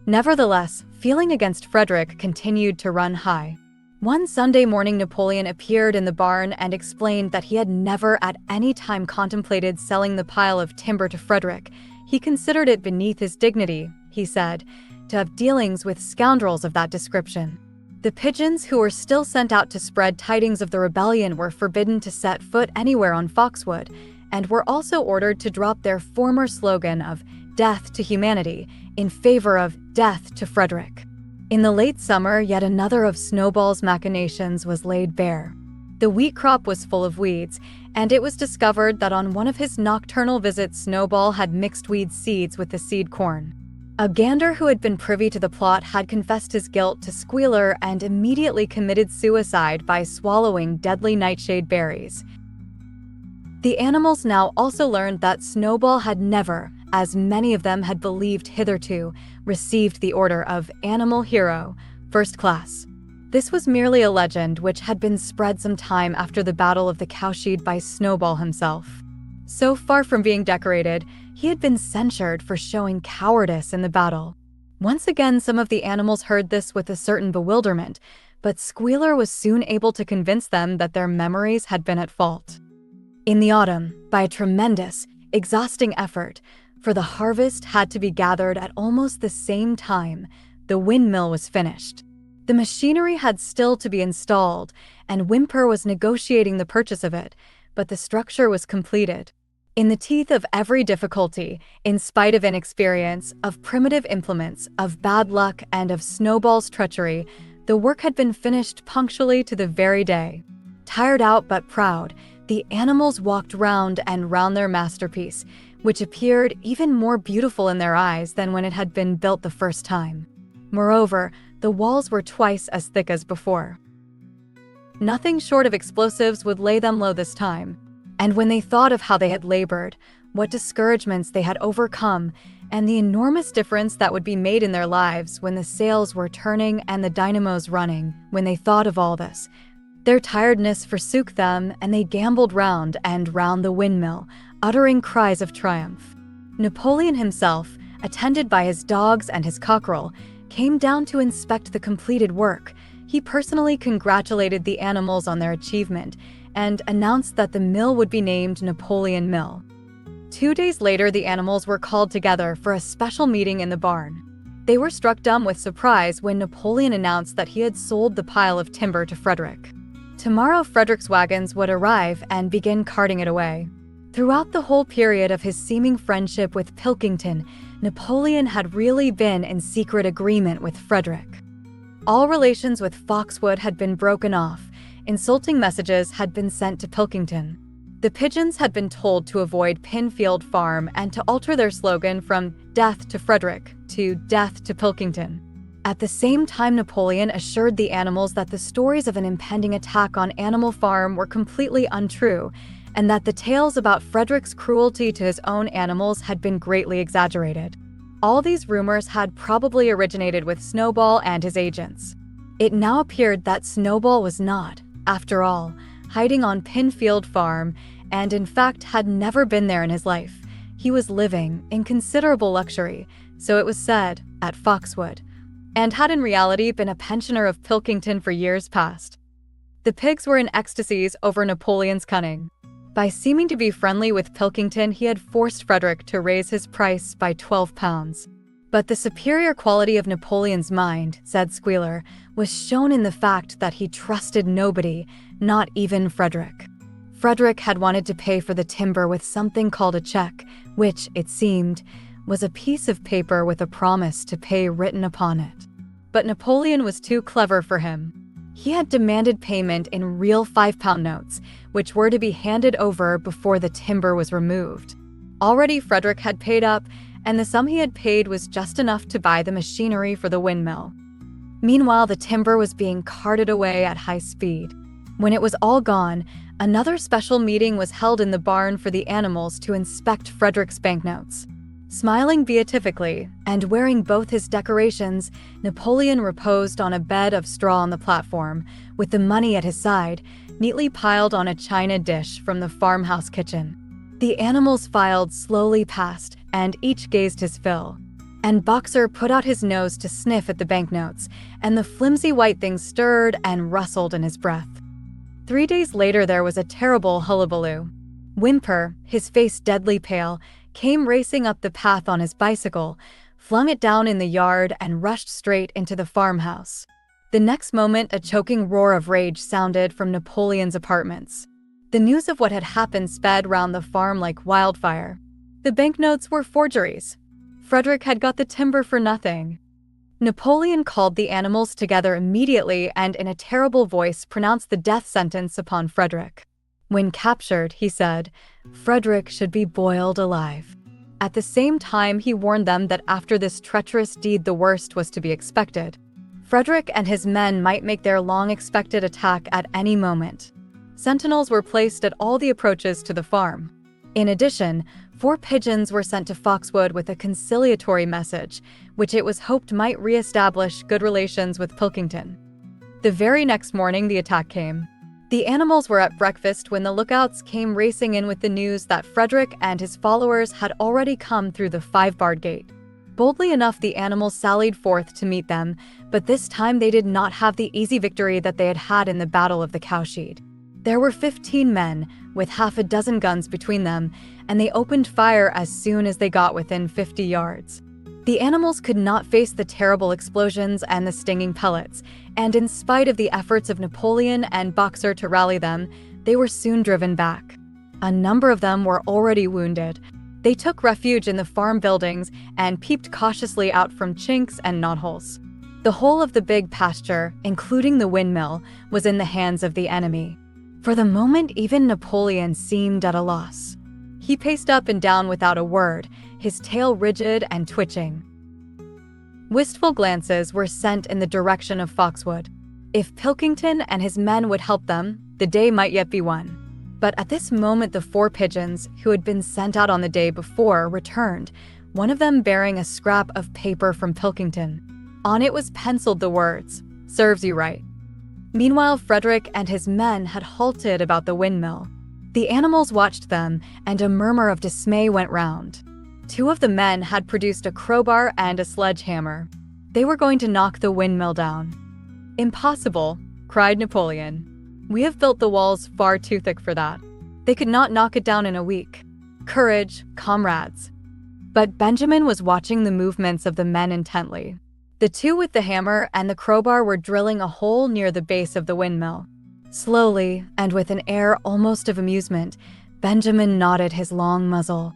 Nevertheless, feeling against Frederick continued to run high. One Sunday morning, Napoleon appeared in the barn and explained that he had never at any time contemplated selling the pile of timber to Frederick. He considered it beneath his dignity, he said, to have dealings with scoundrels of that description. The pigeons who were still sent out to spread tidings of the rebellion were forbidden to set foot anywhere on Foxwood, and were also ordered to drop their former slogan of "Death to Humanity" in favor of "Death to Frederick." In the late summer, yet another of Snowball's machinations was laid bare. The wheat crop was full of weeds, and it was discovered that on one of his nocturnal visits, Snowball had mixed weed seeds with the seed corn. A gander who had been privy to the plot had confessed his guilt to Squealer and immediately committed suicide by swallowing deadly nightshade berries. The animals now also learned that Snowball had never, as many of them had believed hitherto, received the order of Animal Hero, First Class. This was merely a legend which had been spread some time after the Battle of the Cowshed by Snowball himself. So far from being decorated, he had been censured for showing cowardice in the battle. Once again, some of the animals heard this with a certain bewilderment, but Squealer was soon able to convince them that their memories had been at fault. In the autumn, by a tremendous, exhausting effort, for the harvest had to be gathered at almost the same time, the windmill was finished. The machinery had still to be installed, and Whymper was negotiating the purchase of it, but the structure was completed. In the teeth of every difficulty, in spite of inexperience, of primitive implements, of bad luck, and of Snowball's treachery, the work had been finished punctually to the very day. Tired out but proud, the animals walked round and round their masterpiece, which appeared even more beautiful in their eyes than when it had been built the first time. Moreover, the walls were twice as thick as before. Nothing short of explosives would lay them low this time. And when they thought of how they had labored, what discouragements they had overcome, and the enormous difference that would be made in their lives when the sails were turning and the dynamos running, when they thought of all this, their tiredness forsook them, and they gamboled round and round the windmill, uttering cries of triumph. Napoleon himself, attended by his dogs and his cockerel, came down to inspect the completed work. He personally congratulated the animals on their achievement, and announced that the mill would be named Napoleon Mill. 2 days later, the animals were called together for a special meeting in the barn. They were struck dumb with surprise when Napoleon announced that he had sold the pile of timber to Frederick. Tomorrow, Frederick's wagons would arrive and begin carting it away. Throughout the whole period of his seeming friendship with Pilkington, Napoleon had really been in secret agreement with Frederick. All relations with Foxwood had been broken off. Insulting messages had been sent to Pilkington. The pigeons had been told to avoid Pinfield Farm and to alter their slogan from "Death to Frederick" to "Death to Pilkington." At the same time, Napoleon assured the animals that the stories of an impending attack on Animal Farm were completely untrue, and that the tales about Frederick's cruelty to his own animals had been greatly exaggerated. All these rumors had probably originated with Snowball and his agents. It now appeared that Snowball was not, after all, hiding on Pinfield Farm, and in fact had never been there in his life. He was living in considerable luxury, so it was said, at Foxwood, and had in reality been a pensioner of Pilkington for years past. The pigs were in ecstasies over Napoleon's cunning. By seeming to be friendly with Pilkington, he had forced Frederick to raise his price by 12 pounds. But the superior quality of Napoleon's mind, said Squealer, was shown in the fact that he trusted nobody, not even Frederick. Frederick had wanted to pay for the timber with something called a check, which, it seemed, was a piece of paper with a promise to pay written upon it. But Napoleon was too clever for him. He had demanded payment in real 5-pound notes, which were to be handed over before the timber was removed. Already Frederick had paid up, and the sum he had paid was just enough to buy the machinery for the windmill. Meanwhile, the timber was being carted away at high speed. When it was all gone, another special meeting was held in the barn for the animals to inspect Frederick's banknotes. Smiling beatifically and wearing both his decorations, Napoleon reposed on a bed of straw on the platform, with the money at his side, neatly piled on a china dish from the farmhouse kitchen. The animals filed slowly past, and each gazed his fill. And Boxer put out his nose to sniff at the banknotes, and the flimsy white thing stirred and rustled in his breath. 3 days later there was a terrible hullabaloo. Whymper, his face deadly pale, came racing up the path on his bicycle, flung it down in the yard, and rushed straight into the farmhouse. The next moment, a choking roar of rage sounded from Napoleon's apartments. The news of what had happened sped round the farm like wildfire. The banknotes were forgeries. Frederick had got the timber for nothing. Napoleon called the animals together immediately and in a terrible voice pronounced the death sentence upon Frederick. When captured, he said, Frederick should be boiled alive. At the same time, he warned them that after this treacherous deed the worst was to be expected. Frederick and his men might make their long-expected attack at any moment. Sentinels were placed at all the approaches to the farm. In addition, 4 pigeons were sent to Foxwood with a conciliatory message, which it was hoped might re-establish good relations with Pilkington. The very next morning the attack came. The animals were at breakfast when the lookouts came racing in with the news that Frederick and his followers had already come through the 5-barred gate. Boldly enough, the animals sallied forth to meet them, but this time they did not have the easy victory that they had had in the Battle of the Cowshed. There were 15 men, with half a dozen guns between them, and they opened fire as soon as they got within 50 yards. The animals could not face the terrible explosions and the stinging pellets, and in spite of the efforts of Napoleon and Boxer to rally them, they were soon driven back. A number of them were already wounded. They took refuge in the farm buildings and peeped cautiously out from chinks and knotholes. The whole of the big pasture, including the windmill, was in the hands of the enemy. For the moment, even Napoleon seemed at a loss. He paced up and down without a word, his tail rigid and twitching. Wistful glances were sent in the direction of Foxwood. If Pilkington and his men would help them, the day might yet be won. But at this moment the 4 pigeons, who had been sent out on the day before, returned, one of them bearing a scrap of paper from Pilkington. On it was penciled the words, "Serves you right." Meanwhile, Frederick and his men had halted about the windmill. The animals watched them, and a murmur of dismay went round. 2 of the men had produced a crowbar and a sledgehammer. They were going to knock the windmill down. "Impossible," cried Napoleon. "We have built the walls far too thick for that. They could not knock it down in a week. Courage, comrades." But Benjamin was watching the movements of the men intently. The 2 with the hammer and the crowbar were drilling a hole near the base of the windmill. Slowly, and with an air almost of amusement, Benjamin nodded his long muzzle.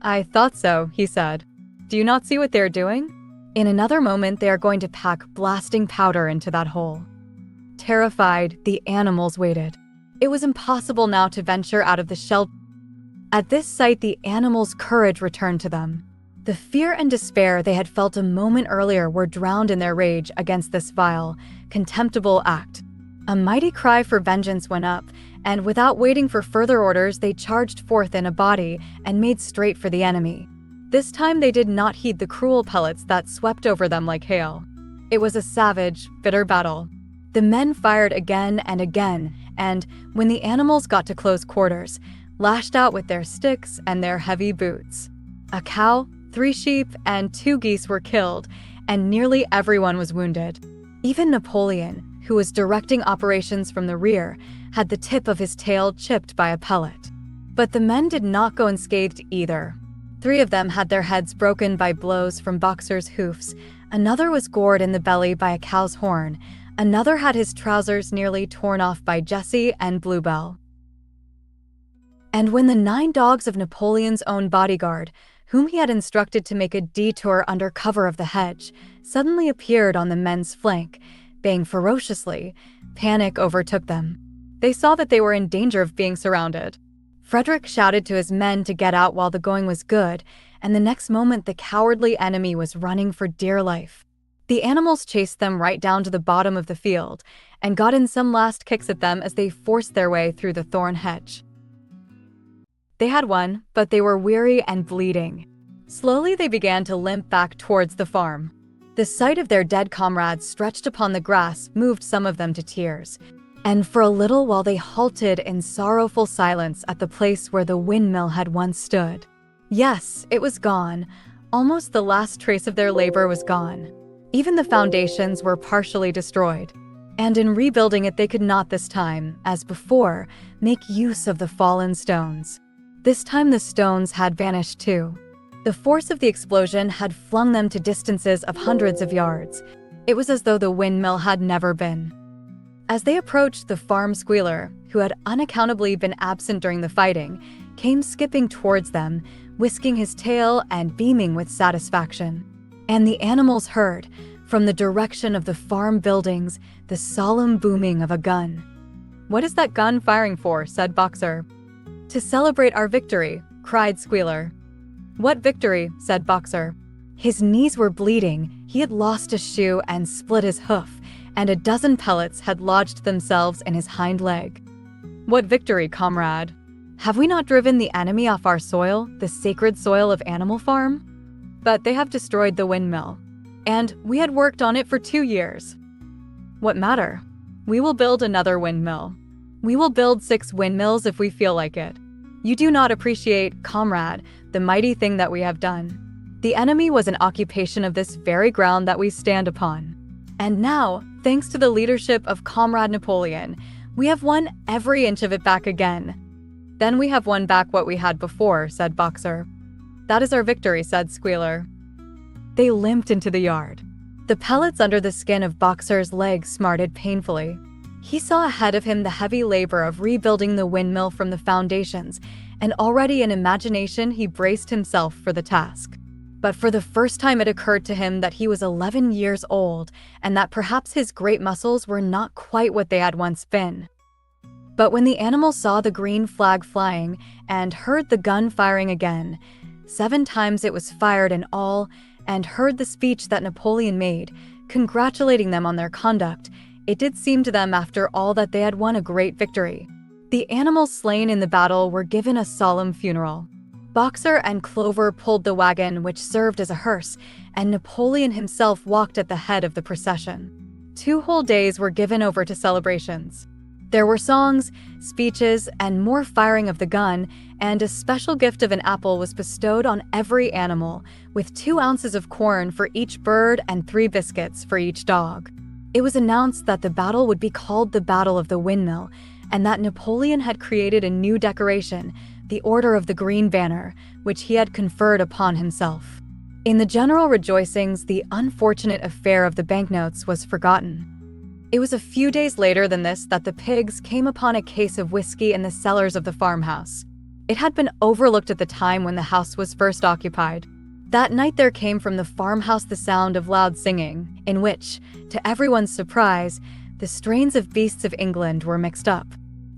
"I thought so," he said. "Do you not see what they are doing? In another moment they are going to pack blasting powder into that hole." Terrified, the animals waited. It was impossible now to venture out of the shelter. At this sight, the animals' courage returned to them. The fear and despair they had felt a moment earlier were drowned in their rage against this vile, contemptible act. A mighty cry for vengeance went up, and without waiting for further orders, they charged forth in a body and made straight for the enemy. This time they did not heed the cruel pellets that swept over them like hail. It was a savage, bitter battle. The men fired again and again, and, when the animals got to close quarters, lashed out with their sticks and their heavy boots. A cow, 3 sheep, and 2 geese were killed, and nearly everyone was wounded. Even Napoleon, who was directing operations from the rear, had the tip of his tail chipped by a pellet. But the men did not go unscathed either. 3 of them had their heads broken by blows from Boxer's hoofs, another was gored in the belly by a cow's horn, another had his trousers nearly torn off by Jessie and Bluebell. And when the 9 dogs of Napoleon's own bodyguard, whom he had instructed to make a detour under cover of the hedge, suddenly appeared on the men's flank, baying ferociously, panic overtook them. They saw that they were in danger of being surrounded. Frederick shouted to his men to get out while the going was good, and the next moment the cowardly enemy was running for dear life. The animals chased them right down to the bottom of the field, and got in some last kicks at them as they forced their way through the thorn hedge. They had won, but they were weary and bleeding. Slowly they began to limp back towards the farm. The sight of their dead comrades stretched upon the grass moved some of them to tears, and for a little while they halted in sorrowful silence at the place where the windmill had once stood. Yes, it was gone. Almost the last trace of their labor was gone. Even the foundations were partially destroyed. And in rebuilding it they could not this time, as before, make use of the fallen stones. This time the stones had vanished too. The force of the explosion had flung them to distances of hundreds of yards. It was as though the windmill had never been. As they approached, the farm squealer, who had unaccountably been absent during the fighting, came skipping towards them, whisking his tail and beaming with satisfaction. And the animals heard, from the direction of the farm buildings, the solemn booming of a gun. "What is that gun firing for?" said Boxer. "To celebrate our victory," cried Squealer. "What victory?" said Boxer. His knees were bleeding, he had lost a shoe and split his hoof, and a dozen pellets had lodged themselves in his hind leg. "What victory, comrade? Have we not driven the enemy off our soil, the sacred soil of Animal Farm? But they have destroyed the windmill, and we had worked on it for 2 years. What matter? We will build another windmill. We will build 6 windmills if we feel like it. You do not appreciate, comrade, the mighty thing that we have done. The enemy was an occupation of this very ground that we stand upon. And now, thanks to the leadership of Comrade Napoleon, we have won every inch of it back again." "Then we have won back what we had before," said Boxer. "That is our victory," said Squealer. They limped into the yard. The pellets under the skin of Boxer's legs smarted painfully. He saw ahead of him the heavy labor of rebuilding the windmill from the foundations, and already in imagination he braced himself for the task. But for the first time it occurred to him that he was 11 years old, and that perhaps his great muscles were not quite what they had once been. But when the animals saw the green flag flying and heard the gun firing again, 7 times it was fired in all, and heard the speech that Napoleon made, congratulating them on their conduct, it did seem to them after all that they had won a great victory. The animals slain in the battle were given a solemn funeral. Boxer and Clover pulled the wagon which served as a hearse, and Napoleon himself walked at the head of the procession. 2 whole days were given over to celebrations. There were songs, speeches, and more firing of the gun, and a special gift of an apple was bestowed on every animal, with 2 ounces of corn for each bird and 3 biscuits for each dog. It was announced that the battle would be called the Battle of the Windmill, and that Napoleon had created a new decoration, the Order of the Green Banner, which he had conferred upon himself. In the general rejoicings, the unfortunate affair of the banknotes was forgotten. It was a few days later than this that the pigs came upon a case of whiskey in the cellars of the farmhouse. It had been overlooked at the time when the house was first occupied. That night there came from the farmhouse the sound of loud singing, in which, to everyone's surprise, the strains of Beasts of England were mixed up.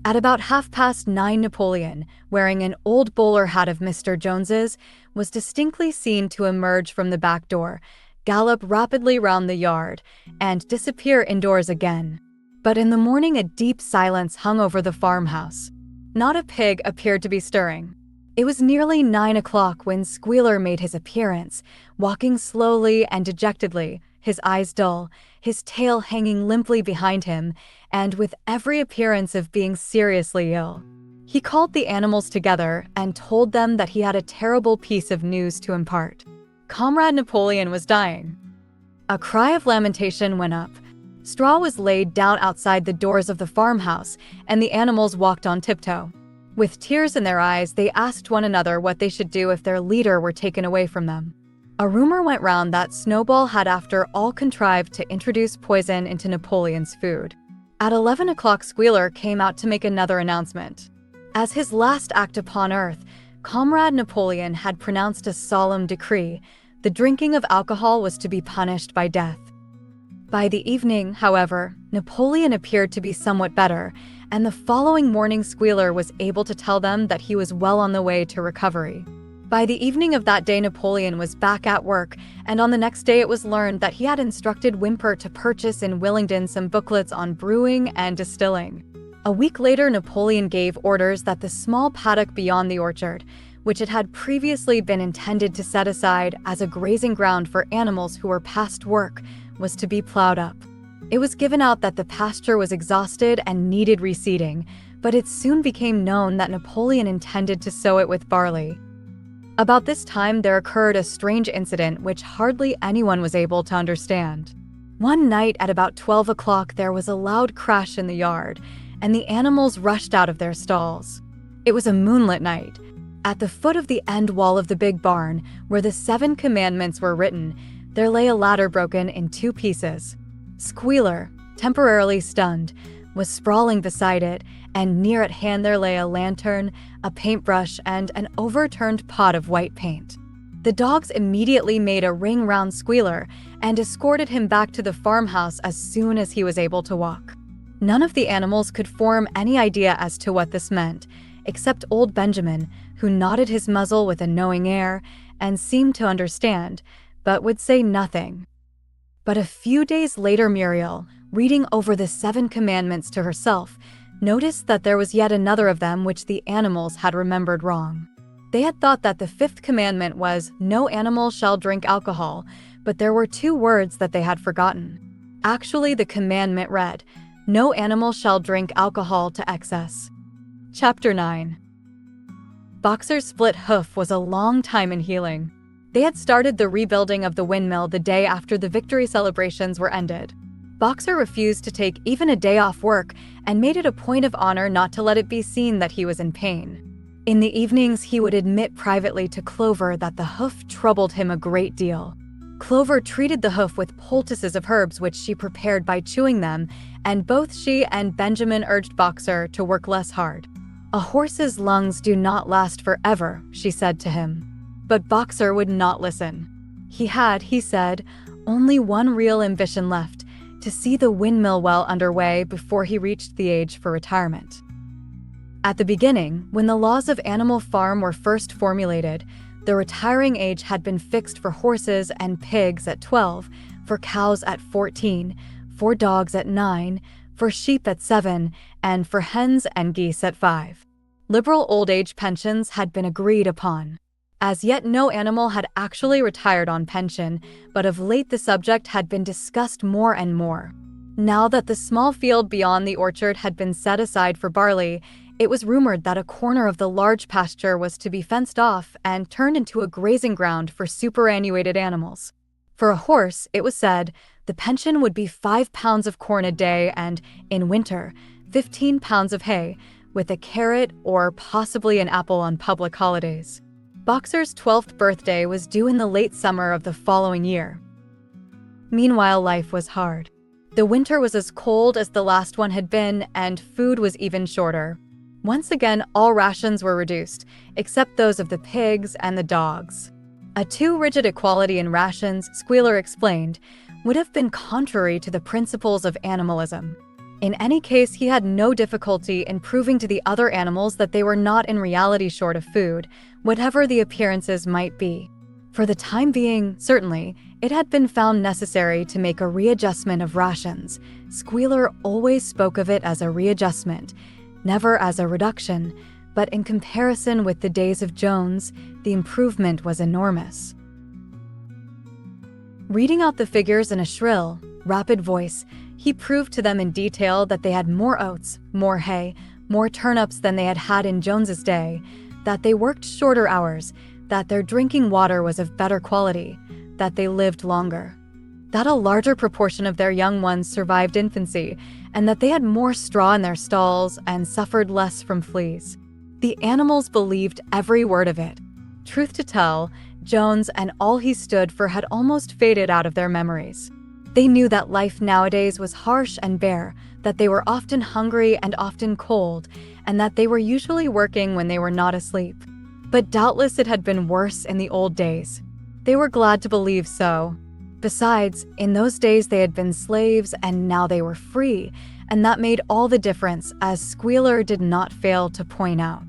At about 9:30, Napoleon, wearing an old bowler hat of Mr. Jones's, was distinctly seen to emerge from the back door, gallop rapidly round the yard, and disappear indoors again. But in the morning a deep silence hung over the farmhouse. Not a pig appeared to be stirring. It was nearly 9 o'clock when Squealer made his appearance, walking slowly and dejectedly, his eyes dull, his tail hanging limply behind him, and with every appearance of being seriously ill. He called the animals together and told them that he had a terrible piece of news to impart. Comrade Napoleon was dying. A cry of lamentation went up. Straw was laid down outside the doors of the farmhouse, and the animals walked on tiptoe. With tears in their eyes, they asked one another what they should do if their leader were taken away from them. A rumor went round that Snowball had after all contrived to introduce poison into Napoleon's food. At 11 o'clock, Squealer came out to make another announcement. As his last act upon earth, Comrade Napoleon had pronounced a solemn decree. The drinking of alcohol was to be punished by death. By the evening, however, Napoleon appeared to be somewhat better, and the following morning Squealer was able to tell them that he was well on the way to recovery. By the evening of that day, Napoleon was back at work, and on the next day it was learned that he had instructed Whymper to purchase in Willingdon some booklets on brewing and distilling. A week later, Napoleon gave orders that the small paddock beyond the orchard, which it had previously been intended to set aside as a grazing ground for animals who were past work, was to be plowed up. It was given out that the pasture was exhausted and needed reseeding, but it soon became known that Napoleon intended to sow it with barley. About this time, there occurred a strange incident which hardly anyone was able to understand. One night at about 12 o'clock, there was a loud crash in the yard, and the animals rushed out of their stalls. It was a moonlit night. At the foot of the end wall of the big barn, where the 7 commandments were written, there lay a ladder broken in 2 pieces. Squealer, temporarily stunned, was sprawling beside it, and near at hand there lay a lantern, a paintbrush, and an overturned pot of white paint. The dogs immediately made a ring round Squealer and escorted him back to the farmhouse as soon as he was able to walk. None of the animals could form any idea as to what this meant, except old Benjamin, who nodded his muzzle with a knowing air and seemed to understand, but would say nothing. But a few days later, Muriel, reading over the 7 commandments to herself, noticed that there was yet another of them which the animals had remembered wrong. They had thought that the 5th commandment was, "No animal shall drink alcohol," but there were 2 words that they had forgotten. Actually, the commandment read, "No animal shall drink alcohol to excess." Chapter 9. Boxer's split hoof was a long time in healing. They had started the rebuilding of the windmill the day after the victory celebrations were ended. Boxer refused to take even a day off work and made it a point of honor not to let it be seen that he was in pain. In the evenings, he would admit privately to Clover that the hoof troubled him a great deal. Clover treated the hoof with poultices of herbs which she prepared by chewing them, and both she and Benjamin urged Boxer to work less hard. "A horse's lungs do not last forever," she said to him. But Boxer would not listen. He had, he said, only one real ambition left, to see the windmill well underway before he reached the age for retirement. At the beginning, when the laws of Animal Farm were first formulated, the retiring age had been fixed for horses and pigs at 12, for cows at 14, for dogs at 9, for sheep at 7, and for hens and geese at 5. Liberal old age pensions had been agreed upon. As yet no animal had actually retired on pension, but of late the subject had been discussed more and more. Now that the small field beyond the orchard had been set aside for barley, it was rumored that a corner of the large pasture was to be fenced off and turned into a grazing ground for superannuated animals. For a horse, it was said, the pension would be 5 pounds of corn a day and, in winter, 15 pounds of hay, with a carrot or possibly an apple on public holidays. Boxer's 12th birthday was due in the late summer of the following year. Meanwhile, life was hard. The winter was as cold as the last one had been, and food was even shorter. Once again, all rations were reduced, except those of the pigs and the dogs. A too rigid equality in rations, Squealer explained, would have been contrary to the principles of animalism. In any case, he had no difficulty in proving to the other animals that they were not in reality short of food, whatever the appearances might be. For the time being, certainly, it had been found necessary to make a readjustment of rations. Squealer always spoke of it as a readjustment, never as a reduction, but in comparison with the days of Jones, the improvement was enormous. Reading out the figures in a shrill, rapid voice, he proved to them in detail that they had more oats, more hay, more turnips than they had had in Jones's day, that they worked shorter hours, that their drinking water was of better quality, that they lived longer, that a larger proportion of their young ones survived infancy, and that they had more straw in their stalls and suffered less from fleas. The animals believed every word of it. Truth to tell, Jones and all he stood for had almost faded out of their memories. They knew that life nowadays was harsh and bare, that they were often hungry and often cold, and that they were usually working when they were not asleep. But doubtless it had been worse in the old days. They were glad to believe so. Besides, in those days they had been slaves and now they were free, and that made all the difference, as Squealer did not fail to point out.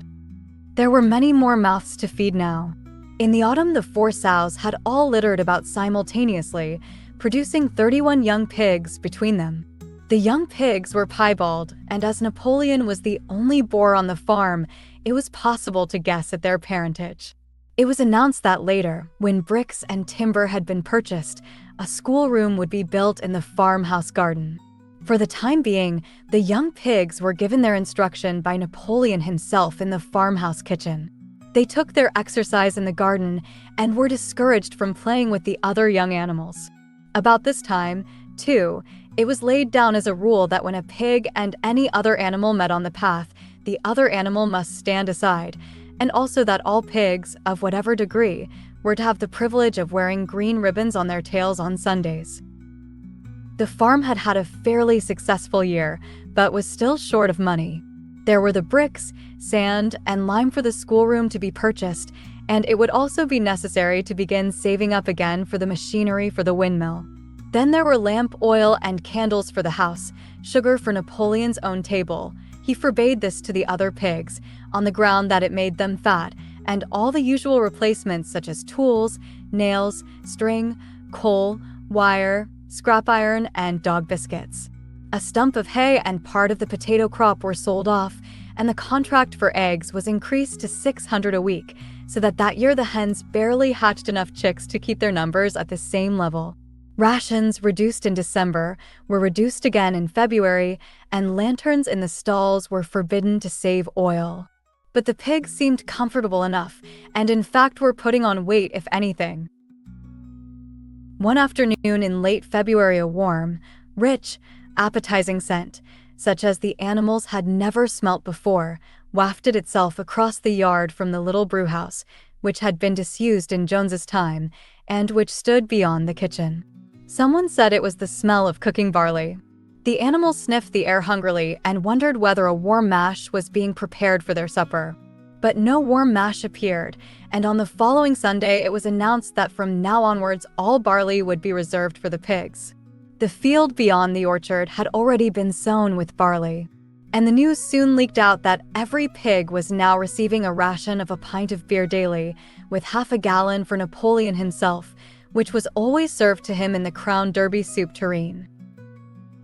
There were many more mouths to feed now. In the autumn, the 4 sows had all littered about simultaneously, producing 31 young pigs between them. The young pigs were piebald, and as Napoleon was the only boar on the farm, it was possible to guess at their parentage. It was announced that later, when bricks and timber had been purchased, a schoolroom would be built in the farmhouse garden. For the time being, the young pigs were given their instruction by Napoleon himself in the farmhouse kitchen. They took their exercise in the garden and were discouraged from playing with the other young animals. About this time, too, it was laid down as a rule that when a pig and any other animal met on the path, the other animal must stand aside, and also that all pigs, of whatever degree, were to have the privilege of wearing green ribbons on their tails on Sundays. The farm had had a fairly successful year, but was still short of money. There were the bricks, sand, and lime for the schoolroom to be purchased, and it would also be necessary to begin saving up again for the machinery for the windmill. Then there were lamp oil and candles for the house, sugar for Napoleon's own table. He forbade this to the other pigs, on the ground that it made them fat, and all the usual replacements such as tools, nails, string, coal, wire, scrap iron, and dog biscuits. A stump of hay and part of the potato crop were sold off, and the contract for eggs was increased to 600 a week, so that year the hens barely hatched enough chicks to keep their numbers at the same level. Rations, reduced in December, were reduced again in February, and lanterns in the stalls were forbidden to save oil. But the pigs seemed comfortable enough, and in fact were putting on weight if anything. One afternoon in late February, a warm, rich, appetizing scent, such as the animals had never smelt before, wafted itself across the yard from the little brewhouse, which had been disused in Jones's time, and which stood beyond the kitchen. Someone said it was the smell of cooking barley. The animals sniffed the air hungrily and wondered whether a warm mash was being prepared for their supper. But no warm mash appeared, and on the following Sunday it was announced that from now onwards all barley would be reserved for the pigs. The field beyond the orchard had already been sown with barley, and the news soon leaked out that every pig was now receiving a ration of a pint of beer daily, with half a gallon for Napoleon himself, which was always served to him in the Crown Derby soup tureen.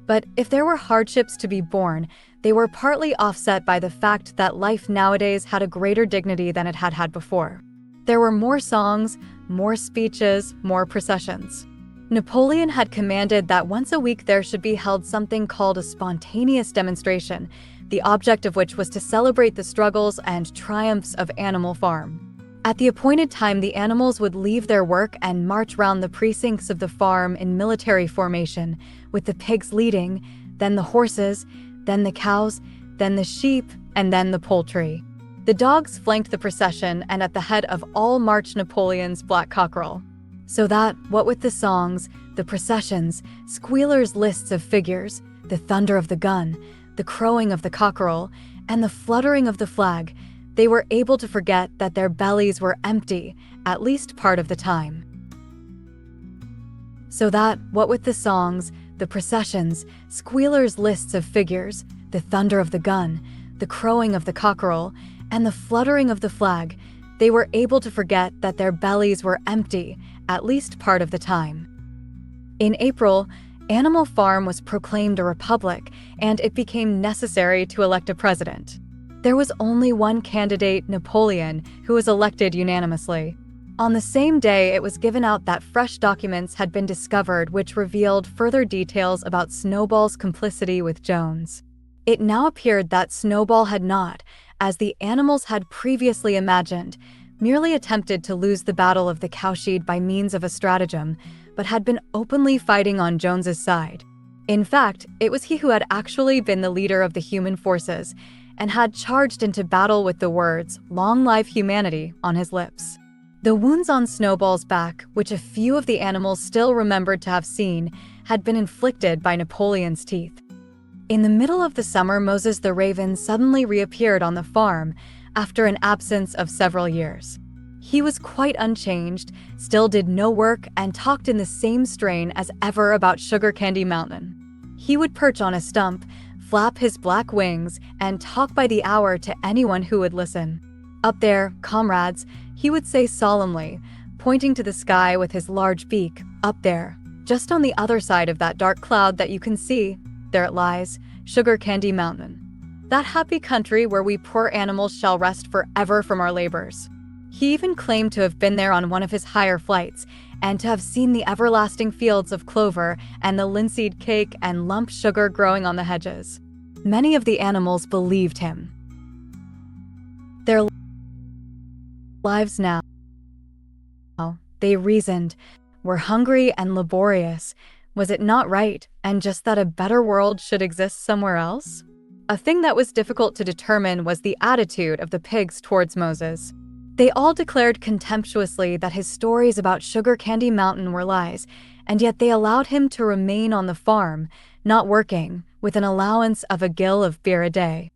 But if there were hardships to be borne, they were partly offset by the fact that life nowadays had a greater dignity than it had had before. There were more songs, more speeches, more processions. Napoleon had commanded that once a week there should be held something called a spontaneous demonstration, the object of which was to celebrate the struggles and triumphs of Animal Farm. At the appointed time, the animals would leave their work and march round the precincts of the farm in military formation, with the pigs leading, then the horses, then the cows, then the sheep, and then the poultry. The dogs flanked the procession, and at the head of all marched Napoleon's black cockerel. So that, what with the songs, the processions, Squealer's lists of figures, the thunder of the gun, the crowing of the cockerel, and the fluttering of the flag, they were able to forget that their bellies were empty, at least part of the time. So that, what with the songs, the processions, Squealer's lists of figures, the thunder of the gun, the crowing of the cockerel, and the fluttering of the flag, they were able to forget that their bellies were empty, at least part of the time. In April, Animal Farm was proclaimed a republic, and it became necessary to elect a president. There was only one candidate, Napoleon, who was elected unanimously. On the same day, it was given out that fresh documents had been discovered which revealed further details about Snowball's complicity with Jones. It now appeared that Snowball had not, as the animals had previously imagined, merely attempted to lose the Battle of the Cowshed by means of a stratagem, but had been openly fighting on Jones's side. In fact, it was he who had actually been the leader of the human forces and had charged into battle with the words, "Long live humanity," on his lips. The wounds on Snowball's back, which a few of the animals still remembered to have seen, had been inflicted by Napoleon's teeth. In the middle of the summer, Moses the Raven suddenly reappeared on the farm after an absence of several years. He was quite unchanged, still did no work, and talked in the same strain as ever about Sugar Candy Mountain. He would perch on a stump, flap his black wings, and talk by the hour to anyone who would listen. "Up there, comrades," he would say solemnly, pointing to the sky with his large beak. "Up there, just on the other side of that dark cloud that you can see, there it lies, Sugar Candy Mountain. That happy country where we poor animals shall rest forever from our labors." He even claimed to have been there on one of his higher flights, and to have seen the everlasting fields of clover and the linseed cake and lump sugar growing on the hedges. Many of the animals believed him. Their lives now, they reasoned, were hungry and laborious. Was it not right, and just that a better world should exist somewhere else? A thing that was difficult to determine was the attitude of the pigs towards Moses. They all declared contemptuously that his stories about Sugar Candy Mountain were lies, and yet they allowed him to remain on the farm, not working, with an allowance of a gill of beer a day.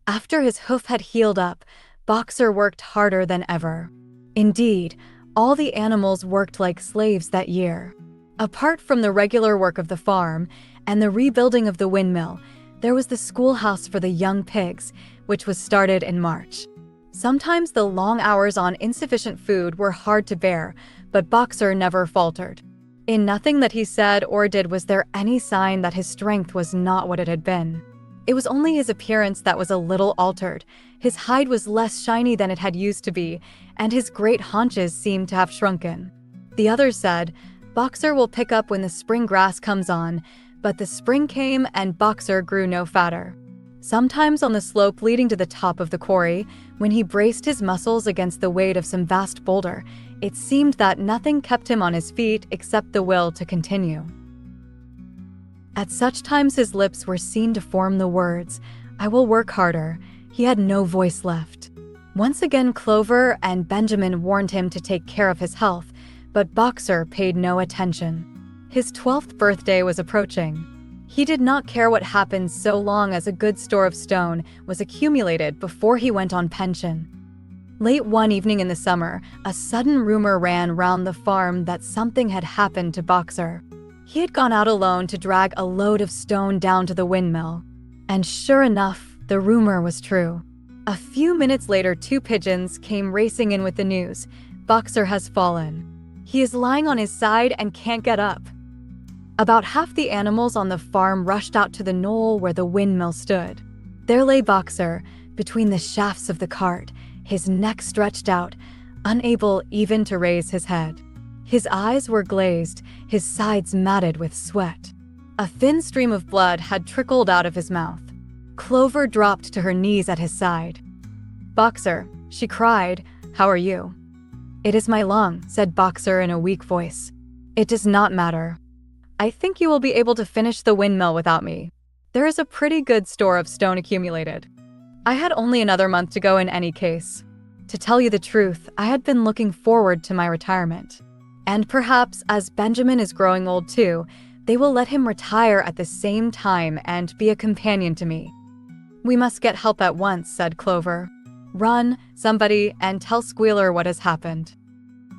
After his hoof had healed up, Boxer worked harder than ever. Indeed, all the animals worked like slaves that year. Apart from the regular work of the farm and the rebuilding of the windmill, there was the schoolhouse for the young pigs, which was started in March. Sometimes the long hours on insufficient food were hard to bear, but Boxer never faltered. In nothing that he said or did was there any sign that his strength was not what it had been. It was only his appearance that was a little altered. His hide was less shiny than it had used to be, and his great haunches seemed to have shrunken. The others said, "Boxer will pick up when the spring grass comes on," but the spring came and Boxer grew no fatter. Sometimes on the slope leading to the top of the quarry, when he braced his muscles against the weight of some vast boulder, it seemed that nothing kept him on his feet except the will to continue. At such times his lips were seen to form the words, "I will work harder." He had no voice left. Once again Clover and Benjamin warned him to take care of his health, but Boxer paid no attention. His 12th birthday was approaching. He did not care what happened so long as a good store of stone was accumulated before he went on pension. Late one evening in the summer, a sudden rumor ran round the farm that something had happened to Boxer. He had gone out alone to drag a load of stone down to the windmill. And sure enough, the rumor was true. A few minutes later, 2 pigeons came racing in with the news. "Boxer has fallen. He is lying on his side and can't get up." About half the animals on the farm rushed out to the knoll where the windmill stood. There lay Boxer, between the shafts of the cart, his neck stretched out, unable even to raise his head. His eyes were glazed, his sides matted with sweat. A thin stream of blood had trickled out of his mouth. Clover dropped to her knees at his side. "Boxer," she cried, "how are you?" "It is my lung," said Boxer in a weak voice. "It does not matter. I think you will be able to finish the windmill without me. There is a pretty good store of stone accumulated. I had only another month to go in any case. To tell you the truth, I had been looking forward to my retirement. And perhaps, as Benjamin is growing old too, they will let him retire at the same time and be a companion to me." "We must get help at once," said Clover. "Run, somebody, and tell Squealer what has happened."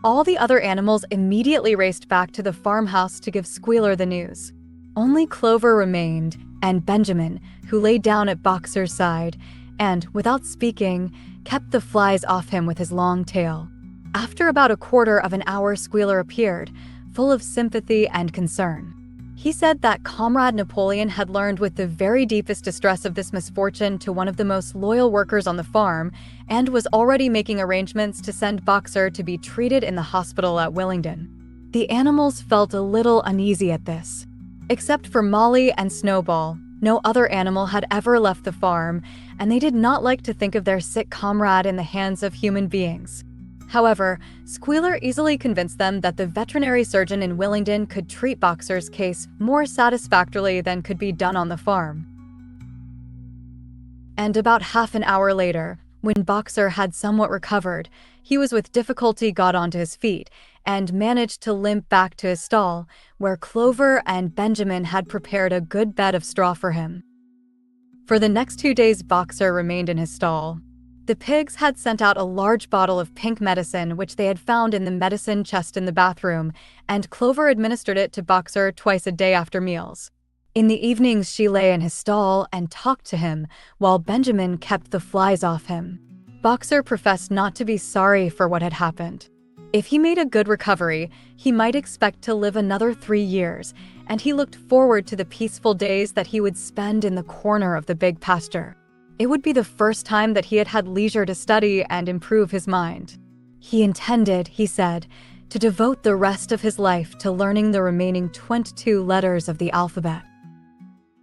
All the other animals immediately raced back to the farmhouse to give Squealer the news. Only Clover remained, and Benjamin, who lay down at Boxer's side, and, without speaking, kept the flies off him with his long tail. After about a quarter of an hour, Squealer appeared, full of sympathy and concern. He said that Comrade Napoleon had learned with the very deepest distress of this misfortune to one of the most loyal workers on the farm, and was already making arrangements to send Boxer to be treated in the hospital at Willingdon. The animals felt a little uneasy at this. Except for Molly and Snowball, no other animal had ever left the farm, and they did not like to think of their sick comrade in the hands of human beings. However, Squealer easily convinced them that the veterinary surgeon in Willingdon could treat Boxer's case more satisfactorily than could be done on the farm. And about half an hour later, when Boxer had somewhat recovered, he was with difficulty got onto his feet and managed to limp back to his stall, where Clover and Benjamin had prepared a good bed of straw for him. For the next 2 days, Boxer remained in his stall. The pigs had sent out a large bottle of pink medicine which they had found in the medicine chest in the bathroom, and Clover administered it to Boxer twice a day after meals. In the evenings, she lay in his stall and talked to him, while Benjamin kept the flies off him. Boxer professed not to be sorry for what had happened. If he made a good recovery, he might expect to live another 3 years, and he looked forward to the peaceful days that he would spend in the corner of the big pasture. It would be the first time that he had had leisure to study and improve his mind. He intended, he said, to devote the rest of his life to learning the remaining 22 letters of the alphabet.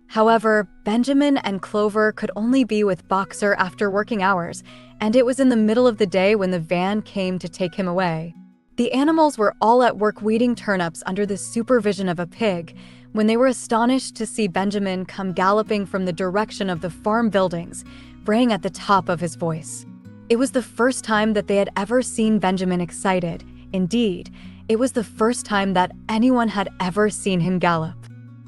However, Benjamin and Clover could only be with Boxer after working hours, and it was in the middle of the day when the van came to take him away. The animals were all at work weeding turnips under the supervision of a pig, when they were astonished to see Benjamin come galloping from the direction of the farm buildings, braying at the top of his voice. It was the first time that they had ever seen Benjamin excited. Indeed, it was the first time that anyone had ever seen him gallop.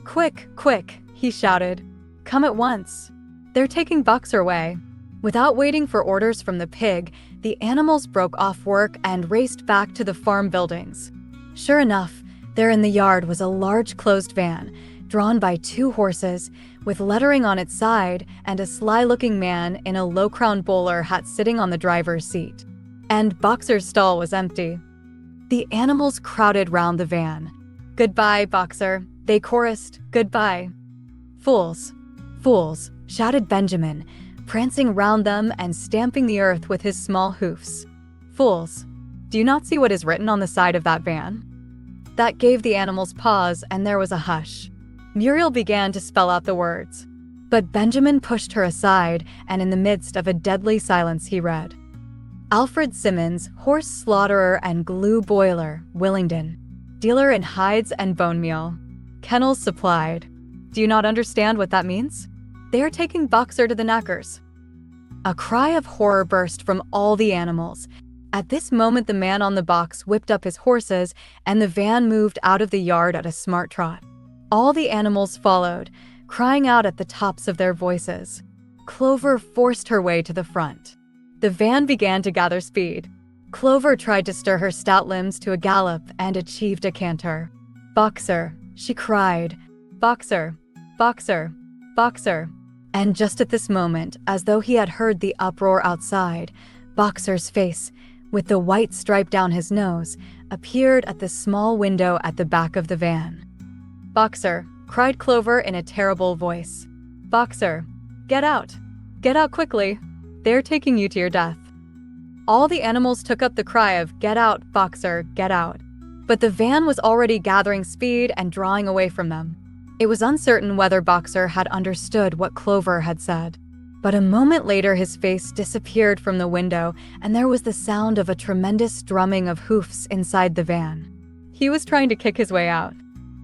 "Quick, quick," he shouted. "Come at once. They're taking Boxer away." Without waiting for orders from the pig, the animals broke off work and raced back to the farm buildings. Sure enough, there in the yard was a large closed van, drawn by 2 horses, with lettering on its side and a sly-looking man in a low-crowned bowler hat sitting on the driver's seat. And Boxer's stall was empty. The animals crowded round the van. "Goodbye, Boxer," they chorused. "Goodbye." "Fools, fools," shouted Benjamin, prancing round them and stamping the earth with his small hoofs. "Fools, do you not see what is written on the side of that van?" That gave the animals pause, and there was a hush. Muriel began to spell out the words. But Benjamin pushed her aside, and in the midst of a deadly silence he read, "Alfred Simmons, horse slaughterer and glue boiler, Willingdon. Dealer in hides and bone meal. Kennels supplied." Do you not understand what that means? They are taking Boxer to the knackers. A cry of horror burst from all the animals. At this moment, the man on the box whipped up his horses, and the van moved out of the yard at a smart trot. All the animals followed, crying out at the tops of their voices. Clover forced her way to the front. The van began to gather speed. Clover tried to stir her stout limbs to a gallop and achieved a canter. "Boxer," she cried. "Boxer, Boxer, Boxer." And just at this moment, as though he had heard the uproar outside, Boxer's face, with the white stripe down his nose, appeared at the small window at the back of the van. "Boxer," cried Clover in a terrible voice. "Boxer, get out. Get out quickly. They're taking you to your death." All the animals took up the cry of "Get out, Boxer, get out." But the van was already gathering speed and drawing away from them. It was uncertain whether Boxer had understood what Clover had said. But a moment later his face disappeared from the window, and there was the sound of a tremendous drumming of hoofs inside the van. He was trying to kick his way out.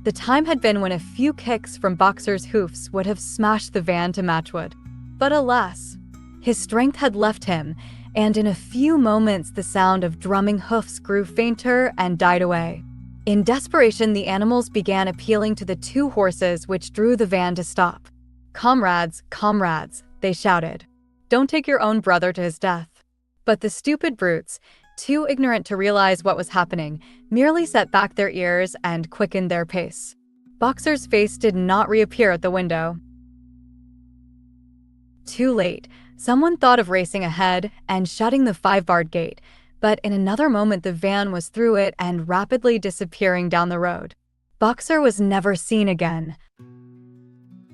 The time had been when a few kicks from Boxer's hoofs would have smashed the van to matchwood. But alas, his strength had left him, and in a few moments the sound of drumming hoofs grew fainter and died away. In desperation, the animals began appealing to the 2 horses which drew the van to stop. "Comrades, comrades," they shouted. "Don't take your own brother to his death." But the stupid brutes, too ignorant to realize what was happening, merely set back their ears and quickened their pace. Boxer's face did not reappear at the window. Too late. Someone thought of racing ahead and shutting the 5-barred gate, but in another moment the van was through it and rapidly disappearing down the road. Boxer was never seen again.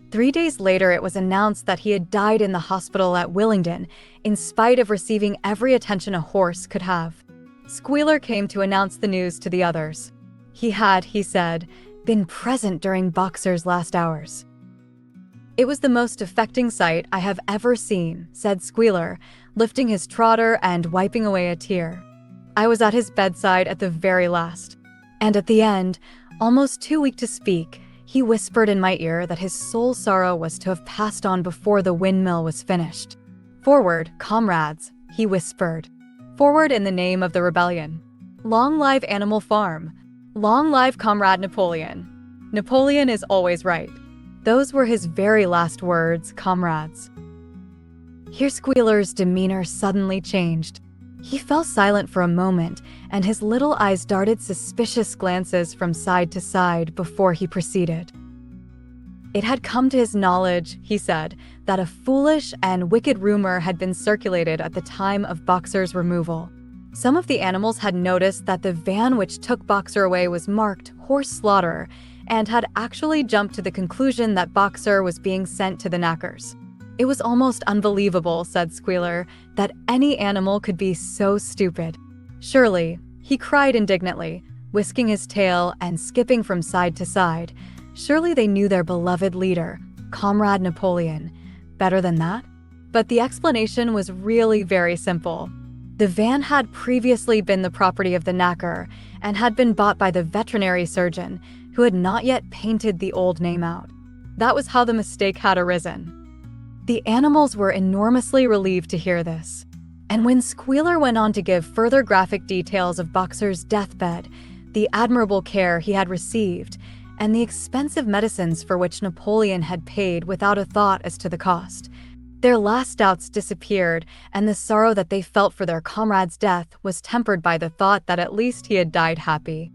3 days later, it was announced that he had died in the hospital at Willingdon, in spite of receiving every attention a horse could have. Squealer came to announce the news to the others. He had, he said, been present during Boxer's last hours. "It was the most affecting sight I have ever seen," said Squealer, lifting his trotter and wiping away a tear. "I was at his bedside at the very last. And at the end, almost too weak to speak, he whispered in my ear that his sole sorrow was to have passed on before the windmill was finished. 'Forward, comrades,' he whispered. 'Forward in the name of the rebellion. Long live Animal Farm. Long live Comrade Napoleon. Napoleon is always right.' Those were his very last words, comrades." Here Squealer's demeanor suddenly changed. He fell silent for a moment, and his little eyes darted suspicious glances from side to side before he proceeded. "It had come to his knowledge," he said, "that a foolish and wicked rumor had been circulated at the time of Boxer's removal. Some of the animals had noticed that the van which took Boxer away was marked Horse Slaughter, and had actually jumped to the conclusion that Boxer was being sent to the knackers. It was almost unbelievable," said Squealer, "that any animal could be so stupid. Surely," he cried indignantly, whisking his tail and skipping from side to side, "surely they knew their beloved leader, Comrade Napoleon, better than that?" But the explanation was really very simple. The van had previously been the property of the knacker and had been bought by the veterinary surgeon, who had not yet painted the old name out. That was how the mistake had arisen. The animals were enormously relieved to hear this. And when Squealer went on to give further graphic details of Boxer's deathbed, the admirable care he had received, and the expensive medicines for which Napoleon had paid without a thought as to the cost, their last doubts disappeared, and the sorrow that they felt for their comrade's death was tempered by the thought that at least he had died happy.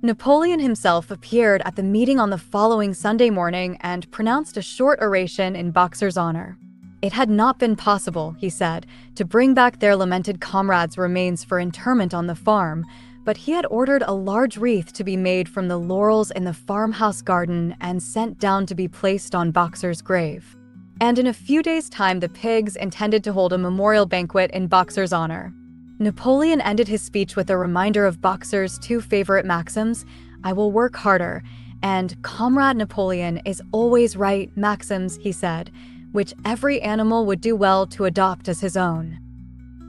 Napoleon himself appeared at the meeting on the following Sunday morning and pronounced a short oration in Boxer's honor. It had not been possible, he said, to bring back their lamented comrade's remains for interment on the farm, but he had ordered a large wreath to be made from the laurels in the farmhouse garden and sent down to be placed on Boxer's grave. And in a few days' time the pigs intended to hold a memorial banquet in Boxer's honor. Napoleon ended his speech with a reminder of Boxer's 2 favorite maxims, "I will work harder," and "Comrade Napoleon is always right" maxims, he said, which every animal would do well to adopt as his own.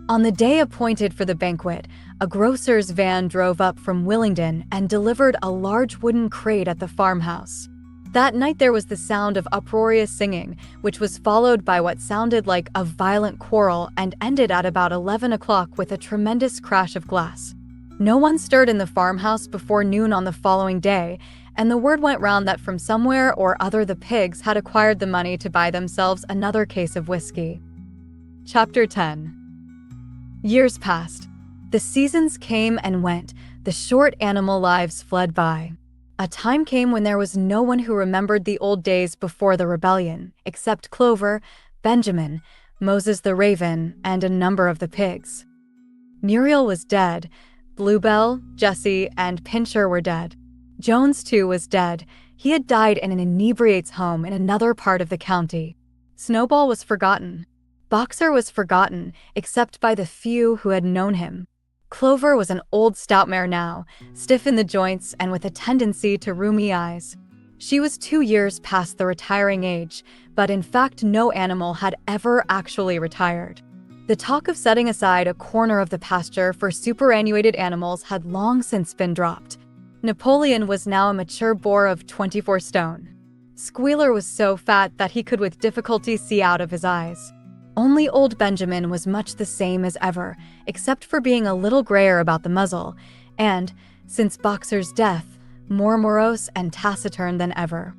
On the day appointed for the banquet, a grocer's van drove up from Willingdon and delivered a large wooden crate at the farmhouse. That night there was the sound of uproarious singing, which was followed by what sounded like a violent quarrel and ended at about 11 o'clock with a tremendous crash of glass. No one stirred in the farmhouse before noon on the following day, and the word went round that from somewhere or other the pigs had acquired the money to buy themselves another case of whiskey. Chapter 10. Years passed. The seasons came and went. The short animal lives fled by. A time came when there was no one who remembered the old days before the rebellion, except Clover, Benjamin, Moses the raven, and a number of the pigs. Muriel was dead. Bluebell, Jessie, and Pincher were dead. Jones, too, was dead. He had died in an inebriate's home in another part of the county. Snowball was forgotten. Boxer was forgotten, except by the few who had known him. Clover was an old stout mare now, stiff in the joints and with a tendency to rheumy eyes. She was 2 years past the retiring age, but in fact no animal had ever actually retired. The talk of setting aside a corner of the pasture for superannuated animals had long since been dropped. Napoleon was now a mature boar of 24 stone. Squealer was so fat that he could with difficulty see out of his eyes. Only old Benjamin was much the same as ever, except for being a little grayer about the muzzle, and, since Boxer's death, more morose and taciturn than ever.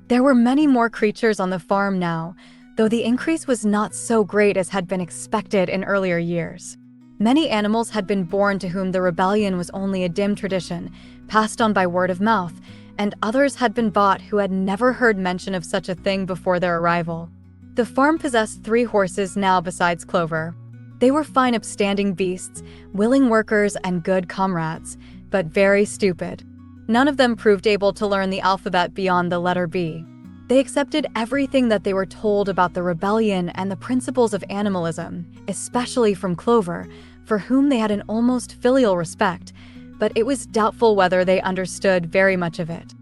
There were many more creatures on the farm now, though the increase was not so great as had been expected in earlier years. Many animals had been born to whom the rebellion was only a dim tradition, passed on by word of mouth, and others had been bought who had never heard mention of such a thing before their arrival. The farm possessed 3 horses now besides Clover. They were fine upstanding beasts, willing workers and good comrades, but very stupid. None of them proved able to learn the alphabet beyond the letter B. They accepted everything that they were told about the rebellion and the principles of animalism, especially from Clover, for whom they had an almost filial respect, but it was doubtful whether they understood very much of it.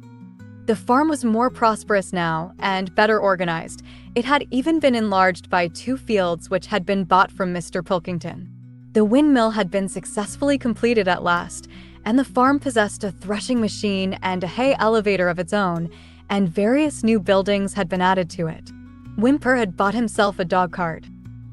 The farm was more prosperous now and better organized. It had even been enlarged by 2 fields which had been bought from Mr. Pilkington. The windmill had been successfully completed at last, and the farm possessed a threshing machine and a hay elevator of its own, and various new buildings had been added to it. Whymper had bought himself a dog cart.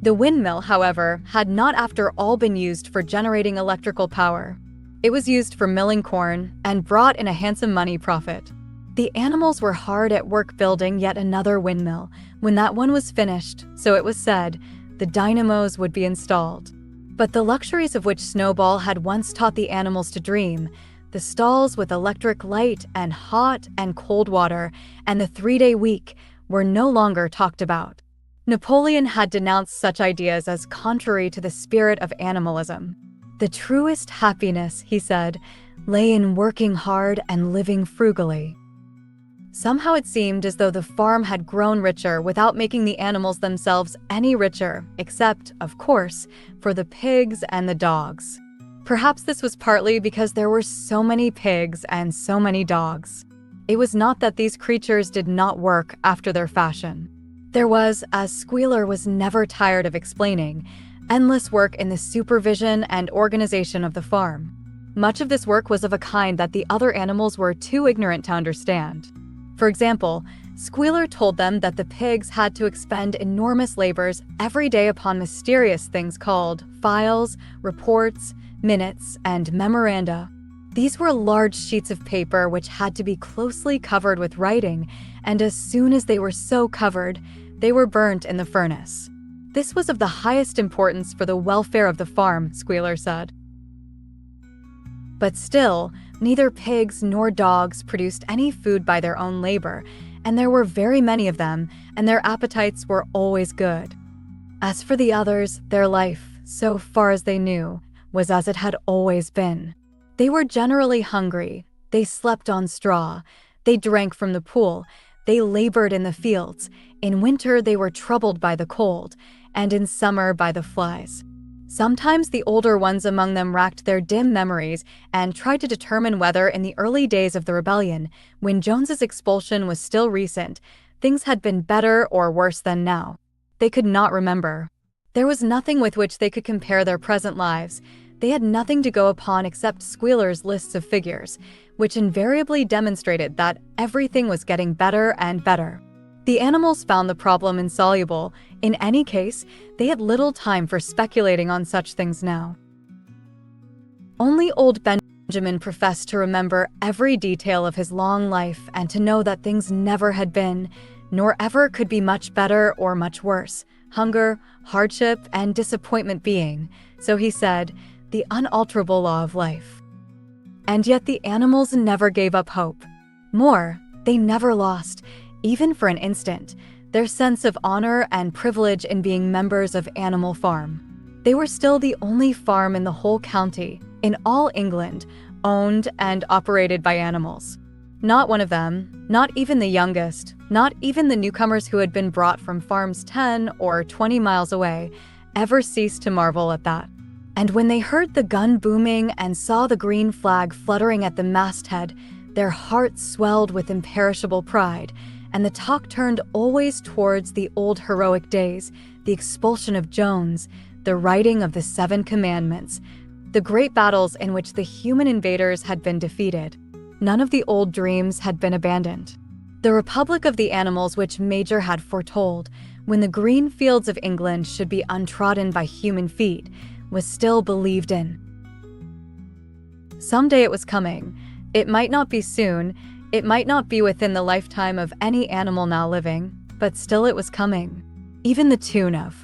The windmill, however, had not after all been used for generating electrical power. It was used for milling corn and brought in a handsome money profit. The animals were hard at work building yet another windmill. When that one was finished, so it was said, the dynamos would be installed. But the luxuries of which Snowball had once taught the animals to dream, the stalls with electric light and hot and cold water, and the 3-day week, were no longer talked about. Napoleon had denounced such ideas as contrary to the spirit of animalism. The truest happiness, he said, lay in working hard and living frugally. Somehow it seemed as though the farm had grown richer without making the animals themselves any richer, except, of course, for the pigs and the dogs. Perhaps this was partly because there were so many pigs and so many dogs. It was not that these creatures did not work after their fashion. There was, as Squealer was never tired of explaining, endless work in the supervision and organization of the farm. Much of this work was of a kind that the other animals were too ignorant to understand. For example, Squealer told them that the pigs had to expend enormous labors every day upon mysterious things called files, reports, minutes, and memoranda. These were large sheets of paper which had to be closely covered with writing, and as soon as they were so covered, they were burnt in the furnace. This was of the highest importance for the welfare of the farm, Squealer said. But still, neither pigs nor dogs produced any food by their own labor, and there were very many of them, and their appetites were always good. As for the others, their life, so far as they knew, was as it had always been. They were generally hungry, they slept on straw, they drank from the pool, they labored in the fields. In winter they were troubled by the cold, and in summer by the flies. Sometimes the older ones among them racked their dim memories and tried to determine whether in the early days of the rebellion, when Jones's expulsion was still recent, things had been better or worse than now. They could not remember. There was nothing with which they could compare their present lives. They had nothing to go upon except Squealer's lists of figures, which invariably demonstrated that everything was getting better and better. The animals found the problem insoluble. In any case, they had little time for speculating on such things now. Only old Benjamin professed to remember every detail of his long life and to know that things never had been, nor ever could be much better or much worse, hunger, hardship, and disappointment being, so he said, the unalterable law of life. And yet the animals never gave up hope. More, they never lost, even for an instant, their sense of honor and privilege in being members of Animal Farm. They were still the only farm in the whole county, in all England, owned and operated by animals. Not one of them, not even the youngest, not even the newcomers who had been brought from farms 10 or 20 miles away, ever ceased to marvel at that. And when they heard the gun booming and saw the green flag fluttering at the masthead, their hearts swelled with imperishable pride, and the talk turned always towards the old heroic days, the expulsion of Jones, the writing of the 7 Commandments, the great battles in which the human invaders had been defeated. None of the old dreams had been abandoned. The Republic of the Animals which Major had foretold, when the green fields of England should be untrodden by human feet, was still believed in. Someday it was coming. It might not be soon, it might not be within the lifetime of any animal now living, but still it was coming. Even the tune of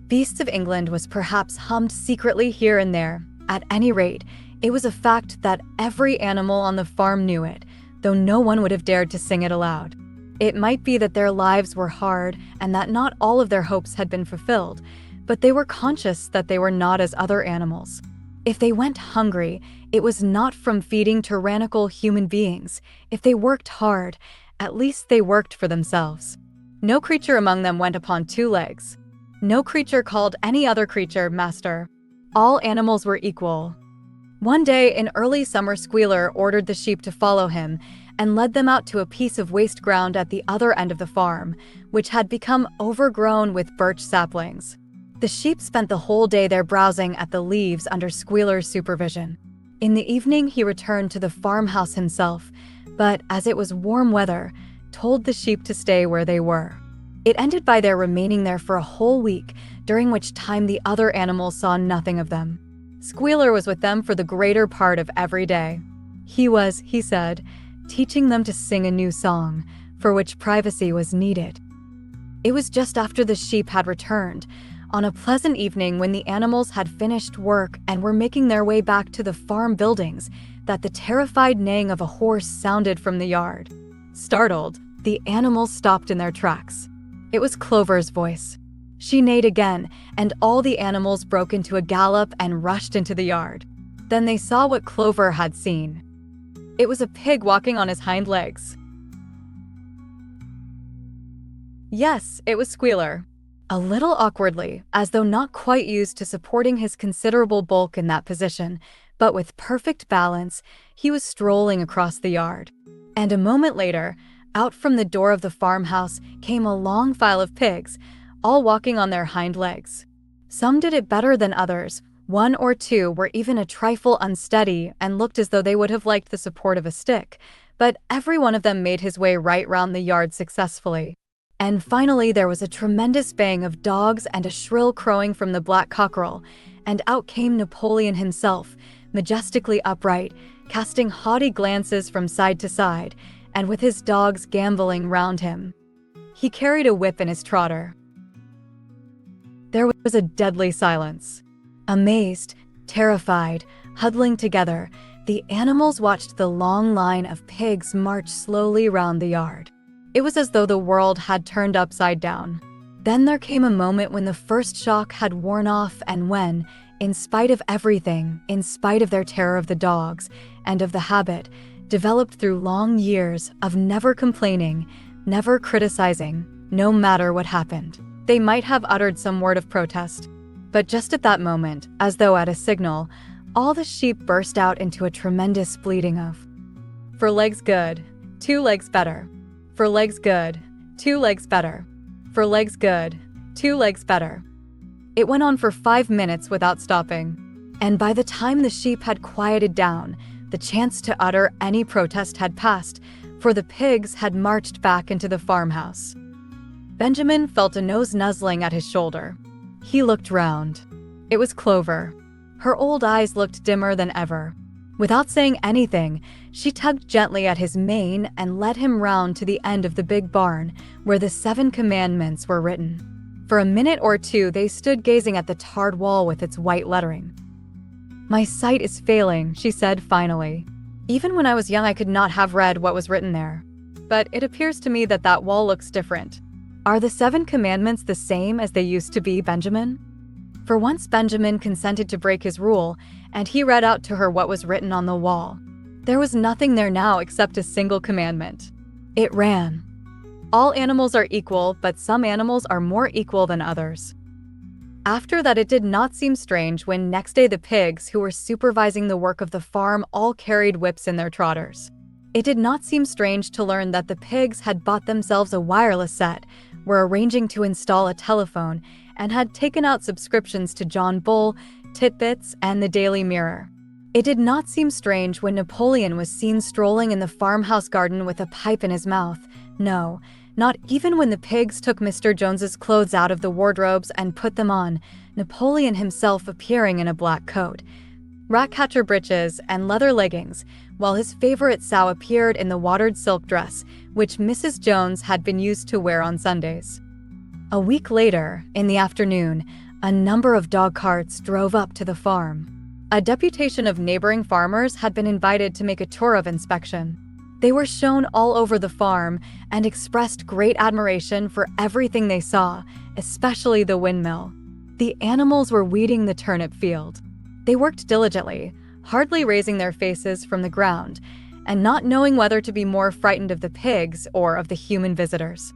Beasts of England was perhaps hummed secretly here and there. At any rate, it was a fact that every animal on the farm knew it, though no one would have dared to sing it aloud. It might be that their lives were hard and that not all of their hopes had been fulfilled, but they were conscious that they were not as other animals. If they went hungry, it was not from feeding tyrannical human beings. If they worked hard, at least they worked for themselves. No creature among them went upon two legs. No creature called any other creature master. All animals were equal. One day, an early summer squealer ordered the sheep to follow him and led them out to a piece of waste ground at the other end of the farm, which had become overgrown with birch saplings. The sheep spent the whole day there browsing at the leaves under Squealer's supervision. In the evening, he returned to the farmhouse himself, but as it was warm weather, told the sheep to stay where they were. It ended by their remaining there for a whole week, during which time the other animals saw nothing of them. Squealer was with them for the greater part of every day. He was, he said, teaching them to sing a new song, for which privacy was needed. It was just after the sheep had returned, on a pleasant evening when the animals had finished work and were making their way back to the farm buildings, that the terrified neighing of a horse sounded from the yard. Startled, the animals stopped in their tracks. It was Clover's voice. She neighed again, and all the animals broke into a gallop and rushed into the yard. Then they saw what Clover had seen. It was a pig walking on his hind legs. Yes, it was Squealer. A little awkwardly, as though not quite used to supporting his considerable bulk in that position, but with perfect balance, he was strolling across the yard. And a moment later, out from the door of the farmhouse came a long file of pigs, all walking on their hind legs. Some did it better than others. One or two were even a trifle unsteady and looked as though they would have liked the support of a stick, but every one of them made his way right round the yard successfully. And finally there was a tremendous baying of dogs and a shrill crowing from the black cockerel, and out came Napoleon himself, majestically upright, casting haughty glances from side to side, and with his dogs gambolling round him. He carried a whip in his trotter. There was a deadly silence. Amazed, terrified, huddling together, the animals watched the long line of pigs march slowly round the yard. It was as though the world had turned upside down. Then there came a moment when the first shock had worn off and when, in spite of everything, in spite of their terror of the dogs and of the habit, developed through long years of never complaining, never criticizing, no matter what happened, they might have uttered some word of protest. But just at that moment, as though at a signal, all the sheep burst out into a tremendous bleating of, "For legs good, 2 legs better. For legs good, 2 legs better. For legs good, 2 legs better." It went on for 5 minutes without stopping. And by the time the sheep had quieted down, the chance to utter any protest had passed, for the pigs had marched back into the farmhouse. Benjamin felt a nose nuzzling at his shoulder. He looked round. It was Clover. Her old eyes looked dimmer than ever. Without saying anything, she tugged gently at his mane and led him round to the end of the big barn, where the 7 commandments were written. For a minute or two they stood gazing at the tarred wall with its white lettering. "My sight is failing," she said finally. "Even when I was young I could not have read what was written there. But it appears to me that that wall looks different. Are the 7 commandments the same as they used to be, Benjamin?" For once Benjamin consented to break his rule, and he read out to her what was written on the wall. There was nothing there now except a single commandment. It ran, "All animals are equal, but some animals are more equal than others." After that, it did not seem strange when next day the pigs who were supervising the work of the farm all carried whips in their trotters. It did not seem strange to learn that the pigs had bought themselves a wireless set, were arranging to install a telephone, and had taken out subscriptions to John Bull, Titbits, and the Daily Mirror. It did not seem strange when Napoleon was seen strolling in the farmhouse garden with a pipe in his mouth. No, not even when the pigs took Mr. Jones's clothes out of the wardrobes and put them on, Napoleon himself appearing in a black coat, ratcatcher breeches, and leather leggings, while his favorite sow appeared in the watered silk dress, which Mrs. Jones had been used to wear on Sundays. A week later, in the afternoon, A number of dog carts drove up to the farm. A deputation of neighboring farmers had been invited to make a tour of inspection. They were shown all over the farm and expressed great admiration for everything they saw, especially the windmill. The animals were weeding the turnip field. They worked diligently, hardly raising their faces from the ground, and not knowing whether to be more frightened of the pigs or of the human visitors.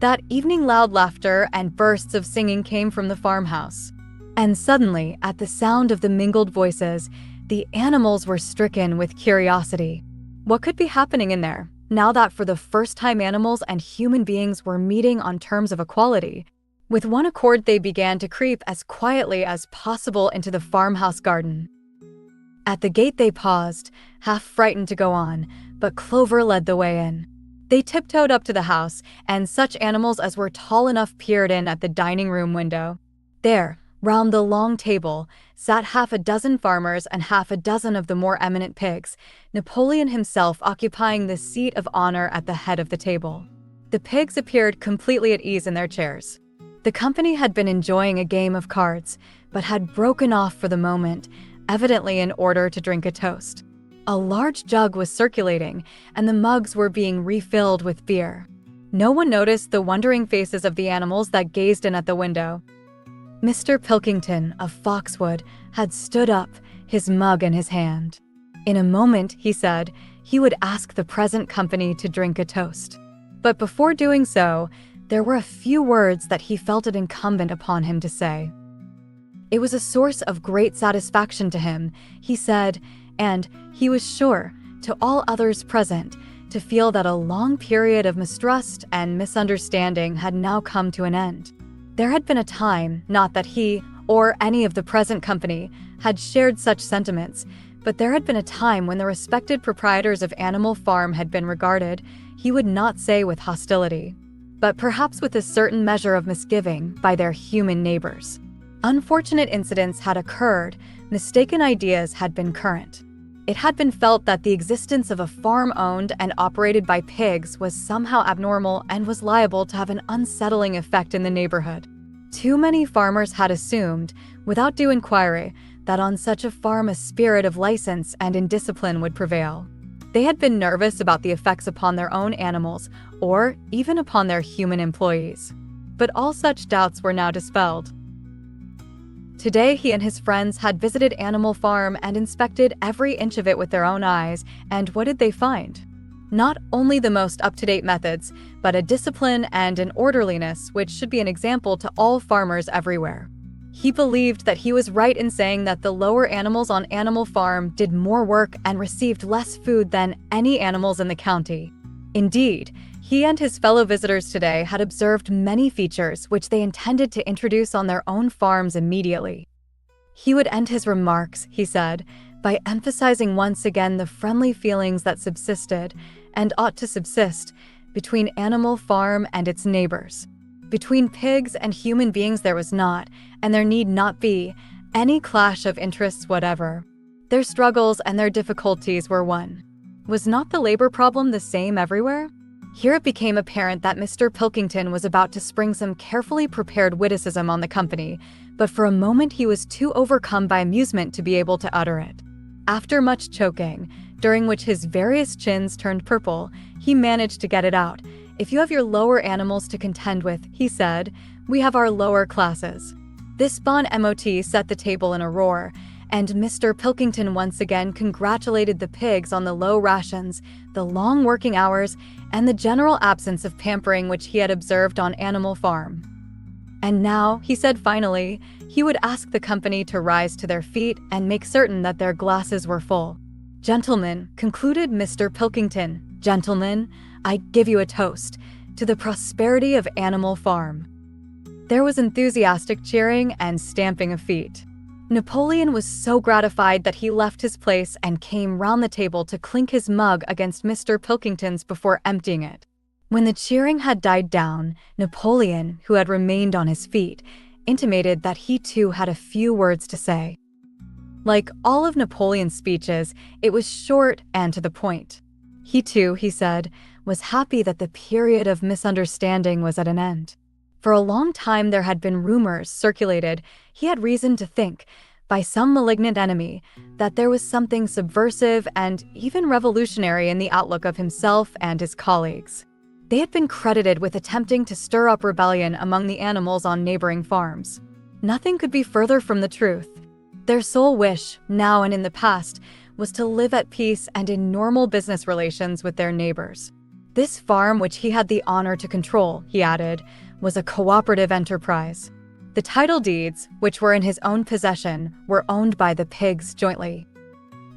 That evening, loud laughter and bursts of singing came from the farmhouse. And suddenly, at the sound of the mingled voices, the animals were stricken with curiosity. What could be happening in there, now that for the first time animals and human beings were meeting on terms of equality? With one accord, they began to creep as quietly as possible into the farmhouse garden. At the gate they paused, half frightened to go on, but Clover led the way in. They tiptoed up to the house, and such animals as were tall enough peered in at the dining room window. There, round the long table, sat half a dozen farmers and half a dozen of the more eminent pigs, Napoleon himself occupying the seat of honor at the head of the table. The pigs appeared completely at ease in their chairs. The company had been enjoying a game of cards, but had broken off for the moment, evidently in order to drink a toast. A large jug was circulating, and the mugs were being refilled with beer. No one noticed the wondering faces of the animals that gazed in at the window. Mr. Pilkington of Foxwood had stood up, his mug in his hand. In a moment, he said, he would ask the present company to drink a toast. But before doing so, there were a few words that he felt it incumbent upon him to say. It was a source of great satisfaction to him, he said, and he was sure, to all others present, to feel that a long period of mistrust and misunderstanding had now come to an end. There had been a time, not that he, or any of the present company, had shared such sentiments, but there had been a time when the respected proprietors of Animal Farm had been regarded, he would not say with hostility, but perhaps with a certain measure of misgiving, by their human neighbors. Unfortunate incidents had occurred, mistaken ideas had been current. It had been felt that the existence of a farm owned and operated by pigs was somehow abnormal and was liable to have an unsettling effect in the neighborhood. Too many farmers had assumed, without due inquiry, that on such a farm a spirit of license and indiscipline would prevail. They had been nervous about the effects upon their own animals, or even upon their human employees. But all such doubts were now dispelled. Today, he and his friends had visited Animal Farm and inspected every inch of it with their own eyes, and what did they find? Not only the most up-to-date methods, but a discipline and an orderliness which should be an example to all farmers everywhere. He believed that he was right in saying that the lower animals on Animal Farm did more work and received less food than any animals in the county. Indeed, he and his fellow visitors today had observed many features which they intended to introduce on their own farms immediately. He would end his remarks, he said, by emphasizing once again the friendly feelings that subsisted, and ought to subsist, between Animal Farm and its neighbors. Between pigs and human beings there was not, and there need not be, any clash of interests whatever. Their struggles and their difficulties were one. Was not the labor problem the same everywhere? Here it became apparent that Mr. Pilkington was about to spring some carefully prepared witticism on the company, but for a moment he was too overcome by amusement to be able to utter it. After much choking, during which his various chins turned purple, he managed to get it out. "If you have your lower animals to contend with," he said, "we have our lower classes." This bon mot set the table in a roar, and Mr. Pilkington once again congratulated the pigs on the low rations, the long working hours, and the general absence of pampering which he had observed on Animal Farm. And now, he said finally, he would ask the company to rise to their feet and make certain that their glasses were full. "Gentlemen," concluded Mr. Pilkington, "gentlemen, I give you a toast to the prosperity of Animal Farm." There was enthusiastic cheering and stamping of feet. Napoleon was so gratified that he left his place and came round the table to clink his mug against Mr. Pilkington's before emptying it. When the cheering had died down, Napoleon, who had remained on his feet, intimated that he too had a few words to say. Like all of Napoleon's speeches, it was short and to the point. He too, he said, was happy that the period of misunderstanding was at an end. For a long time there had been rumors circulated, he had reason to think, by some malignant enemy, that there was something subversive and even revolutionary in the outlook of himself and his colleagues. They had been credited with attempting to stir up rebellion among the animals on neighboring farms. Nothing could be further from the truth. Their sole wish, now and in the past, was to live at peace and in normal business relations with their neighbors. This farm, which he had the honor to control, he added, was a cooperative enterprise. The title deeds, which were in his own possession, were owned by the pigs jointly.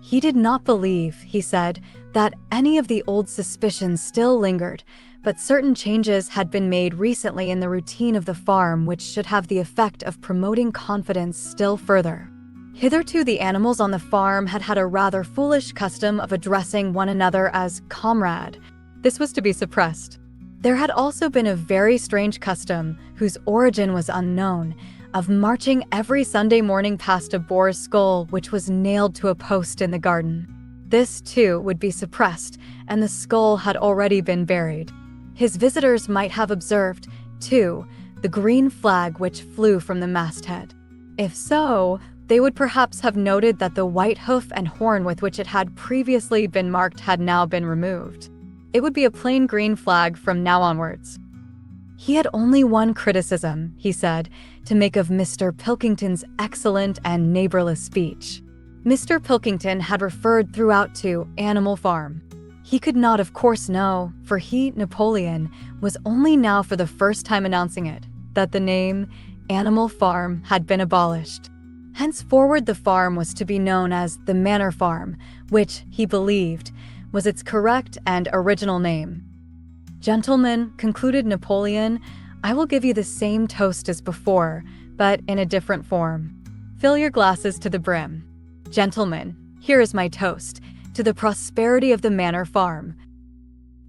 He did not believe, he said, that any of the old suspicions still lingered, but certain changes had been made recently in the routine of the farm which should have the effect of promoting confidence still further. Hitherto the animals on the farm had had a rather foolish custom of addressing one another as comrade. This was to be suppressed. There had also been a very strange custom, whose origin was unknown, of marching every Sunday morning past a boar's skull which was nailed to a post in the garden. This, too, would be suppressed, and the skull had already been buried. His visitors might have observed, too, the green flag which flew from the masthead. If so, they would perhaps have noted that the white hoof and horn with which it had previously been marked had now been removed. It would be a plain green flag from now onwards. He had only one criticism, he said, to make of Mr. Pilkington's excellent and neighborless speech. Mr. Pilkington had referred throughout to Animal Farm. He could not, of course, know, for he, Napoleon, was only now for the first time announcing it, that the name Animal Farm had been abolished. Henceforward the farm was to be known as the Manor Farm, which, he believed, was its correct and original name. Gentlemen, concluded Napoleon, I will give you the same toast as before, but in a different form. Fill your glasses to the brim. Gentlemen, here is my toast, to the prosperity of the Manor Farm.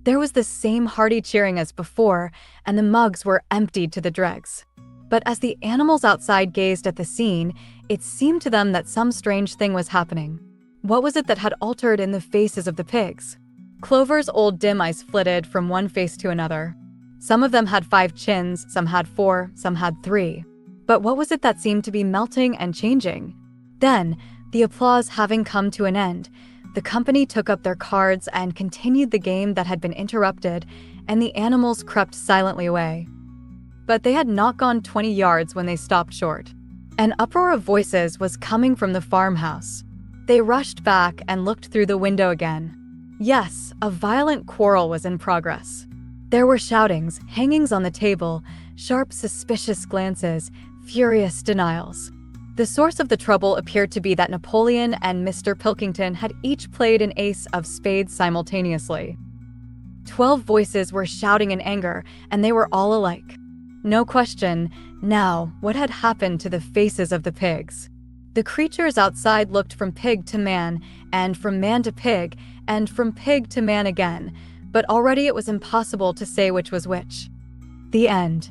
There was the same hearty cheering as before, and the mugs were emptied to the dregs. But as the animals outside gazed at the scene, it seemed to them that some strange thing was happening. What was it that had altered in the faces of the pigs? Clover's old dim eyes flitted from one face to another. Some of them had 5 chins, some had 4, some had 3. But what was it that seemed to be melting and changing? Then, the applause having come to an end, the company took up their cards and continued the game that had been interrupted, and the animals crept silently away. But they had not gone 20 yards when they stopped short. An uproar of voices was coming from the farmhouse. They rushed back and looked through the window again. Yes, a violent quarrel was in progress. There were shoutings, hangings on the table, sharp, suspicious glances, furious denials. The source of the trouble appeared to be that Napoleon and Mr. Pilkington had each played an ace of spades simultaneously. 12 voices were shouting in anger, and they were all alike. No question, now, what had happened to the faces of the pigs? The creatures outside looked from pig to man, and from man to pig, and from pig to man again, but already it was impossible to say which was which. The end.